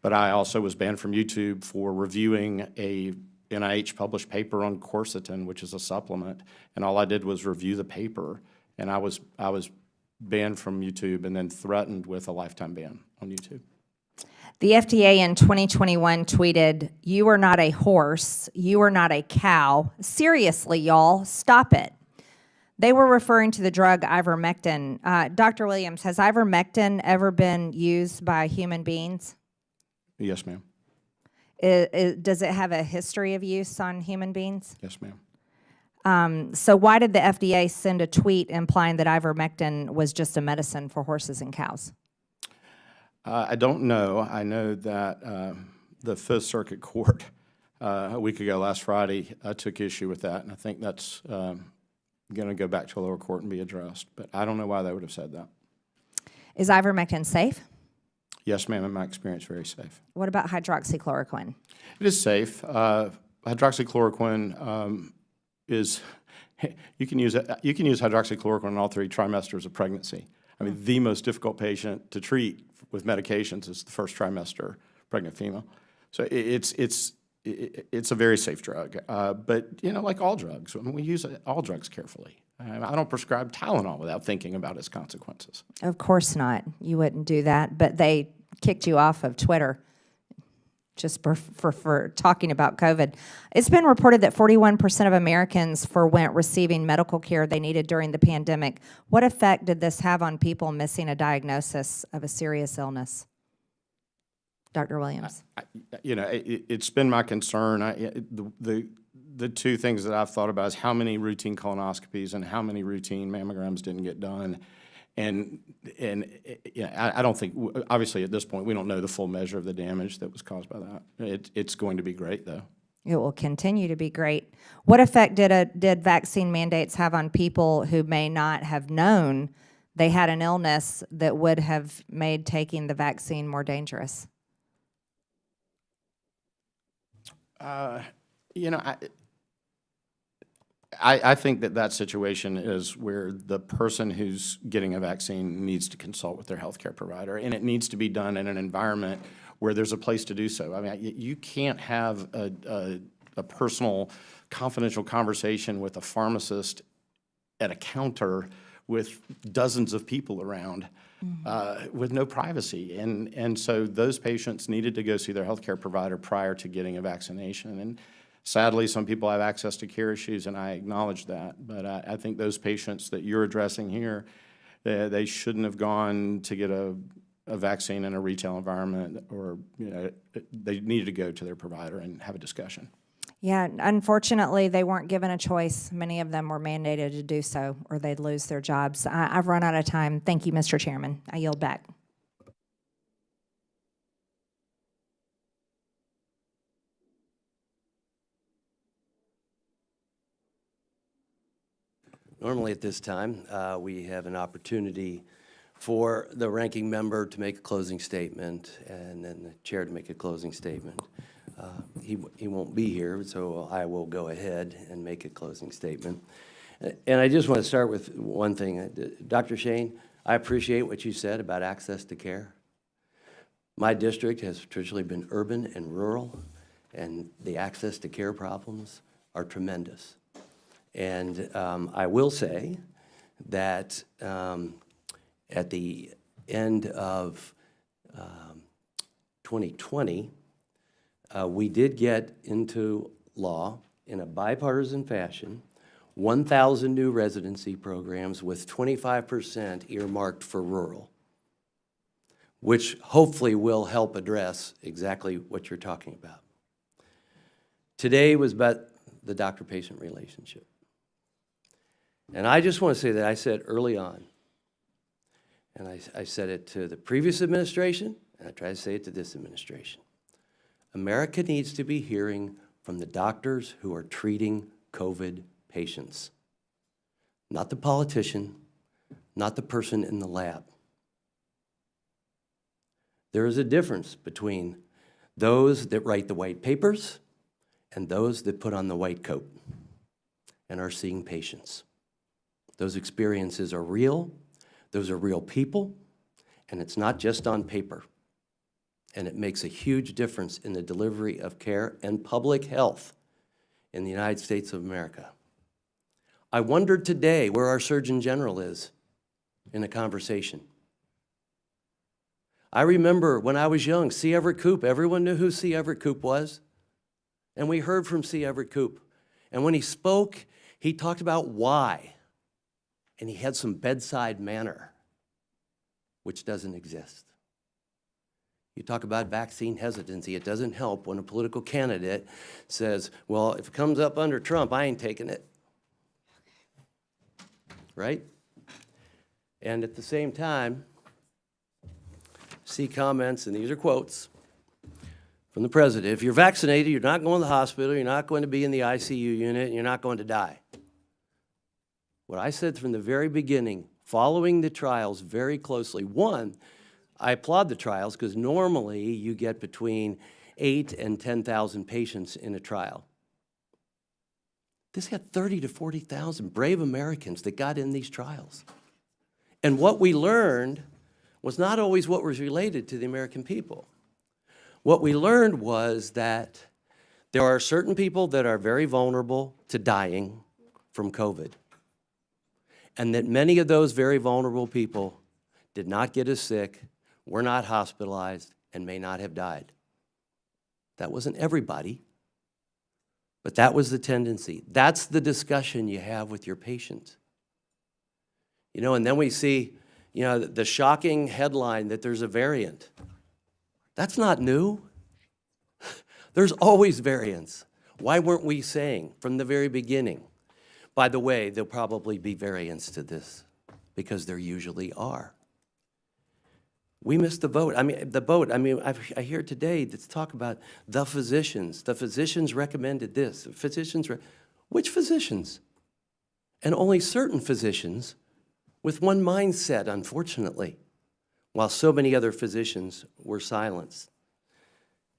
But I also was banned from YouTube for reviewing a NIH-published paper on quercetin, which is a supplement, and all I did was review the paper, and I was banned from YouTube and then threatened with a lifetime ban on YouTube. The FDA in 2021 tweeted, "You are not a horse, you are not a cow. Seriously, y'all, stop it." They were referring to the drug ivermectin. Dr. Williams, has ivermectin ever been used by human beings? Yes, ma'am. Does it have a history of use on human beings? Yes, ma'am. So why did the FDA send a tweet implying that ivermectin was just a medicine for horses and cows? I don't know. I know that the Fifth Circuit Court a week ago, last Friday, took issue with that, and I think that's going to go back to a lower court and be addressed. But I don't know why they would have said that. Is ivermectin safe? Yes, ma'am, in my experience, very safe. What about hydroxychloroquine? It is safe. Hydroxychloroquine is, you can use hydroxychloroquine in all 3 trimesters of pregnancy. I mean, the most difficult patient to treat with medications is the first trimester pregnant female. So it's a very safe drug. But, you know, like all drugs, I mean, we use all drugs carefully. I don't prescribe Tylenol without thinking about its consequences. Of course not. You wouldn't do that. But they kicked you off of Twitter just for talking about COVID. It's been reported that 41% of Americans forwent receiving medical care they needed during the pandemic. What effect did this have on people missing a diagnosis of a serious illness? Dr. Williams. You know, it's been my concern. The 2 things that I've thought about is how many routine colonoscopies and how many routine mammograms didn't get done. And you know, I don't think, obviously at this point, we don't know the full measure of the damage that was caused by that. It's going to be great, though. It will continue to be great. What effect did vaccine mandates have on people who may not have known they had an illness that would have made taking the vaccine more dangerous? You know, I think that situation is where the person who's getting a vaccine needs to consult with their healthcare provider, and it needs to be done in an environment where there's a place to do so. I mean, you can't have a personal, confidential conversation with a pharmacist at a counter with dozens of people around with no privacy. And so those patients needed to go see their healthcare provider prior to getting a vaccination. And sadly, some people have access to care issues, and I acknowledge that. But I think those patients that you're addressing here, they shouldn't have gone to get a vaccine in a retail environment, or you know, they needed to go to their provider and have a discussion. Yeah, unfortunately, they weren't given a choice. Many of them were mandated to do so, or they'd lose their jobs. I've run out of time. Thank you, Mr. Chairman. I yield back. Normally at this time, we have an opportunity for the ranking member to make a closing statement and then the chair to make a closing statement. He won't be here, so I will go ahead and make a closing statement. And I just want to start with one thing. Dr. Shane, I appreciate what you said about access to care. My district has traditionally been urban and rural, and the access to care problems are tremendous. And I will say that at the end of 2020, we did get into law in a bipartisan fashion 1,000 new residency programs with 25% earmarked for rural, which hopefully will help address exactly what you're talking about. Today was about the doctor-patient relationship. And I just want to say that I said early on, and I said it to the previous administration, and I try to say it to this administration. America needs to be hearing from the doctors who are treating COVID patients, not the politician, not the person in the lab. There is a difference between those that write the white papers and those that put on the white coat and are seeing patients. Those experiences are real, those are real people, and it's not just on paper. And it makes a huge difference in the delivery of care and public health in the United States of America. I wondered today where our Surgeon General is in a conversation. I remember when I was young, C. Everett Koop, everyone knew who C. Everett Koop was. And we heard from C. Everett Koop. And when he spoke, he talked about why. And he had some bedside manner, which doesn't exist. You talk about vaccine hesitancy. It doesn't help when a political candidate says, well, if it comes up under Trump, I ain't taking it. Right? And at the same time, see comments, and these are quotes from the president. If you're vaccinated, you're not going to the hospital, you're not going to be in the ICU unit, and you're not going to die. What I said from the very beginning, following the trials very closely, one, I applaud the trials because normally you get between 8,000 and 10,000 patients in a trial. This had 30,000 to 40,000 brave Americans that got in these trials. And what we learned was not always what was related to the American people. What we learned was that there are certain people that are very vulnerable to dying from COVID, and that many of those very vulnerable people did not get as sick, were not hospitalized, and may not have died. That wasn't everybody, but that was the tendency. That's the discussion you have with your patient. You know, and then we see, you know, the shocking headline that there's a variant. That's not new. There's always variants. Why weren't we saying from the very beginning? By the way, there'll probably be variants to this because there usually are. We missed the vote. I mean, I hear today that's talk about the physicians. The physicians recommended this. Which physicians? And only certain physicians with one mindset, unfortunately, while so many other physicians were silenced.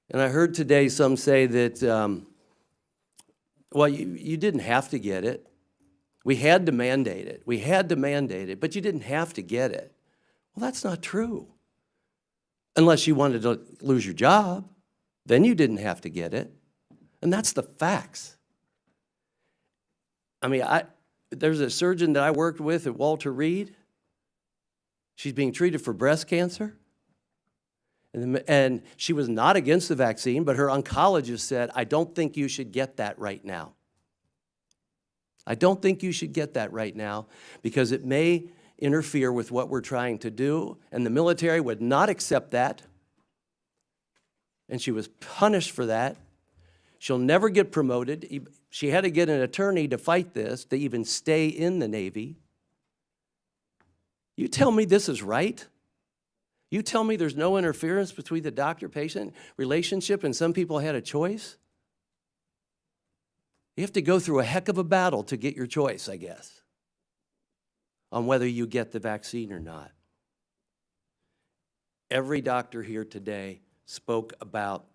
And I heard today some say that, well, you didn't have to get it. We had to mandate it. We had to mandate it, but you didn't have to get it. Well, that's not true. Unless you wanted to lose your job, then you didn't have to get it. And that's the facts. I mean, there's a surgeon that I worked with at Walter Reed. She's being treated for breast cancer. And she was not against the vaccine, but her oncologist said, I don't think you should get that right now. I don't think you should get that right now because it may interfere with what we're trying to do, and the military would not accept that. And she was punished for that. She'll never get promoted. She had to get an attorney to fight this, to even stay in the Navy. You tell me this is right? You tell me there's no interference between the doctor-patient relationship and some people had a choice? You have to go through a heck of a battle to get your choice, I guess. on whether you get the vaccine or not. Every doctor here today spoke about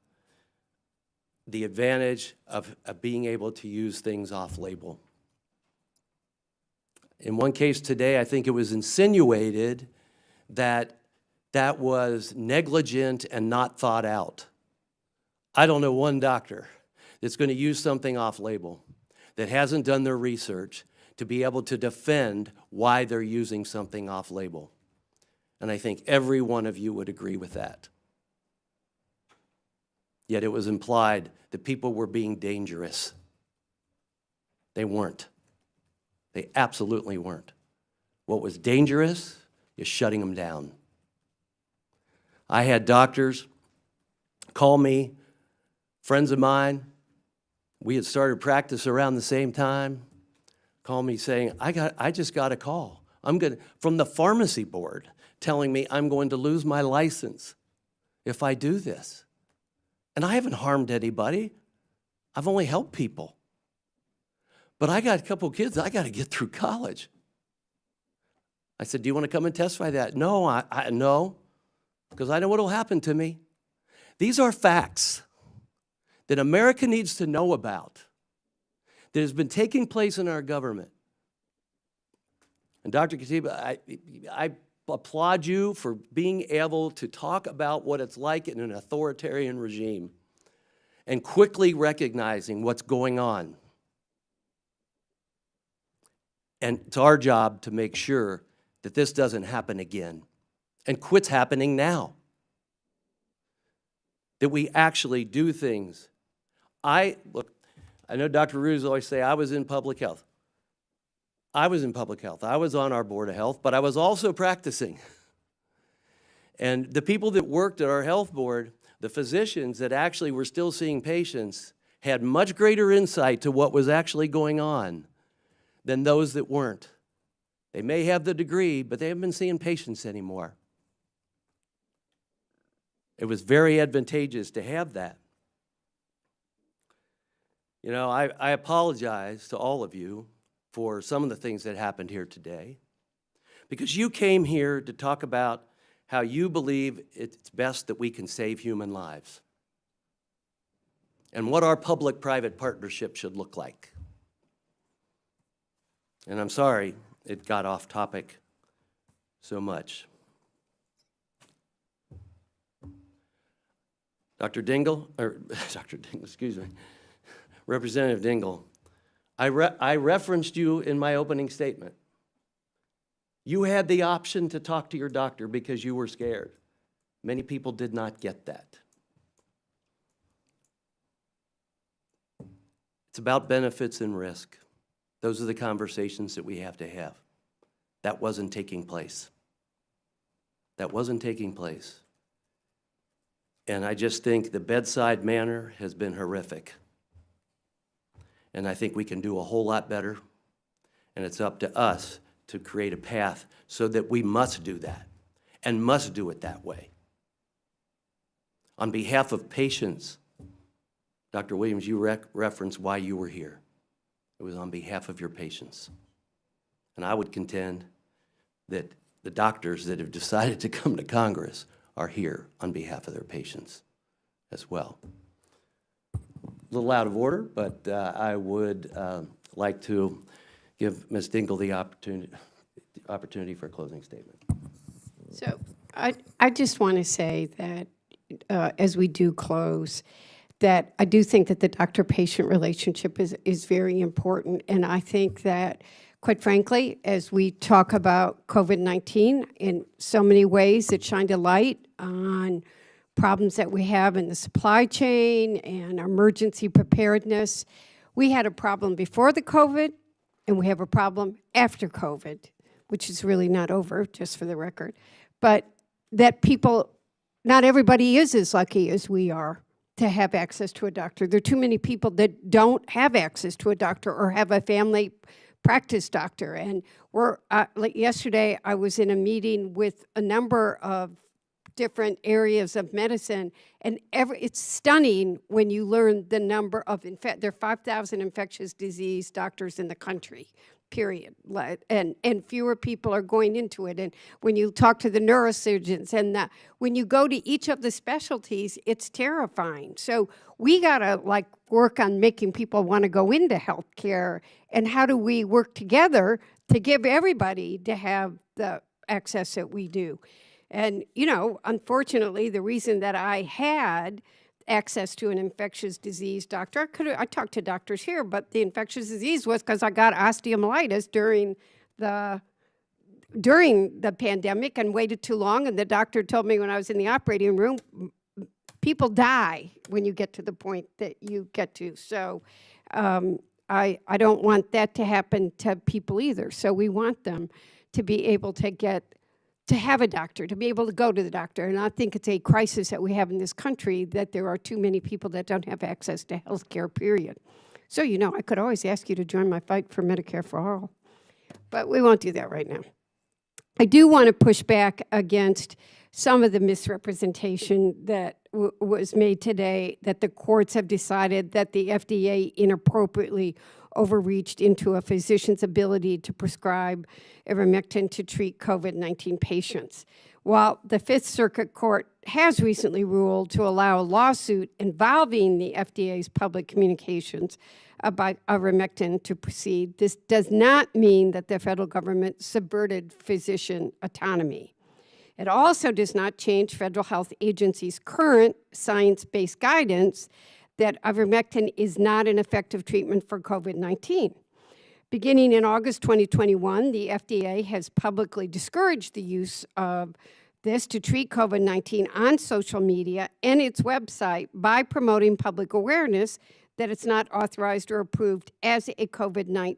the advantage of being able to use things off-label. In one case today, I think it was insinuated that that was negligent and not thought out. I don't know one doctor that's going to use something off-label that hasn't done their research to be able to defend why they're using something off-label. And I think every one of you would agree with that. Yet it was implied that people were being dangerous. They weren't. They absolutely weren't. What was dangerous is shutting them down. I had doctors call me, friends of mine, we had started practice around the same time, call me saying, I just got a call. From the pharmacy board telling me I'm going to lose my license if I do this. And I haven't harmed anybody. I've only helped people. But I got a couple of kids, I got to get through college. I said, do you want to come and testify that? No, no, because I know what will happen to me. These are facts that America needs to know about, that has been taking place in our government. And Dr. Katiba, I applaud you for being able to talk about what it's like in an authoritarian regime and quickly recognizing what's going on. And it's our job to make sure that this doesn't happen again and quits happening now. That we actually do things. Look, I know Dr. Ruiz always say I was in public health. I was in public health. I was on our Board of Health, but I was also practicing. And the people that worked at our health board, the physicians that actually were still seeing patients, had much greater insight to what was actually going on than those that weren't. They may have the degree, but they haven't been seeing patients anymore. It was very advantageous to have that. You know, I apologize to all of you for some of the things that happened here today, because you came here to talk about how you believe it's best that we can save human lives and what our public-private partnership should look like. And I'm sorry it got off topic so much. Dr. Dingell, excuse me, Representative Dingell, I referenced you in my opening statement. You had the option to talk to your doctor because you were scared. Many people did not get that. It's about benefits and risk. Those are the conversations that we have to have. That wasn't taking place. That wasn't taking place. And I just think the bedside manner has been horrific. And I think we can do a whole lot better. And it's up to us to create a path so that we must do that and must do it that way. On behalf of patients, Dr. Williams, you referenced why you were here. It was on behalf of your patients. And I would contend that the doctors that have decided to come to Congress are here on behalf of their patients as well. A little out of order, but I would like to give Ms. Dingell the opportunity for a closing statement. So I just want to say that as we do close, that I do think that the doctor-patient relationship is very important. And I think that, quite frankly, as we talk about COVID-19, in so many ways it shined a light on problems that we have in the supply chain and emergency preparedness. We had a problem before the COVID, and we have a problem after COVID, which is really not over, just for the record. But that people, not everybody is as lucky as we are to have access to a doctor. There are too many people that don't have access to a doctor or have a family practice doctor. And like yesterday, I was in a meeting with a number of different areas of medicine, and it's stunning when you learn the number of, there are 5,000 infectious disease doctors in the country. period. And fewer people are going into it. And when you talk to the neurosurgeons and when you go to each of the specialties, it's terrifying. So we gotta work on making people want to go into healthcare, and how do we work together to give everybody to have the access that we do. And, unfortunately, the reason that I had access to an infectious disease doctor, I talked to doctors here, but the infectious disease was because I got osteomyelitis during the pandemic and waited too long, and the doctor told me when I was in the operating room, people die when you get to the point that you get to. So I don't want that to happen to people either. So we want them to be able to have a doctor, to be able to go to the doctor. And I think it's a crisis that we have in this country, that there are too many people that don't have access to health care, period. So, I could always ask you to join my fight for Medicare for all, but we won't do that right now. I do want to push back against some of the misrepresentation that was made today, that the courts have decided that the FDA inappropriately overreached into a physician's ability to prescribe ivermectin to treat COVID-19 patients. While the Fifth Circuit Court has recently ruled to allow a lawsuit involving the FDA's public communications about ivermectin to proceed, this does not mean that the federal government subverted physician autonomy. It also does not change federal health agencies' current science-based guidance that ivermectin is not an effective treatment for COVID-19. Beginning in August 2021, the FDA has publicly discouraged the use of this to treat COVID-19 on social media and its website by promoting public awareness that it's not authorized or approved as a COVID-19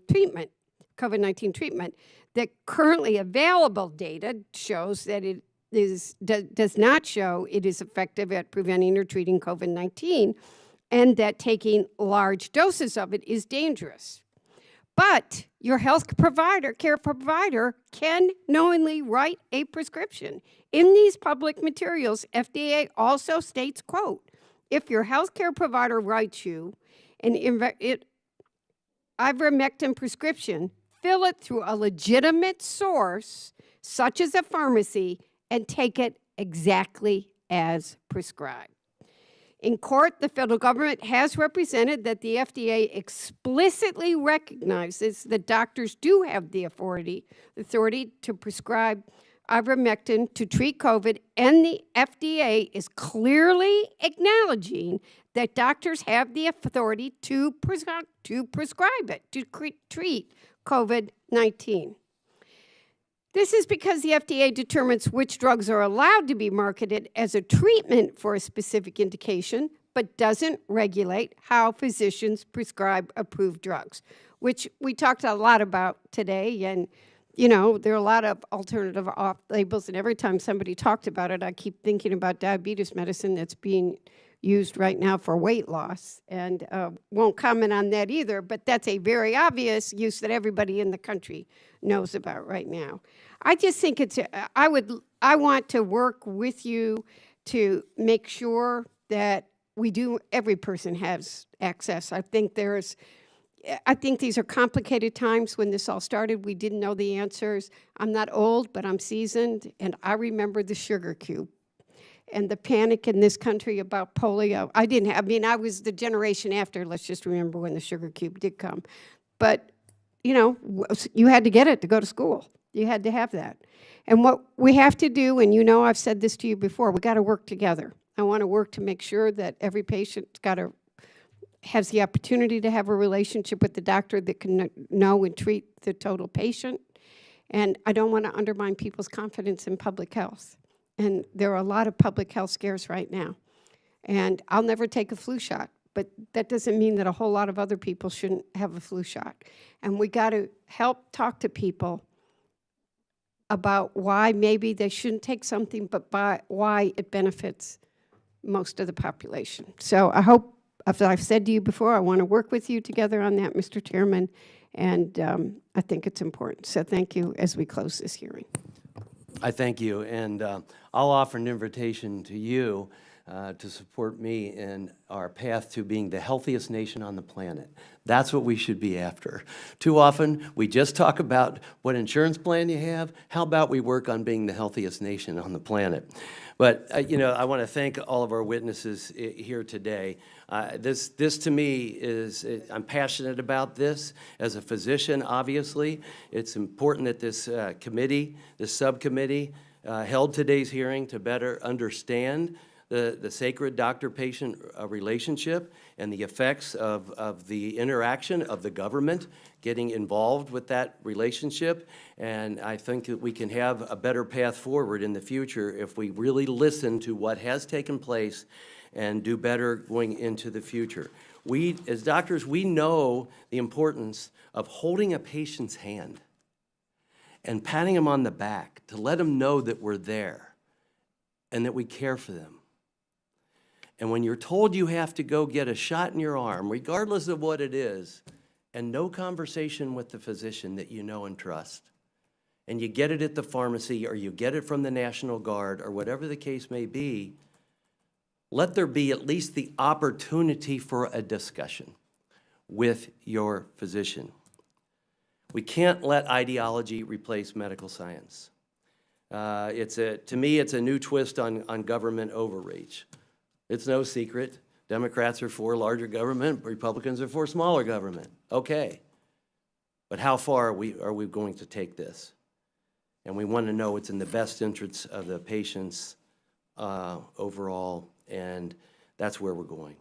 treatment. The currently available data shows that it does not show it is effective at preventing or treating COVID-19, and that taking large doses of it is dangerous. But your care provider can knowingly write a prescription. In these public materials, FDA also states, quote, if your healthcare provider writes you an ivermectin prescription, fill it through a legitimate source, such as a pharmacy, and take it exactly as prescribed. In court, the federal government has represented that the FDA explicitly recognizes that doctors do have the authority to prescribe ivermectin to treat COVID, and the FDA is clearly acknowledging that doctors have the authority to prescribe it, to treat COVID-19. This is because the FDA determines which drugs are allowed to be marketed as a treatment for a specific indication, but doesn't regulate how physicians prescribe approved drugs, which we talked a lot about today. And, there are a lot of alternative off labels, and every time somebody talked about it, I keep thinking about diabetes medicine that's being used right now for weight loss, and won't comment on that either, but that's a very obvious use that everybody in the country knows about right now. I just think I want to work with you to make sure that every person has access. I think these are complicated times. When this all started, we didn't know the answers. I'm not old, but I'm seasoned, and I remember the sugar cube and the panic in this country about polio. I was the generation after, let's just remember when the sugar cube did come. But, you had to get it to go to school. You had to have that. And what we have to do, and I've said this to you before, we got to work together. I want to work to make sure that every patient has the opportunity to have a relationship with the doctor that can know and treat the total patient. And I don't want to undermine people's confidence in public health. And there are a lot of public health scares right now. And I'll never take a flu shot, but that doesn't mean that a whole lot of other people shouldn't have a flu shot. And we got to help talk to people about why maybe they shouldn't take something, but why it benefits most of the population. So I hope, as I've said to you before, I want to work with you together on that, Mr. Chairman, and I think it's important. So thank you as we close this hearing. I thank you, and I'll offer an invitation to you to support me in our path to being the healthiest nation on the planet. That's what we should be after. Too often, we just talk about what insurance plan you have. How about we work on being the healthiest nation on the planet? But, you know, I want to thank all of our witnesses here today. This to me is, I'm passionate about this as a physician, obviously. It's important that this committee, this subcommittee, held today's hearing to better understand the sacred doctor-patient relationship and the effects of the interaction of the government getting involved with that relationship. And I think that we can have a better path forward in the future if we really listen to what has taken place and do better going into the future. We, as doctors, we know the importance of holding a patient's hand and patting them on the back to let them know that we're there and that we care for them. And when you're told you have to go get a shot in your arm, regardless of what it is, and no conversation with the physician that you know and trust, and you get it at the pharmacy or you get it from the National Guard or whatever the case may be, let there be at least the opportunity for a discussion with your physician. We can't let ideology replace medical science. To me, it's a new twist on government overreach. It's no secret. Democrats are for larger government, Republicans are for smaller government. Okay. But how far are we going to take this? And we want to know it's in the best interests of the patients overall, and that's where we're going.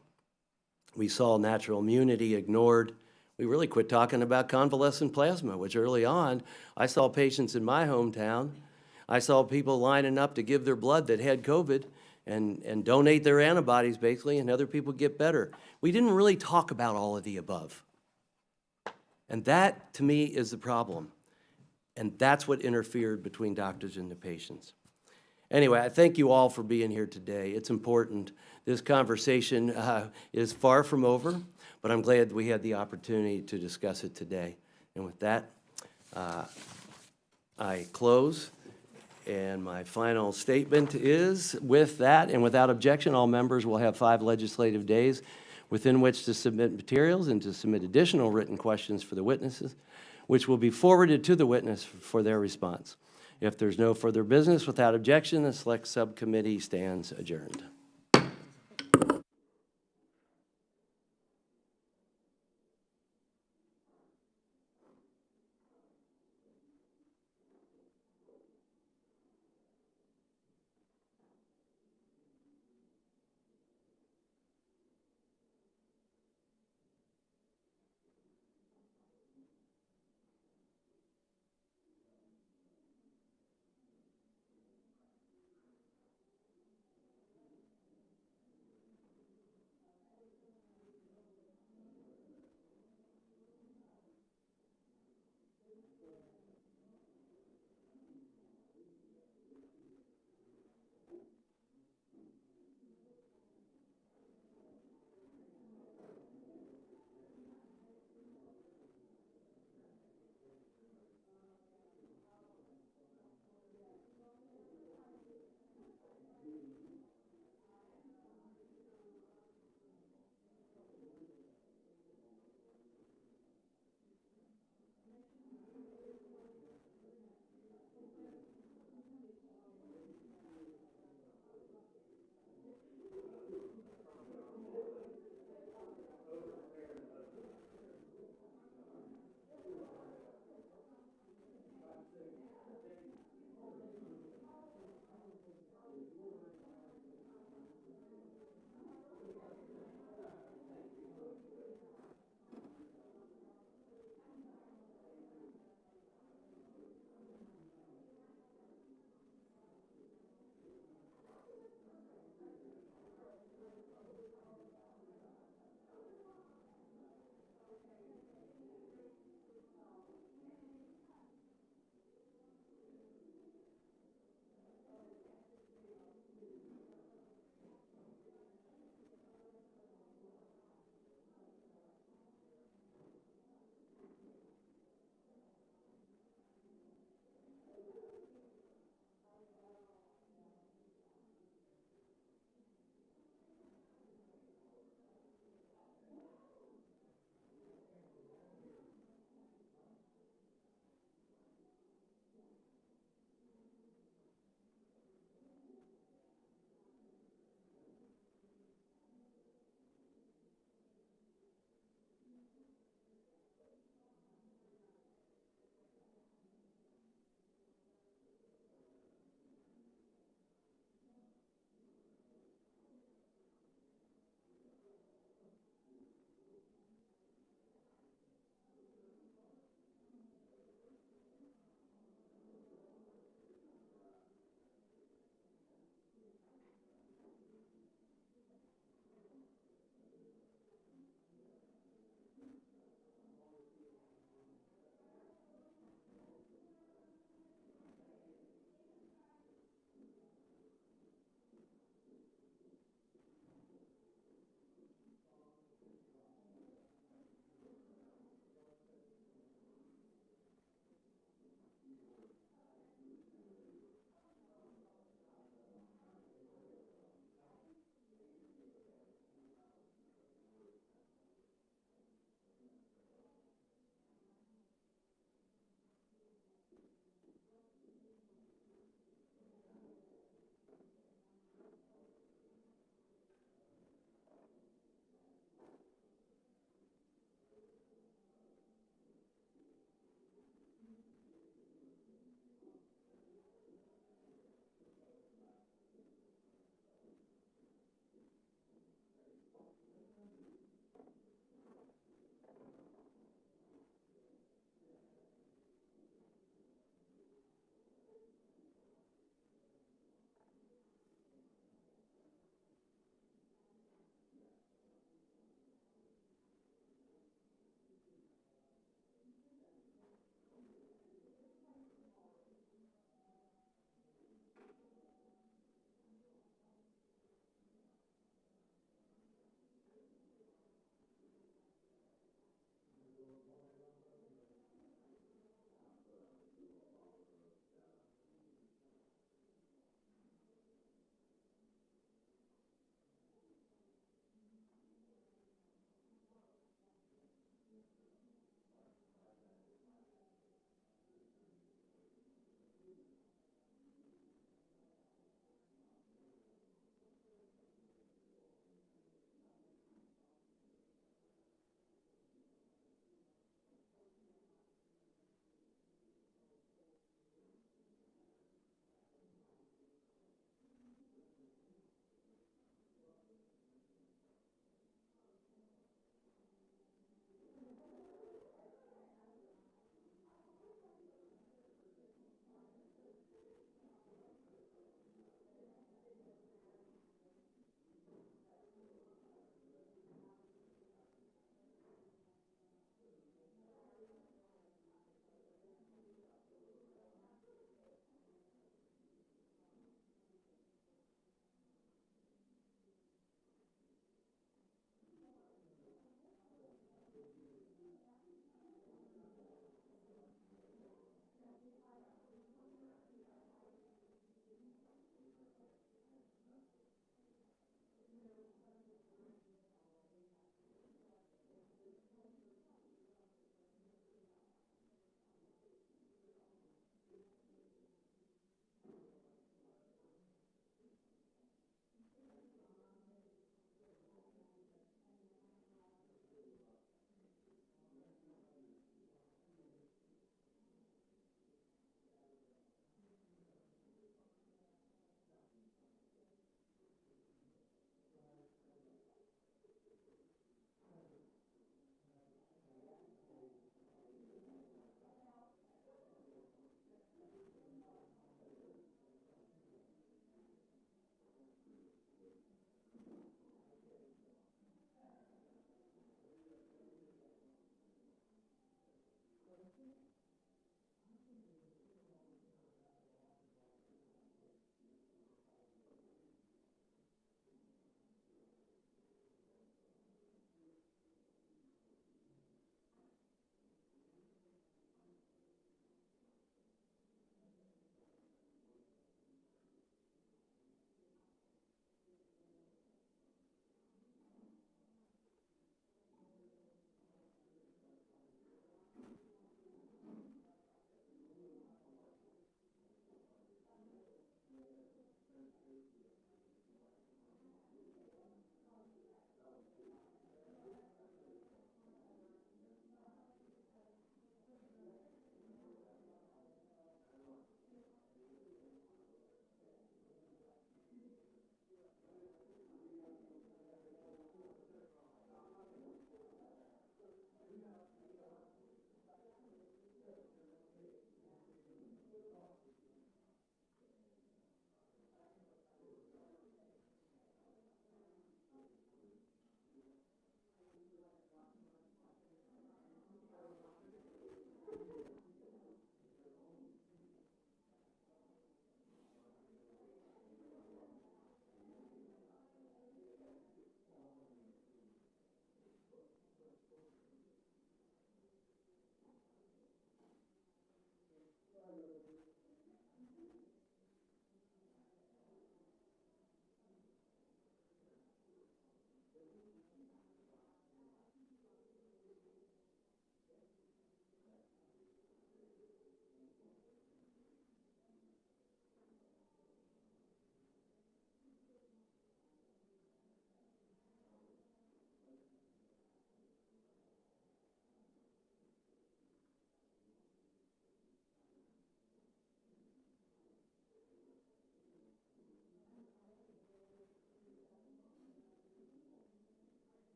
We saw natural immunity ignored. We really quit talking about convalescent plasma, which early on, I saw patients in my hometown. I saw people lining up to give their blood that had COVID and donate their antibodies, basically, and other people get better. We didn't really talk about all of the above. And that, to me, is the problem. And that's what interfered between doctors and the patients. Anyway, I thank you all for being here today. It's important. This conversation is far from over, but I'm glad we had the opportunity to discuss it today. And with that, I close. And my final statement is, with that and without objection, all members will have 5 legislative days within which to submit materials and to submit additional written questions for the witnesses, which will be forwarded to the witness for their response. If there's no further business, without objection, the Select Subcommittee stands adjourned.